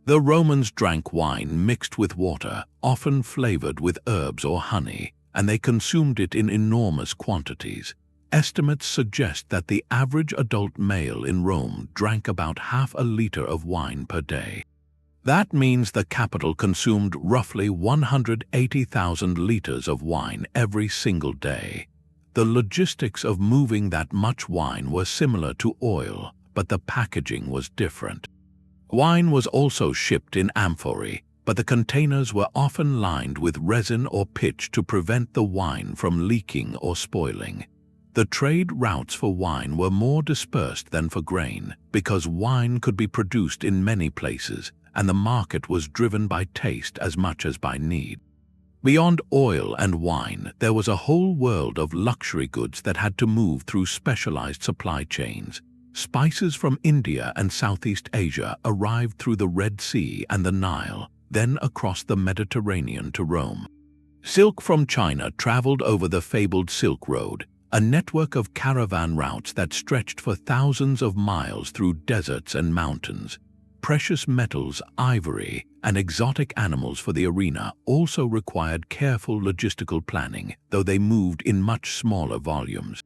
A: The Romans drank wine mixed with water, often flavored with herbs or honey, and they consumed it in enormous quantities. estimates suggest that the average adult male in Rome drank about half a liter of wine per day. That means the capital consumed roughly 180,000 liters of wine every single day. The logistics of moving that much wine were similar to oil, but the packaging was different. Wine was also shipped in amphorae, but the containers were often lined with resin or pitch to prevent the wine from leaking or spoiling. The trade routes for wine were more dispersed than for grain, because wine could be produced in many places, and the market was driven by taste as much as by need. Beyond oil and wine, there was a whole world of luxury goods that had to move through specialized supply chains. Spices from India and Southeast Asia arrived through the Red Sea and the Nile, then across the Mediterranean to Rome. Silk from China traveled over the fabled Silk Road, a network of caravan routes that stretched for thousands of miles through deserts and mountains. Precious metals, ivory, and exotic animals for the arena also required careful logistical planning, though they moved in much smaller volumes.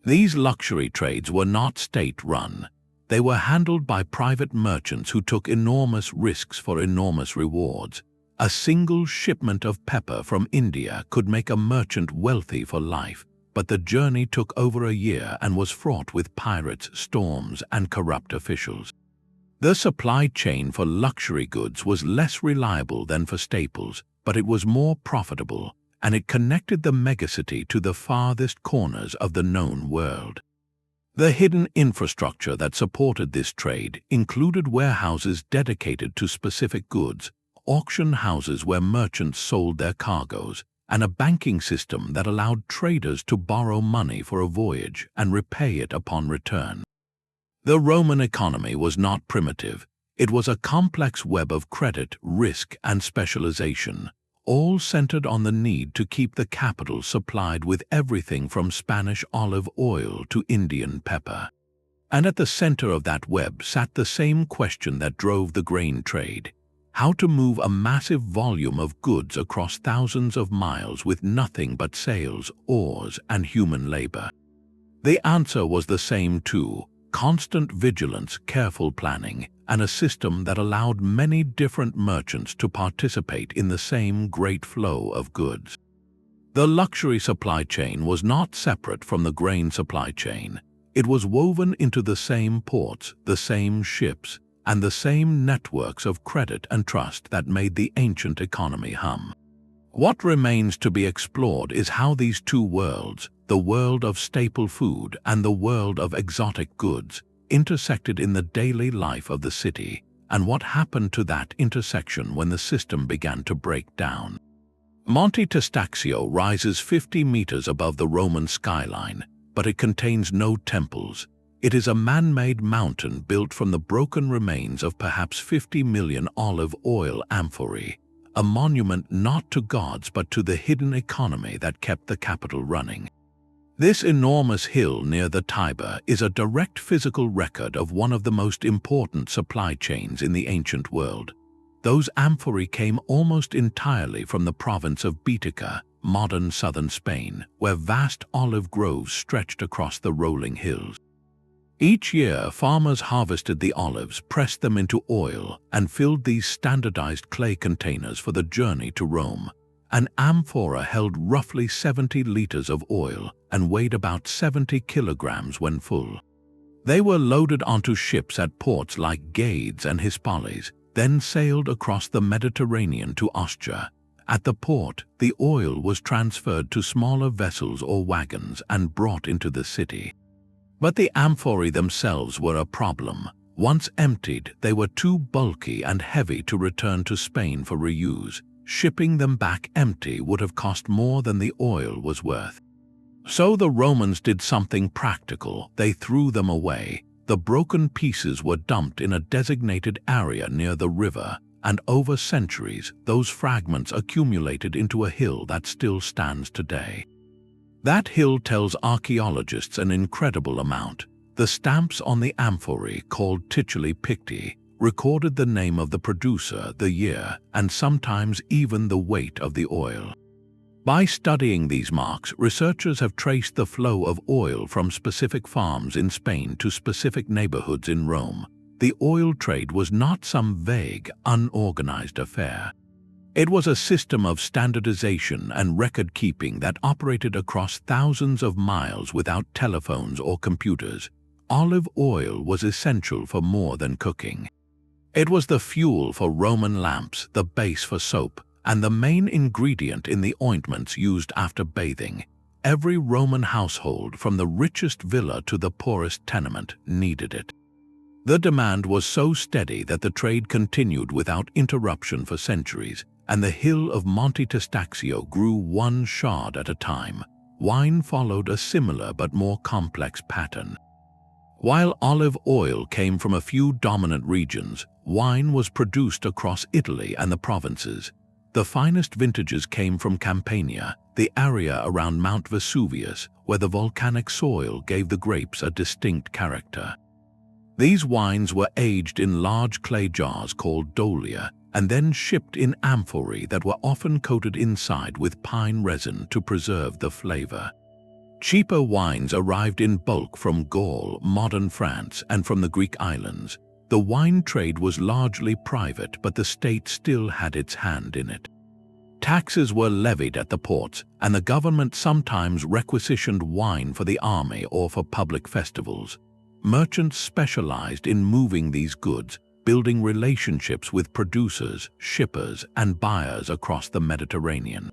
A: These luxury trades were not state-run. They were handled by private merchants who took enormous risks for enormous rewards. A single shipment of pepper from India could make a merchant wealthy for life, but the journey took over a year and was fraught with pirates, storms, and corrupt officials. The supply chain for luxury goods was less reliable than for staples, but it was more profitable, and it connected the megacity to the farthest corners of the known world. The hidden infrastructure that supported this trade included warehouses dedicated to specific goods, auction houses where merchants sold their cargoes, and a banking system that allowed traders to borrow money for a voyage and repay it upon return. The Roman economy was not primitive. It was a complex web of credit, risk, and specialization, all centered on the need to keep the capital supplied with everything from Spanish olive oil to Indian pepper. And at the center of that web sat the same question that drove the grain trade: how to move a massive volume of goods across thousands of miles with nothing but sails, oars, and human labor. The answer was the same too: constant vigilance, careful planning, and a system that allowed many different merchants to participate in the same great flow of goods. The luxury supply chain was not separate from the grain supply chain. It was woven into the same ports, the same ships, and the same networks of credit and trust that made the ancient economy hum. What remains to be explored is how these two worlds, the world of staple food and the world of exotic goods, intersected in the daily life of the city, and what happened to that intersection when the system began to break down. Monte Testaccio rises 50 meters above the Roman skyline, but it contains no temples. It is a man-made mountain built from the broken remains of perhaps 50 million olive oil amphorae, a monument not to gods but to the hidden economy that kept the capital running. This enormous hill near the Tiber is a direct physical record of one of the most important supply chains in the ancient world. Those amphorae came almost entirely from the province of Baetica, modern southern Spain, where vast olive groves stretched across the rolling hills. Each year, farmers harvested the olives, pressed them into oil, and filled these standardized clay containers for the journey to Rome. An amphora held roughly 70 liters of oil and weighed about 70 kilograms when full. They were loaded onto ships at ports like Gades and Hispales, then sailed across the Mediterranean to Ostia. At the port, the oil was transferred to smaller vessels or wagons and brought into the city. But the amphorae themselves were a problem. Once emptied, they were too bulky and heavy to return to Spain for reuse. Shipping them back empty would have cost more than the oil was worth. So the Romans did something practical. They threw them away. The broken pieces were dumped in a designated area near the river, and over centuries, those fragments accumulated into a hill that still stands today. That hill tells archaeologists an incredible amount. The stamps on the amphorae, called tituli picti, recorded the name of the producer, the year, and sometimes even the weight of the oil. By studying these marks, researchers have traced the flow of oil from specific farms in Spain to specific neighborhoods in Rome. The oil trade was not some vague, unorganized affair. It was a system of standardization and record-keeping that operated across thousands of miles without telephones or computers. Olive oil was essential for more than cooking. It was the fuel for Roman lamps, the base for soap, and the main ingredient in the ointments used after bathing. Every Roman household, from the richest villa to the poorest tenement, needed it. The demand was so steady that the trade continued without interruption for centuries, and the hill of Monte Testaccio grew one shard at a time. Wine followed a similar but more complex pattern. While olive oil came from a few dominant regions, wine was produced across Italy and the provinces. The finest vintages came from Campania, the area around Mount Vesuvius, where the volcanic soil gave the grapes a distinct character. These wines were aged in large clay jars called Dole, and then shipped in amphorae that were often coated inside with pine resin to preserve the flavor. Cheaper wines arrived in bulk from Gaul, modern France, and from the Greek islands. The wine trade was largely private, but the state still had its hand in it. Taxes were levied at the ports, and the government sometimes requisitioned wine for the army or for public festivals. Merchants specialized in moving these goods, building relationships with producers, shippers, and buyers across the Mediterranean.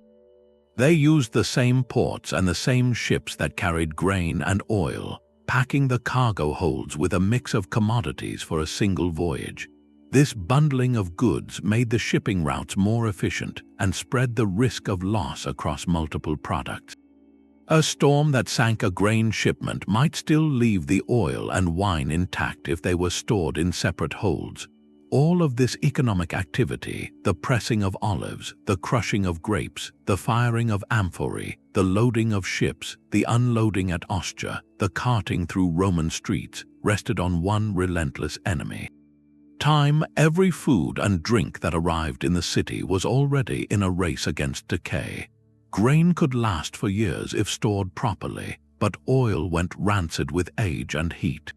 A: They used the same ports and the same ships that carried grain and oil, packing the cargo holds with a mix of commodities for a single voyage. This bundling of goods made the shipping routes more efficient and spread the risk of loss across multiple products. A storm that sank a grain shipment might still leave the oil and wine intact if they were stored in separate holds. All of this economic activity, the pressing of olives, the crushing of grapes, the firing of amphorae, the loading of ships, the unloading at Ostia, the carting through Roman streets, rested on one relentless enemy. Time. Every food and drink that arrived in the city was already in a race against decay. Grain could last for years if stored properly, but oil went rancid with age and heat.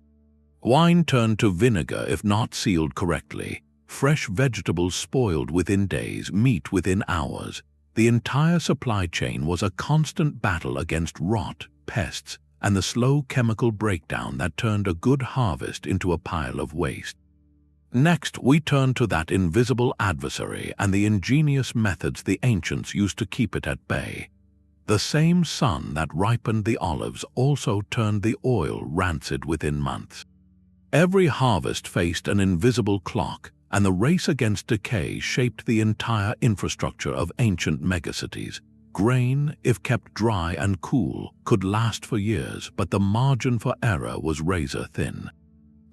A: Wine turned to vinegar if not sealed correctly. Fresh vegetables spoiled within days, meat within hours. The entire supply chain was a constant battle against rot, pests, and the slow chemical breakdown that turned a good harvest into a pile of waste. Next, we turn to that invisible adversary and the ingenious methods the ancients used to keep it at bay. The same sun that ripened the olives also turned the oil rancid within months. Every harvest faced an invisible clock, and the race against decay shaped the entire infrastructure of ancient megacities. Grain, if kept dry and cool, could last for years, but the margin for error was razor-thin.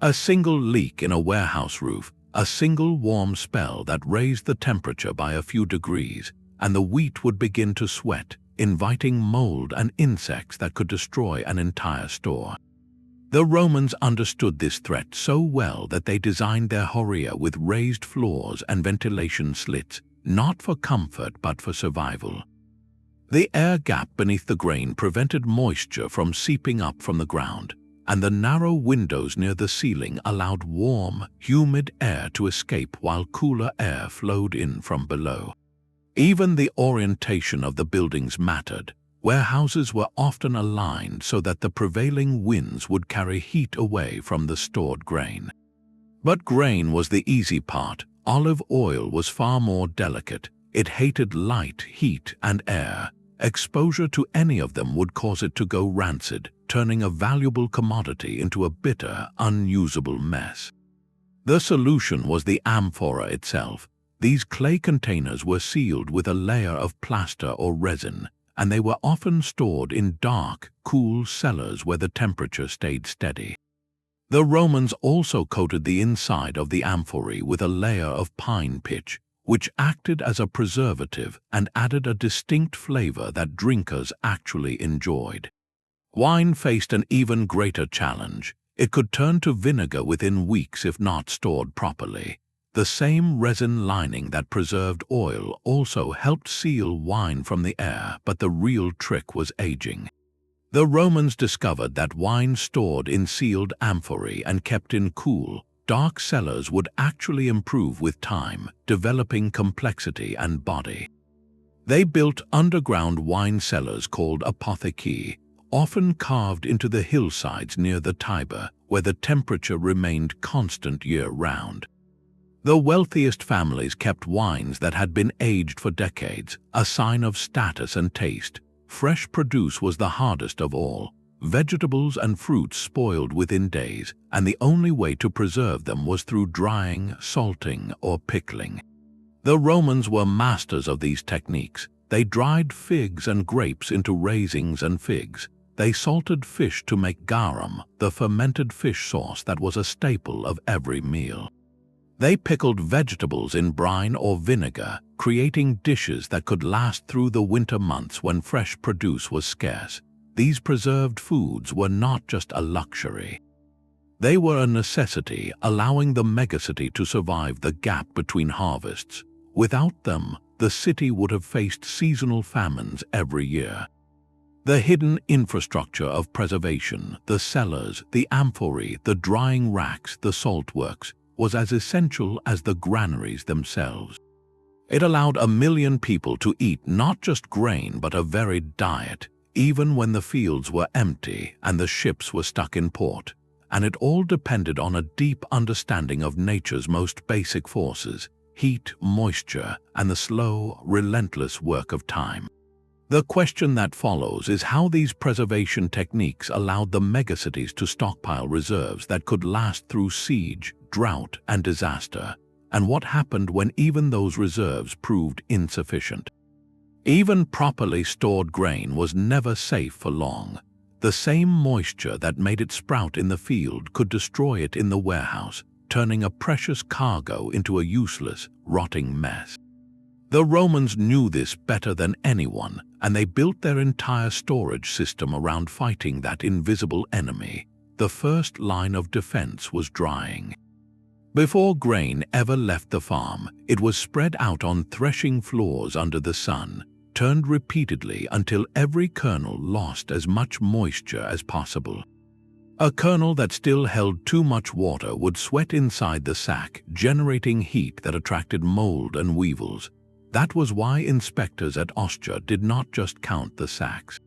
A: A single leak in a warehouse roof, a single warm spell that raised the temperature by a few degrees, and the wheat would begin to sweat, inviting mold and insects that could destroy an entire store. The Romans understood this threat so well that they designed their horia with raised floors and ventilation slits, not for comfort but for survival. The air gap beneath the grain prevented moisture from seeping up from the ground, and the narrow windows near the ceiling allowed warm, humid air to escape while cooler air flowed in from below. Even the orientation of the buildings mattered. Warehouses were often aligned so that the prevailing winds would carry heat away from the stored grain. But grain was the easy part. Olive oil was far more delicate. It hated light, heat, and air. Exposure to any of them would cause it to go rancid, turning a valuable commodity into a bitter, unusable mess. The solution was the amphora itself. These clay containers were sealed with a layer of plaster or resin, and they were often stored in dark, cool cellars where the temperature stayed steady. The Romans also coated the inside of the amphorae with a layer of pine pitch, which acted as a preservative and added a distinct flavor that drinkers actually enjoyed. Wine faced an even greater challenge. It could turn to vinegar within weeks if not stored properly. The same resin lining that preserved oil also helped seal wine from the air, but the real trick was aging. The Romans discovered that wine stored in sealed amphorae and kept in cool, dark cellars would actually improve with time, developing complexity and body. They built underground wine cellars called apothekii, often carved into the hillsides near the Tiber, where the temperature remained constant year-round. The wealthiest families kept wines that had been aged for decades, a sign of status and taste. Fresh produce was the hardest of all. Vegetables and fruits spoiled within days, and the only way to preserve them was through drying, salting, or pickling. The Romans were masters of these techniques. They dried figs and grapes into raisins and figs. They salted fish to make garum, the fermented fish sauce that was a staple of every meal. They pickled vegetables in brine or vinegar, creating dishes that could last through the winter months when fresh produce was scarce. These preserved foods were not just a luxury. They were a necessity, allowing the megacity to survive the gap between harvests. Without them, the city would have faced seasonal famines every year. The hidden infrastructure of preservation, the cellars, the amphorae, the drying racks, the salt works, was as essential as the granaries themselves. It allowed 1 million people to eat not just grain but a varied diet, even when the fields were empty and the ships were stuck in port, and it all depended on a deep understanding of nature's most basic forces: heat, moisture, and the slow, relentless work of time. The question that follows is how these preservation techniques allowed the megacities to stockpile reserves that could last through siege, drought, and disaster, and what happened when even those reserves proved insufficient. Even properly stored grain was never safe for long. The same moisture that made it sprout in the field could destroy it in the warehouse, turning a precious cargo into a useless, rotting mess. The Romans knew this better than anyone, and they built their entire storage system around fighting that invisible enemy. The first line of defense was drying. Before grain ever left the farm, it was spread out on threshing floors under the sun, turned repeatedly until every kernel lost as much moisture as possible. A kernel that still held too much water would sweat inside the sack, generating heat that attracted mold and weevils. That was why inspectors at Ostia did not just count the sacks.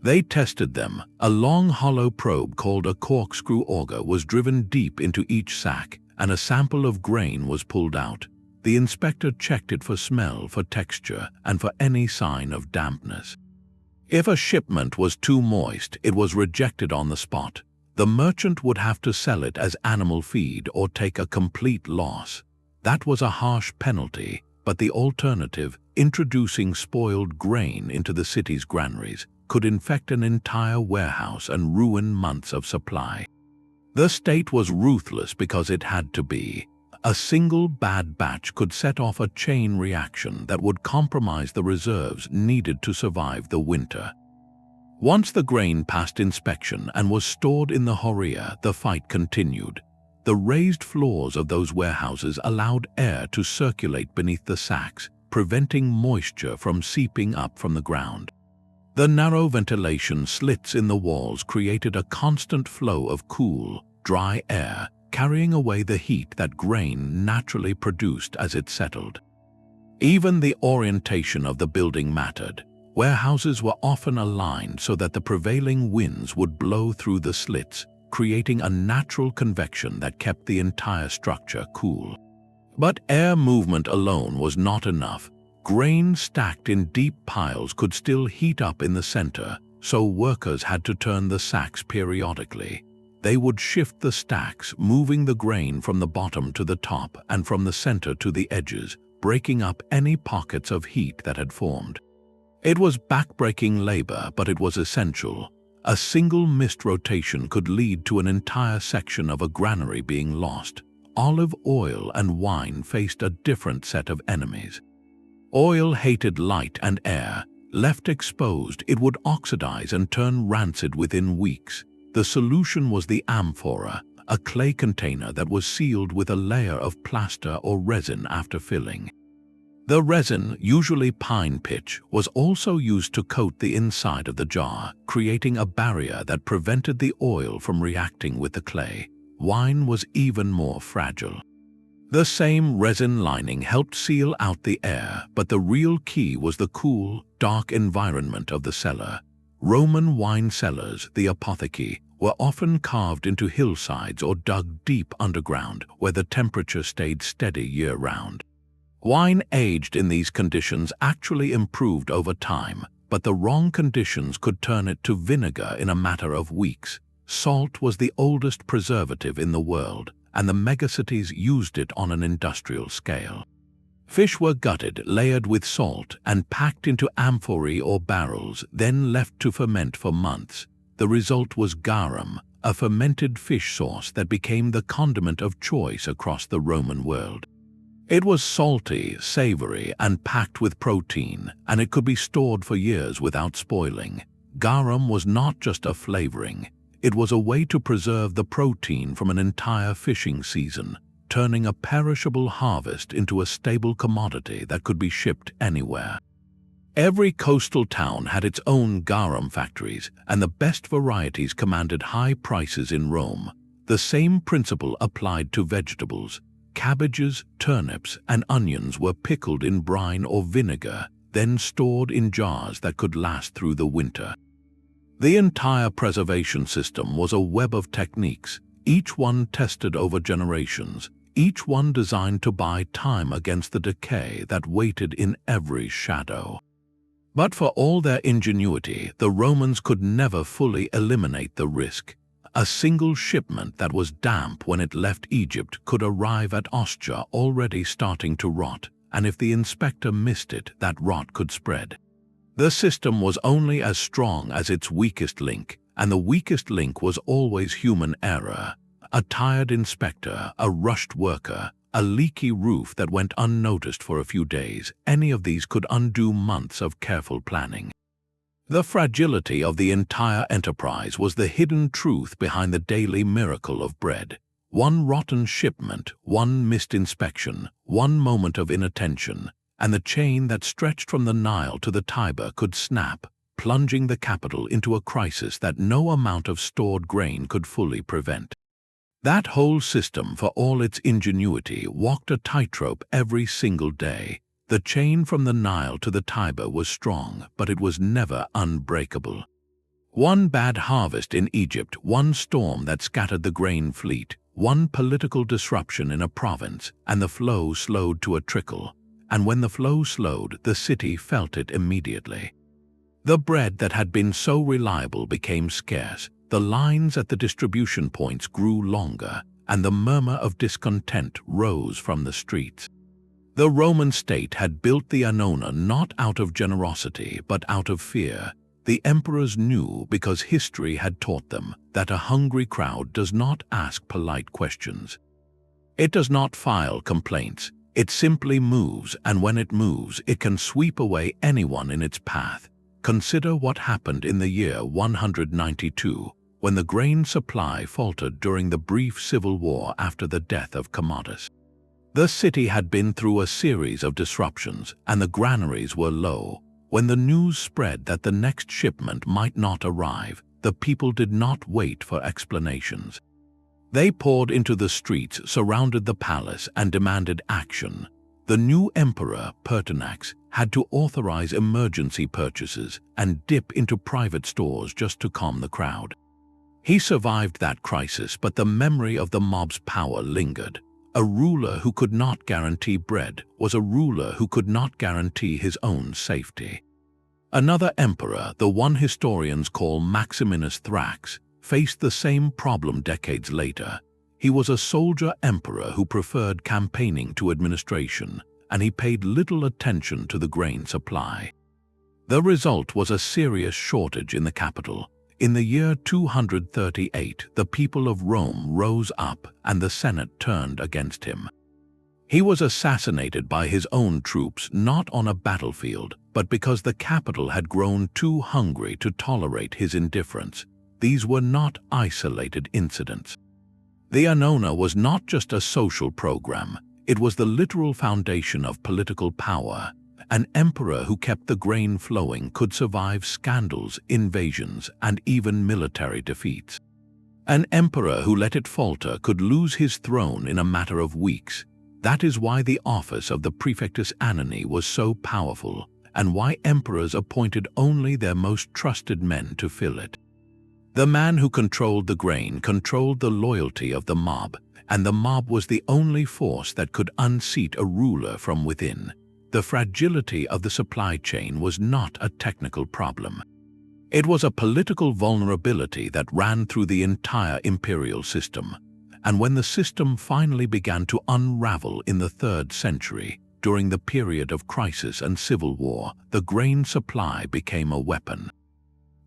A: They tested them. A long hollow probe called a corkscrew auger was driven deep into each sack, and a sample of grain was pulled out. The inspector checked it for smell, for texture, and for any sign of dampness. If a shipment was too moist, it was rejected on the spot. The merchant would have to sell it as animal feed or take a complete loss. That was a harsh penalty, but the alternative, introducing spoiled grain into the city's granaries, could infect an entire warehouse and ruin months of supply. The state was ruthless because it had to be. A single bad batch could set off a chain reaction that would compromise the reserves needed to survive the winter. Once the grain passed inspection and was stored in the horia, the fight continued. The raised floors of those warehouses allowed air to circulate beneath the sacks, preventing moisture from seeping up from the ground. The narrow ventilation slits in the walls created a constant flow of cool, dry air, carrying away the heat that grain naturally produced as it settled. Even the orientation of the building mattered. Warehouses were often aligned so that the prevailing winds would blow through the slits, creating a natural convection that kept the entire structure cool. But air movement alone was not enough. Grain stacked in deep piles could still heat up in the center, so workers had to turn the sacks periodically. They would shift the stacks, moving the grain from the bottom to the top and from the center to the edges, breaking up any pockets of heat that had formed. It was backbreaking labor, but it was essential. A single missed rotation could lead to an entire section of a granary being lost. Olive oil and wine faced a different set of enemies. Oil hated light and air. Left exposed, it would oxidize and turn rancid within weeks. The solution was the amphora, a clay container that was sealed with a layer of plaster or resin after filling. The resin, usually pine pitch, was also used to coat the inside of the jar, creating a barrier that prevented the oil from reacting with the clay. Wine was even more fragile. The same resin lining helped seal out the air, but the real key was the cool, dark environment of the cellar. Roman wine cellars, the apotheke, were often carved into hillsides or dug deep underground, where the temperature stayed steady year-round. Wine aged in these conditions actually improved over time, but the wrong conditions could turn it to vinegar in a matter of weeks. Salt was the oldest preservative in the world, and the Megacities used it on an industrial scale. Fish were gutted, layered with salt, and packed into amphorae or barrels, then left to ferment for months. The result was garum, a fermented fish sauce that became the condiment of choice across the Roman world. It was salty, savory, and packed with protein, and it could be stored for years without spoiling. Garum was not just a flavoring. It was a way to preserve the protein from an entire fishing season, turning a perishable harvest into a stable commodity that could be shipped anywhere. Every coastal town had its own garum factories, and the best varieties commanded high prices in Rome. The same principle applied to vegetables. Cabbages, turnips, and onions were pickled in brine or vinegar, then stored in jars that could last through the winter. The entire preservation system was a web of techniques, each one tested over generations, each one designed to buy time against the decay that waited in every shadow. But for all their ingenuity, the Romans could never fully eliminate the risk. A single shipment that was damp when it left Egypt could arrive at Ostia already starting to rot, and if the inspector missed it, that rot could spread. The system was only as strong as its weakest link, and the weakest link was always human error. A tired inspector, a rushed worker, a leaky roof that went unnoticed for a few days, any of these could undo months of careful planning. The fragility of the entire enterprise was the hidden truth behind the daily miracle of bread. One rotten shipment, one missed inspection, one moment of inattention, and the chain that stretched from the Nile to the Tiber could snap, plunging the capital into a crisis that no amount of stored grain could fully prevent. That whole system, for all its ingenuity, walked a tightrope every single day. The chain from the Nile to the Tiber was strong, but it was never unbreakable. One bad harvest in Egypt, one storm that scattered the grain fleet, one political disruption in a province, and the flow slowed to a trickle. And when the flow slowed, the city felt it immediately. The bread that had been so reliable became scarce, the lines at the distribution points grew longer, and the murmur of discontent rose from the streets. The Roman state had built the Annona not out of generosity, but out of fear. The emperors knew, because history had taught them, that a hungry crowd does not ask polite questions. It does not file complaints. It simply moves, and when it moves, it can sweep away anyone in its path. Consider what happened in the year 192, when the grain supply faltered during the brief civil war after the death of Commodus. The city had been through a series of disruptions, and the granaries were low. When the news spread that the next shipment might not arrive, the people did not wait for explanations. They poured into the streets, surrounded the palace, and demanded action. The new emperor, Pertinax, had to authorize emergency purchases and dip into private stores just to calm the crowd. He survived that crisis, but the memory of the mob's power lingered. A ruler who could not guarantee bread was a ruler who could not guarantee his own safety. Another emperor, the one historians call Maximinus Thrax, faced the same problem decades later. He was a soldier emperor who preferred campaigning to administration, and he paid little attention to the grain supply. The result was a serious shortage in the capital. In the year 238, the people of Rome rose up and the Senate turned against him. He was assassinated by his own troops, not on a battlefield, but because the capital had grown too hungry to tolerate his indifference. These were not isolated incidents. The Annona was not just a social program, it was the literal foundation of political power. An emperor who kept the grain flowing could survive scandals, invasions, and even military defeats. An emperor who let it falter could lose his throne in a matter of weeks. That is why the office of the Praefectus Annoni was so powerful, and why emperors appointed only their most trusted men to fill it. The man who controlled the grain controlled the loyalty of the mob, and the mob was the only force that could unseat a ruler from within. The fragility of the supply chain was not a technical problem. It was a political vulnerability that ran through the entire imperial system. And when the system finally began to unravel in the 3rd century, during the period of crisis and civil war, the grain supply became a weapon.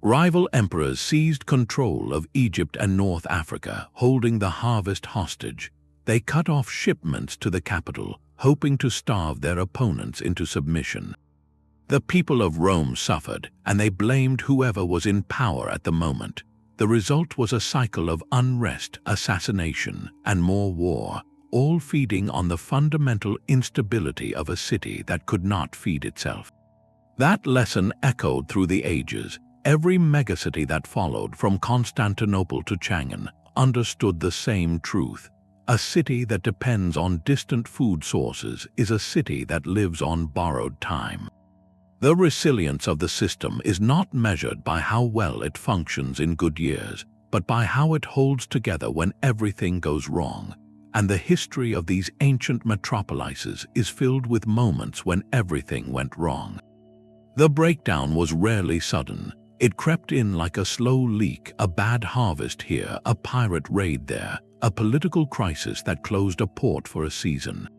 A: Rival emperors seized control of Egypt and North Africa, holding the harvest hostage. They cut off shipments to the capital, hoping to starve their opponents into submission. The people of Rome suffered, and they blamed whoever was in power at the moment. The result was a cycle of unrest, assassination, and more war, all feeding on the fundamental instability of a city that could not feed itself. That lesson echoed through the ages. Every megacity that followed, from Constantinople to Changan, understood the same truth. A city that depends on distant food sources is a city that lives on borrowed time. The resilience of the system is not measured by how well it functions in good years, but by how it holds together when everything goes wrong. And the history of these ancient metropolises is filled with moments when everything went wrong. The breakdown was rarely sudden. It crept in like a slow leak, a bad harvest here, a pirate raid there, a political crisis that closed a port for a season.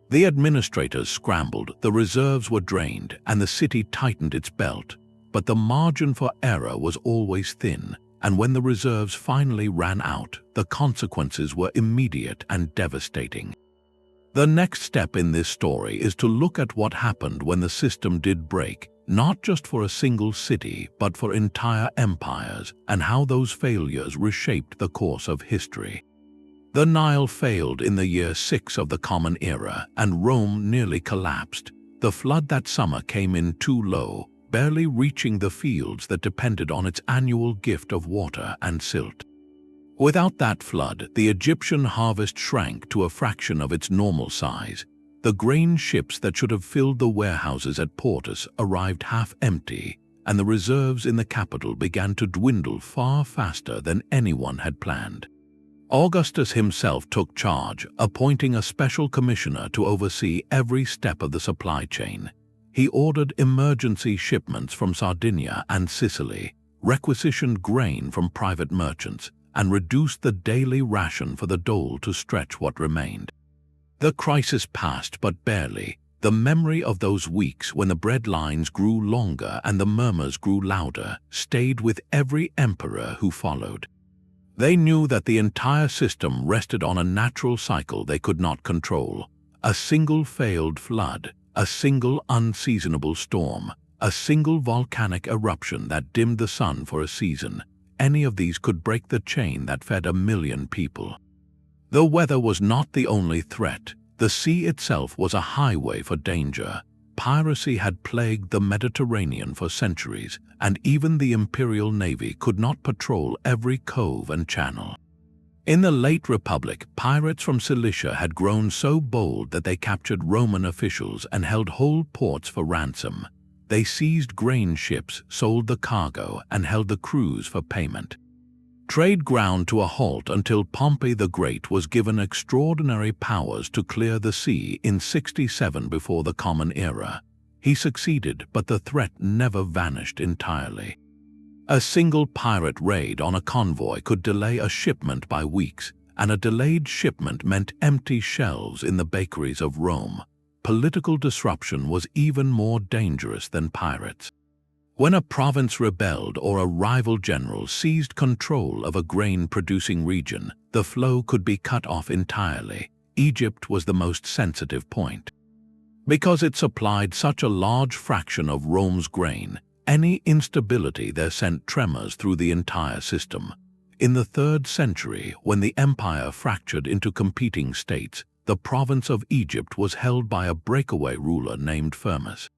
A: The administrators scrambled, the reserves were drained, and the city tightened its belt. But the margin for error was always thin, and when the reserves finally ran out, the consequences were immediate and devastating. The next step in this story is to look at what happened when the system did break, not just for a single city, but for entire empires, and how those failures reshaped the course of history. The Nile failed in the year 6 of the Common Era, and Rome nearly collapsed. The flood that summer came in too low, barely reaching the fields that depended on its annual gift of water and silt. Without that flood, the Egyptian harvest shrank to a fraction of its normal size. The grain ships that should have filled the warehouses at Portus arrived half empty, and the reserves in the capital began to dwindle far faster than anyone had planned. Augustus himself took charge, appointing a special commissioner to oversee every step of the supply chain. He ordered emergency shipments from Sardinia and Sicily, requisitioned grain from private merchants, and reduced the daily ration for the Dole to stretch what remained. The crisis passed, but barely. The memory of those weeks when the bread lines grew longer and the murmurs grew louder stayed with every emperor who followed. They knew that the entire system rested on a natural cycle they could not control. A single failed flood, a single unseasonable storm, a single volcanic eruption that dimmed the sun for a season. Any of these could break the chain that fed 1 million people. The weather was not the only threat. The sea itself was a highway for danger. Piracy had plagued the Mediterranean for centuries, and even the imperial navy could not patrol every cove and channel. In the late Republic, pirates from Cilicia had grown so bold that they captured Roman officials and held whole ports for ransom. They seized grain ships, sold the cargo, and held the crews for payment. Trade ground to a halt until Pompey the Great was given extraordinary powers to clear the sea in 67 before the Common Era. He succeeded, but the threat never vanished entirely. A single pirate raid on a convoy could delay a shipment by weeks, and a delayed shipment meant empty shelves in the bakeries of Rome. Political disruption was even more dangerous than pirates. When a province rebelled or a rival general seized control of a grain-producing region, the flow could be cut off entirely. Egypt was the most sensitive point. Because it supplied such a large fraction of Rome's grain, any instability there sent tremors through the entire system. In the 3rd century, when the empire fractured into competing states, the province of Egypt was held by a breakaway ruler named Firmus.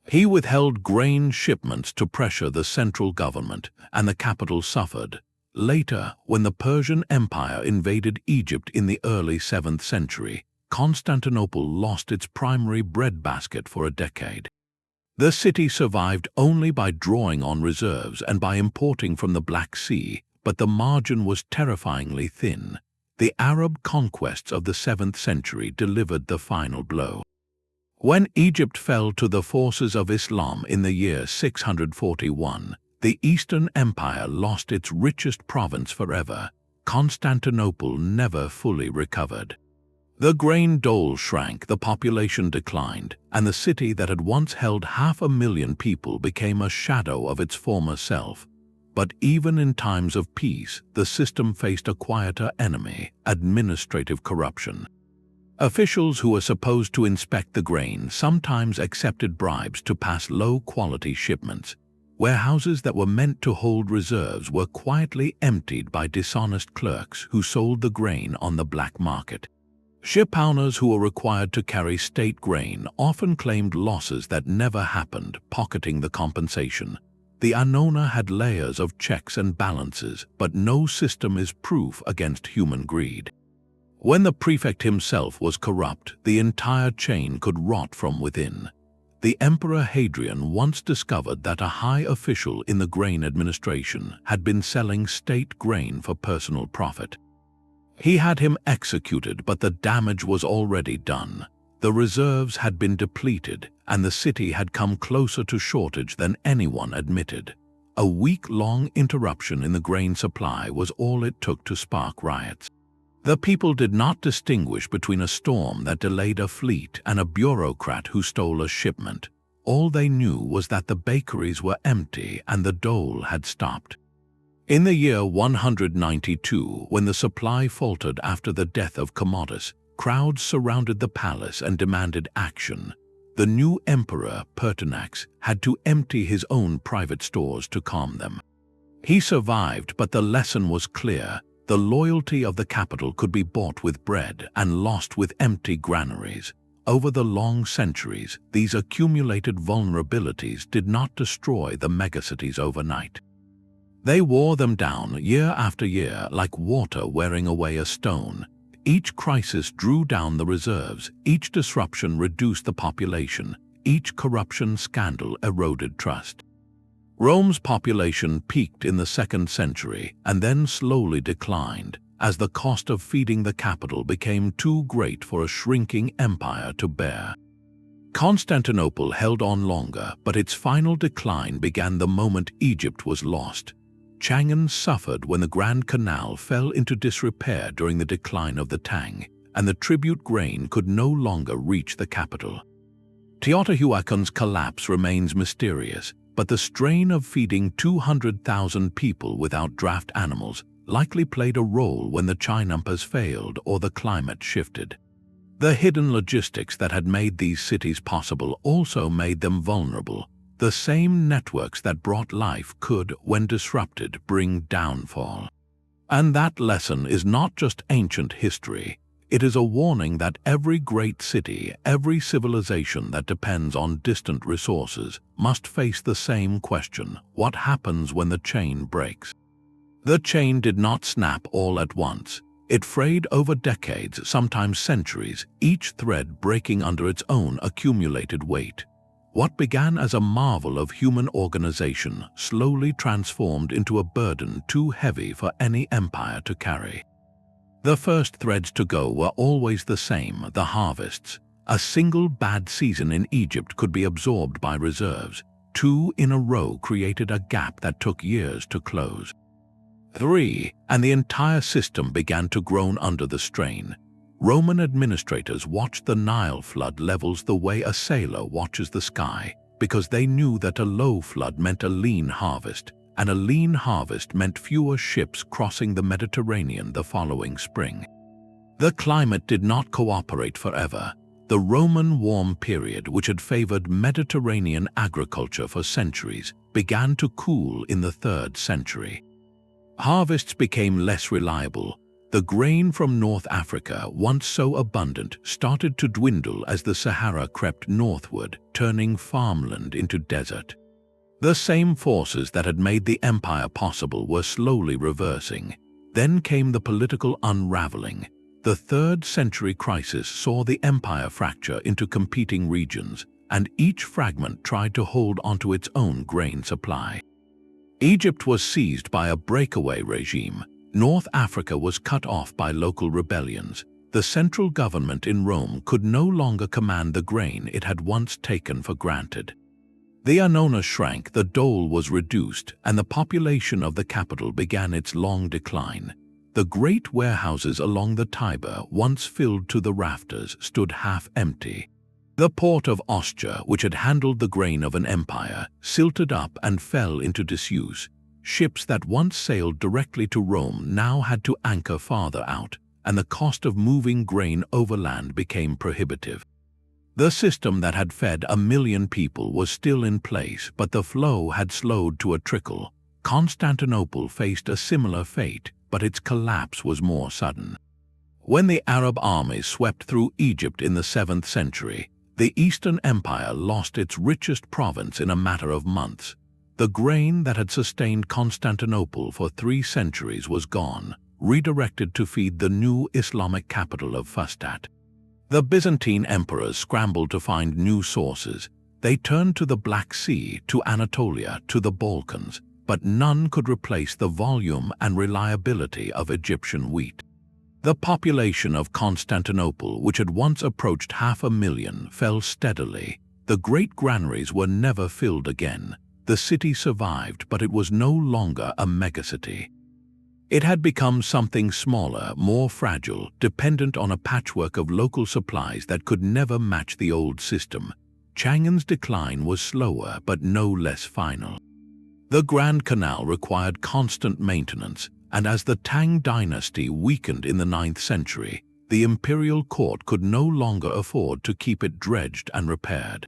A: He withheld grain shipments to pressure the central government, and the capital suffered. Later, when the Persian Empire invaded Egypt in the early 7th century, Constantinople lost its primary breadbasket for a decade. The city survived only by drawing on reserves and by importing from the Black Sea, but the margin was terrifyingly thin. The Arab conquests of the 7th century delivered the final blow. When Egypt fell to the forces of Islam in the year 641, the Eastern Empire lost its richest province forever. Constantinople never fully recovered. The grain dole shrank, the population declined, and the city that had once held 500,000 people became a shadow of its former self. But even in times of peace, the system faced a quieter enemy: administrative corruption. Officials who were supposed to inspect the grain sometimes accepted bribes to pass low-quality shipments. Warehouses that were meant to hold reserves were quietly emptied by dishonest clerks who sold the grain on the black market. Shipowners who were required to carry state grain often claimed losses that never happened, pocketing the compensation. The Annona had layers of checks and balances, but no system is proof against human greed. When the prefect himself was corrupt, the entire chain could rot from within. The Emperor Hadrian once discovered that a high official in the grain administration had been selling state grain for personal profit. He had him executed, but the damage was already done. The reserves had been depleted, and the city had come closer to shortage than anyone admitted. A week-long interruption in the grain supply was all it took to spark riots. The people did not distinguish between a storm that delayed a fleet and a bureaucrat who stole a shipment. All they knew was that the bakeries were empty and the dole had stopped. In the year 192, when the supply faltered after the death of Commodus, crowds surrounded the palace and demanded action. The new emperor, Pertinax, had to empty his own private stores to calm them. He survived, but the lesson was clear. The loyalty of the capital could be bought with bread and lost with empty granaries. Over the long centuries, these accumulated vulnerabilities did not destroy the megacities overnight. They wore them down year after year like water wearing away a stone. Each crisis drew down the reserves, each disruption reduced the population, each corruption scandal eroded trust. Rome's population peaked in the 2nd century and then slowly declined as the cost of feeding the capital became too great for a shrinking empire to bear. Constantinople held on longer, but its final decline began the moment Egypt was lost. Changan suffered when the Grand Canal fell into disrepair during the decline of the Tang, and the tribute grain could no longer reach the capital. Teotihuacan's collapse remains mysterious, but the strain of feeding 200,000 people without draft animals likely played a role when the Chinampas failed or the climate shifted. The hidden logistics that had made these cities possible also made them vulnerable. The same networks that brought life could, when disrupted, bring downfall. And that lesson is not just ancient history. It is a warning that every great city, every civilization that depends on distant resources, must face the same question: what happens when the chain breaks? The chain did not snap all at once. It frayed over decades, sometimes centuries, each thread breaking under its own accumulated weight. What began as a marvel of human organization slowly transformed into a burden too heavy for any empire to carry. The first threads to go were always the same: the harvests. A single bad season in Egypt could be absorbed by reserves. 2 in a row created a gap that took years to close. 3, and the entire system began to groan under the strain. Roman administrators watched the Nile flood levels the way a sailor watches the sky, because they knew that a low flood meant a lean harvest, and a lean harvest meant fewer ships crossing the Mediterranean the following spring. The climate did not cooperate forever. The Roman warm period, which had favored Mediterranean agriculture for centuries, began to cool in the 3rd century. Harvests became less reliable. The grain from North Africa, once so abundant, started to dwindle as the Sahara crept northward, turning farmland into desert. The same forces that had made the empire possible were slowly reversing. Then came the political unraveling. The 3rd century crisis saw the empire fracture into competing regions, and each fragment tried to hold onto its own grain supply. Egypt was seized by a breakaway regime. North Africa was cut off by local rebellions. The central government in Rome could no longer command the grain it had once taken for granted. The Annona shrank, the Dole was reduced, and the population of the capital began its long decline. The great warehouses along the Tiber, once filled to the rafters, stood half empty. The port of Ostia, which had handled the grain of an empire, silted up and fell into disuse. Ships that once sailed directly to Rome now had to anchor farther out, and the cost of moving grain overland became prohibitive. The system that had fed 1 million people was still in place, but the flow had slowed to a trickle. Constantinople faced a similar fate, but its collapse was more sudden. When the Arab armies swept through Egypt in the 7th century, the Eastern Empire lost its richest province in a matter of months. The grain that had sustained Constantinople for 3 centuries was gone, redirected to feed the new Islamic capital of Fustat. The Byzantine emperors scrambled to find new sources. They turned to the Black Sea, to Anatolia, to the Balkans, but none could replace the volume and reliability of Egyptian wheat. The population of Constantinople, which had once approached 500,000, fell steadily. The great granaries were never filled again. The city survived, but it was no longer a megacity. It had become something smaller, more fragile, dependent on a patchwork of local supplies that could never match the old system. Changan's decline was slower, but no less final. The Grand Canal required constant maintenance, and as the Tang dynasty weakened in the 9th century, the imperial court could no longer afford to keep it dredged and repaired.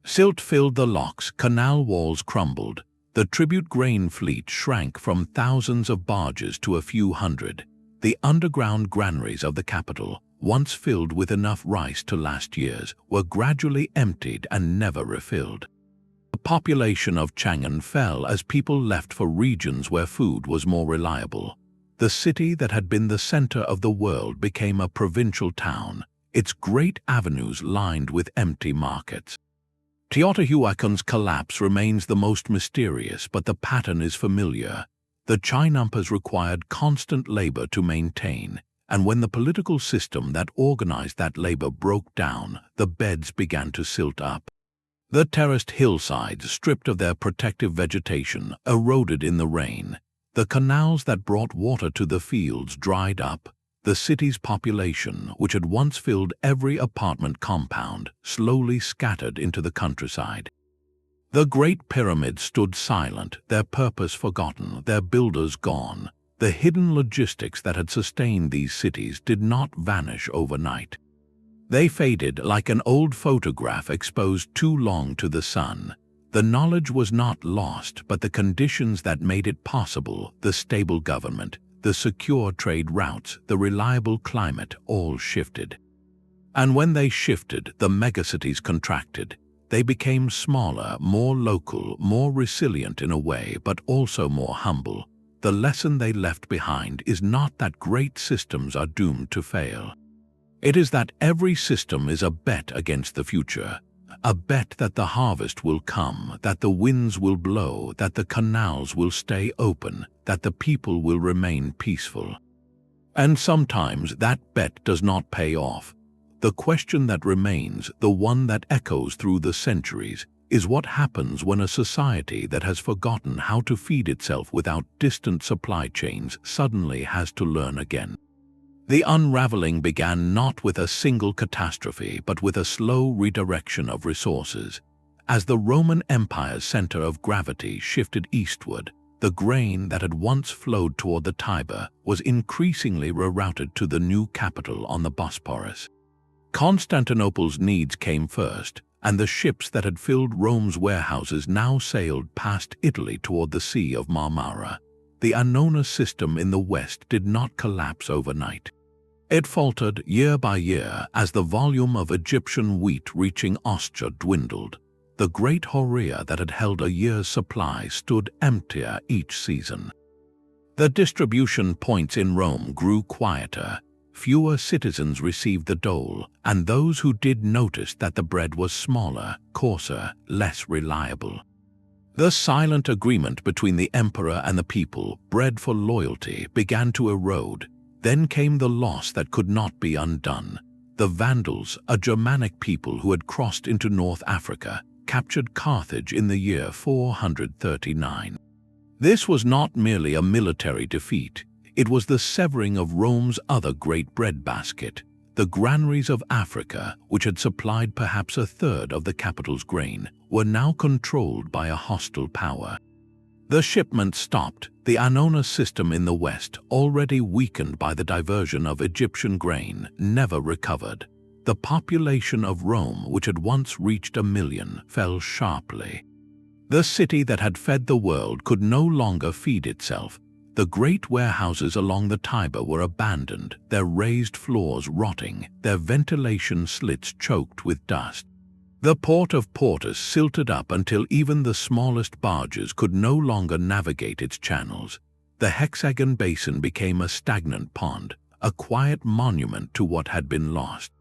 A: Silt filled the locks, canal walls crumbled. The tribute grain fleet shrank from thousands of barges to a few hundred. The underground granaries of the capital, once filled with enough rice to last years, were gradually emptied and never refilled. The population of Changan fell as people left for regions where food was more reliable. The city that had been the center of the world became a provincial town, its great avenues lined with empty markets. Teotihuacan's collapse remains the most mysterious, but the pattern is familiar. The Chinampas required constant labor to maintain, and when the political system that organized that labor broke down, the beds began to silt up. The terraced hillsides, stripped of their protective vegetation, eroded in the rain. The canals that brought water to the fields dried up. The city's population, which had once filled every apartment compound, slowly scattered into the countryside. The great pyramids stood silent, their purpose forgotten, their builders gone. The hidden logistics that had sustained these cities did not vanish overnight. They faded like an old photograph exposed too long to the sun. The knowledge was not lost, but the conditions that made it possible, the stable government, the secure trade routes, the reliable climate, all shifted. And when they shifted, the megacities contracted. They became smaller, more local, more resilient in a way, but also more humble. The lesson they left behind is not that great systems are doomed to fail. It is that every system is a bet against the future, a bet that the harvest will come, that the winds will blow, that the canals will stay open, that the people will remain peaceful. And sometimes that bet does not pay off. The question that remains, the one that echoes through the centuries, is what happens when a society that has forgotten how to feed itself without distant supply chains suddenly has to learn again. The unraveling began not with a single catastrophe, but with a slow redirection of resources. As the Roman Empire's center of gravity shifted eastward, the grain that had once flowed toward the Tiber was increasingly rerouted to the new capital on the Bosporus. Constantinople's needs came first, and the ships that had filled Rome's warehouses now sailed past Italy toward the Sea of Marmara. the Annona system in the west did not collapse overnight. It faltered year by year as the volume of Egyptian wheat reaching Ostia dwindled. The great horea that had held a year's supply stood emptier each season. The distribution points in Rome grew quieter. Fewer citizens received the dole, and those who did noticed that the bread was smaller, coarser, less reliable. The silent agreement between the emperor and the people, bred for loyalty, began to erode. Then came the loss that could not be undone. The Vandals, a Germanic people who had crossed into North Africa, captured Carthage in the year 439. This was not merely a military defeat. It was the severing of Rome's other great breadbasket. The granaries of Africa, which had supplied perhaps a third of the capital's grain, were now controlled by a hostile power. The shipment stopped. The Annona system in the west, already weakened by the diversion of Egyptian grain, never recovered. The population of Rome, which had once reached 1 million, fell sharply. The city that had fed the world could no longer feed itself. The great warehouses along the Tiber were abandoned, their raised floors rotting, their ventilation slits choked with dust. The port of Portus silted up until even the smallest barges could no longer navigate its channels. The Hexagon Basin became a stagnant pond, a quiet monument to what had been lost.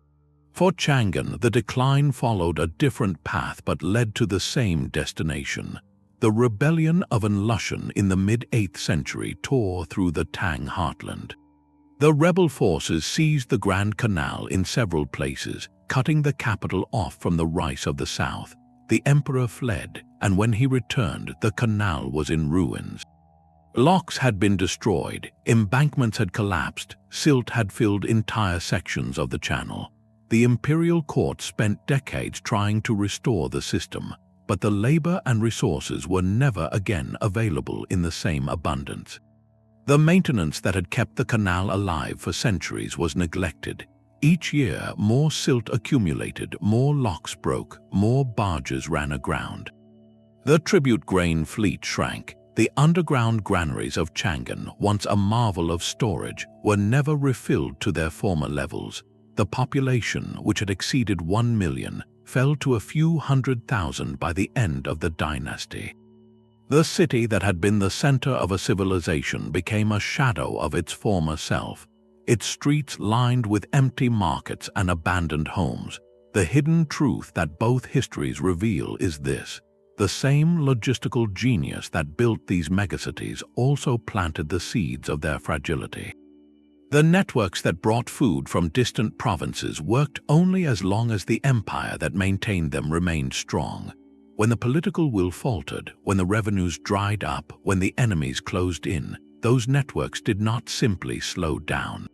A: For Changan, the decline followed a different path but led to the same destination. The rebellion of Lushan in the mid-8th century tore through the Tang heartland. The rebel forces seized the Grand Canal in several places, cutting the capital off from the rice of the south. The emperor fled, and when he returned, the canal was in ruins. Locks had been destroyed, embankments had collapsed, silt had filled entire sections of the channel. The imperial court spent decades trying to restore the system, but the labor and resources were never again available in the same abundance. The maintenance that had kept the canal alive for centuries was neglected. Each year, more silt accumulated, more locks broke, more barges ran aground. The tribute grain fleet shrank. The underground granaries of Changan, once a marvel of storage, were never refilled to their former levels. The population, which had exceeded 1 million, fell to a few 100,000 by the end of the dynasty. The city that had been the center of a civilization became a shadow of its former self, its streets lined with empty markets and abandoned homes. The hidden truth that both histories reveal is this: the same logistical genius that built these megacities also planted the seeds of their fragility. The networks that brought food from distant provinces worked only as long as the empire that maintained them remained strong. When the political will faltered, when the revenues dried up, when the enemies closed in, those networks did not simply slow down.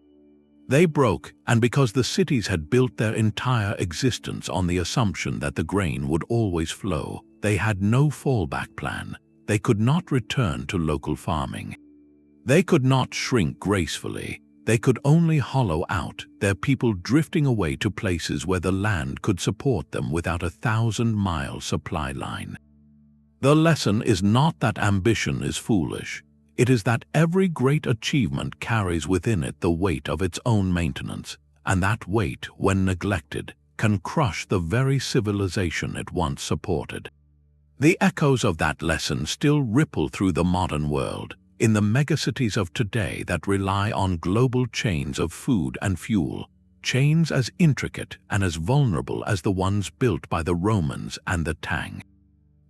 A: They broke, and because the cities had built their entire existence on the assumption that the grain would always flow, they had no fallback plan. They could not return to local farming. They could not shrink gracefully. They could only hollow out, their people drifting away to places where the land could support them without a 1,000-mile supply line. The lesson is not that ambition is foolish. It is that every great achievement carries within it the weight of its own maintenance, and that weight, when neglected, can crush the very civilization it once supported. The echoes of that lesson still ripple through the modern world, in the megacities of today that rely on global chains of food and fuel, chains as intricate and as vulnerable as the ones built by the Romans and the Tang.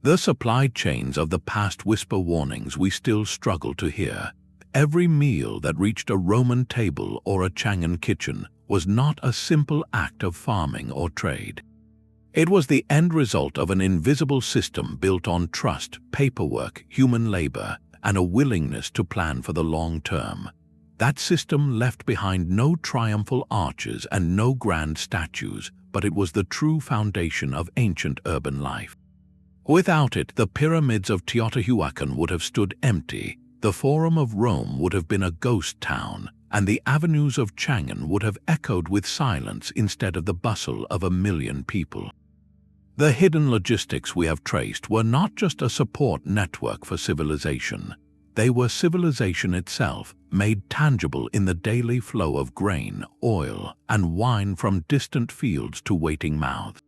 A: The supply chains of the past whisper warnings we still struggle to hear. Every meal that reached a Roman table or a Changan kitchen was not a simple act of farming or trade. It was the end result of an invisible system built on trust, paperwork, human labor, and a willingness to plan for the long term. That system left behind no triumphal arches and no grand statues, but it was the true foundation of ancient urban life. Without it, the pyramids of Teotihuacan would have stood empty, the Forum of Rome would have been a ghost town, and the avenues of Changan would have echoed with silence instead of the bustle of 1 million people. The hidden logistics we have traced were not just a support network for civilization. They were civilization itself, made tangible in the daily flow of grain, oil, and wine from distant fields to waiting mouths.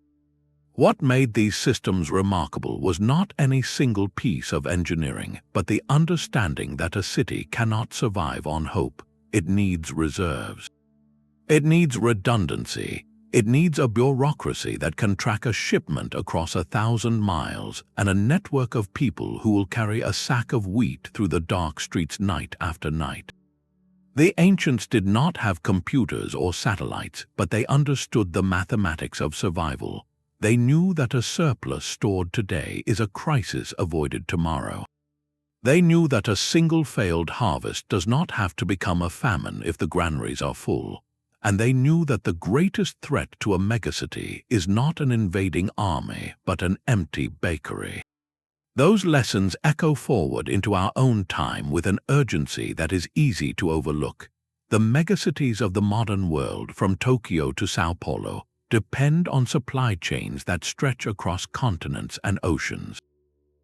A: What made these systems remarkable was not any single piece of engineering, but the understanding that a city cannot survive on hope. It needs reserves. It needs redundancy. It needs a bureaucracy that can track a shipment across 1,000 miles and a network of people who will carry a sack of wheat through the dark streets night after night. The ancients did not have computers or satellites, but they understood the mathematics of survival. They knew that a surplus stored today is a crisis avoided tomorrow. They knew that a single failed harvest does not have to become a famine if the granaries are full. And they knew that the greatest threat to a megacity is not an invading army, but an empty bakery. Those lessons echo forward into our own time with an urgency that is easy to overlook. The megacities of the modern world, from Tokyo to Sao Paulo, depend on supply chains that stretch across continents and oceans.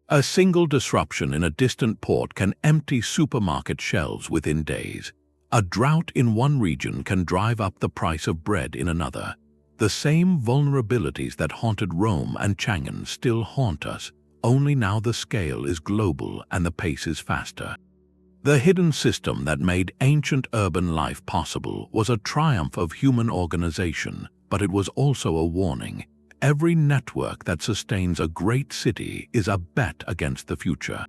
A: A single disruption in a distant port can empty supermarket shelves within days. A drought in one region can drive up the price of bread in another. The same vulnerabilities that haunted Rome and Changan still haunt us, only now the scale is global and the pace is faster. The hidden system that made ancient urban life possible was a triumph of human organization, but it was also a warning. Every network that sustains a great city is a bet against the future.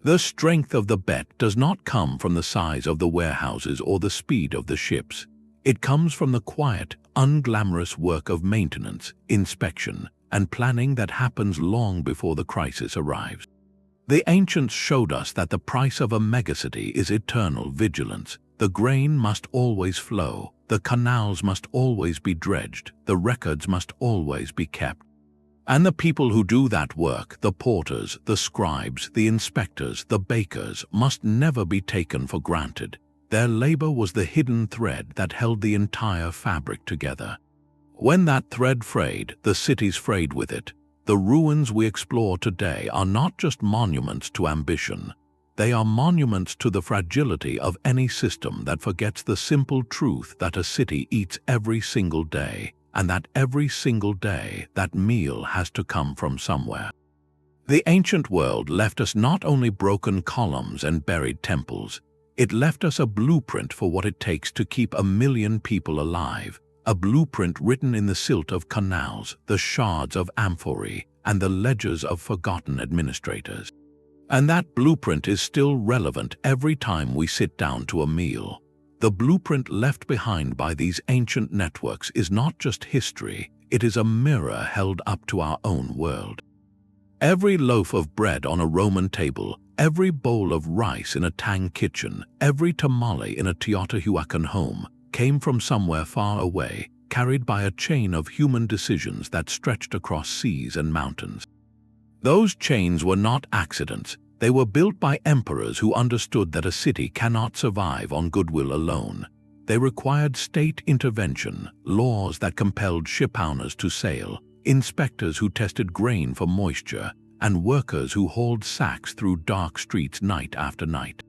A: The strength of the bet does not come from the size of the warehouses or the speed of the ships. It comes from the quiet, unglamorous work of maintenance, inspection, and planning that happens long before the crisis arrives. The ancients showed us that the price of a megacity is eternal vigilance. The grain must always flow, the canals must always be dredged, the records must always be kept. And the people who do that work, the porters, the scribes, the inspectors, the bakers, must never be taken for granted. Their labor was the hidden thread that held the entire fabric together. When that thread frayed, the cities frayed with it. The ruins we explore today are not just monuments to ambition. They are monuments to the fragility of any system that forgets the simple truth that a city eats every single day, and that every single day that meal has to come from somewhere. The ancient world left us not only broken columns and buried temples, it left us a blueprint for what it takes to keep 1 million people alive, a blueprint written in the silt of canals, the shards of amphorae, and the ledgers of forgotten administrators. And that blueprint is still relevant every time we sit down to a meal. The blueprint left behind by these ancient networks is not just history, it is a mirror held up to our own world. Every loaf of bread on a Roman table, every bowl of rice in a Tang kitchen, every tamale in a Teotihuacan home came from somewhere far away, carried by a chain of human decisions that stretched across seas and mountains. Those chains were not accidents. They were built by emperors who understood that a city cannot survive on goodwill alone. They required state intervention, laws that compelled shipowners to sail, inspectors who tested grain for moisture, and workers who hauled sacks through dark streets night after night.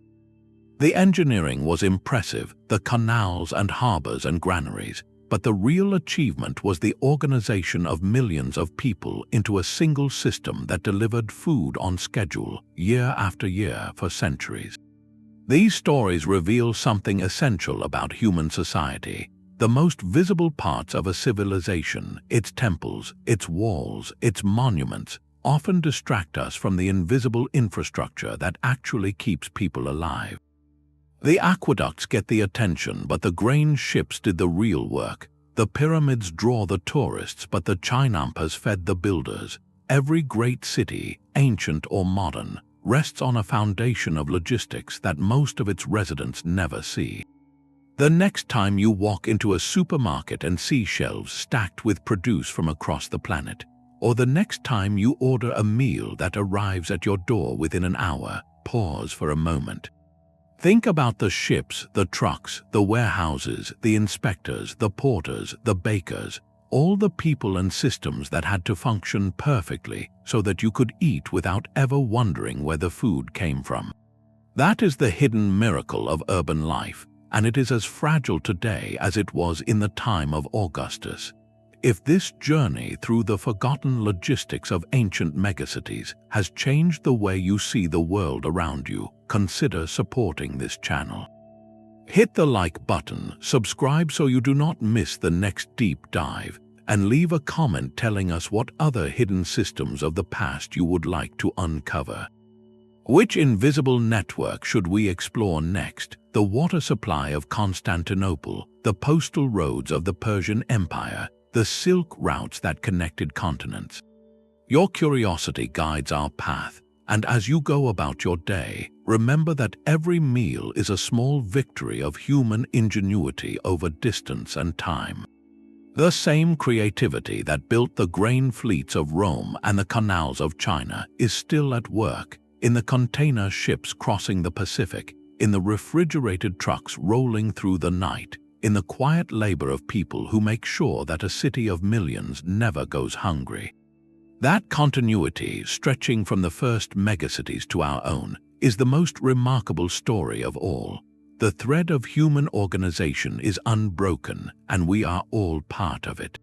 A: The engineering was impressive, the canals and harbors and granaries, but the real achievement was the organization of millions of people into a single system that delivered food on schedule, year after year for centuries. These stories reveal something essential about human society. The most visible parts of a civilization, its temples, its walls, its monuments, often distract us from the invisible infrastructure that actually keeps people alive. The aqueducts get the attention, but the grain ships did the real work. The pyramids draw the tourists, but the chinampas fed the builders. Every great city, ancient or modern, rests on a foundation of logistics that most of its residents never see. The next time you walk into a supermarket and see shelves stacked with produce from across the planet, or the next time you order a meal that arrives at your door within an hour, pause for a moment. Think about the ships, the trucks, the warehouses, the inspectors, the porters, the bakers, all the people and systems that had to function perfectly so that you could eat without ever wondering where the food came from. That is the hidden miracle of urban life, and it is as fragile today as it was in the time of Augustus. If this journey through the forgotten logistics of ancient megacities has changed the way you see the world around you, consider supporting this channel. Hit the like button, subscribe so you do not miss the next deep dive, and leave a comment telling us what other hidden systems of the past you would like to uncover. Which invisible network should we explore next? The water supply of Constantinople, the postal roads of the Persian Empire, the silk routes that connected continents. Your curiosity guides our path, and as you go about your day, remember that every meal is a small victory of human ingenuity over distance and time. The same creativity that built the grain fleets of Rome and the canals of China is still at work, in the container ships crossing the Pacific, in the refrigerated trucks rolling through the night, in the quiet labor of people who make sure that a city of millions never goes hungry. That continuity, stretching from the first megacities to our own, is the most remarkable story of all. The thread of human organization is unbroken, and we are all part of it.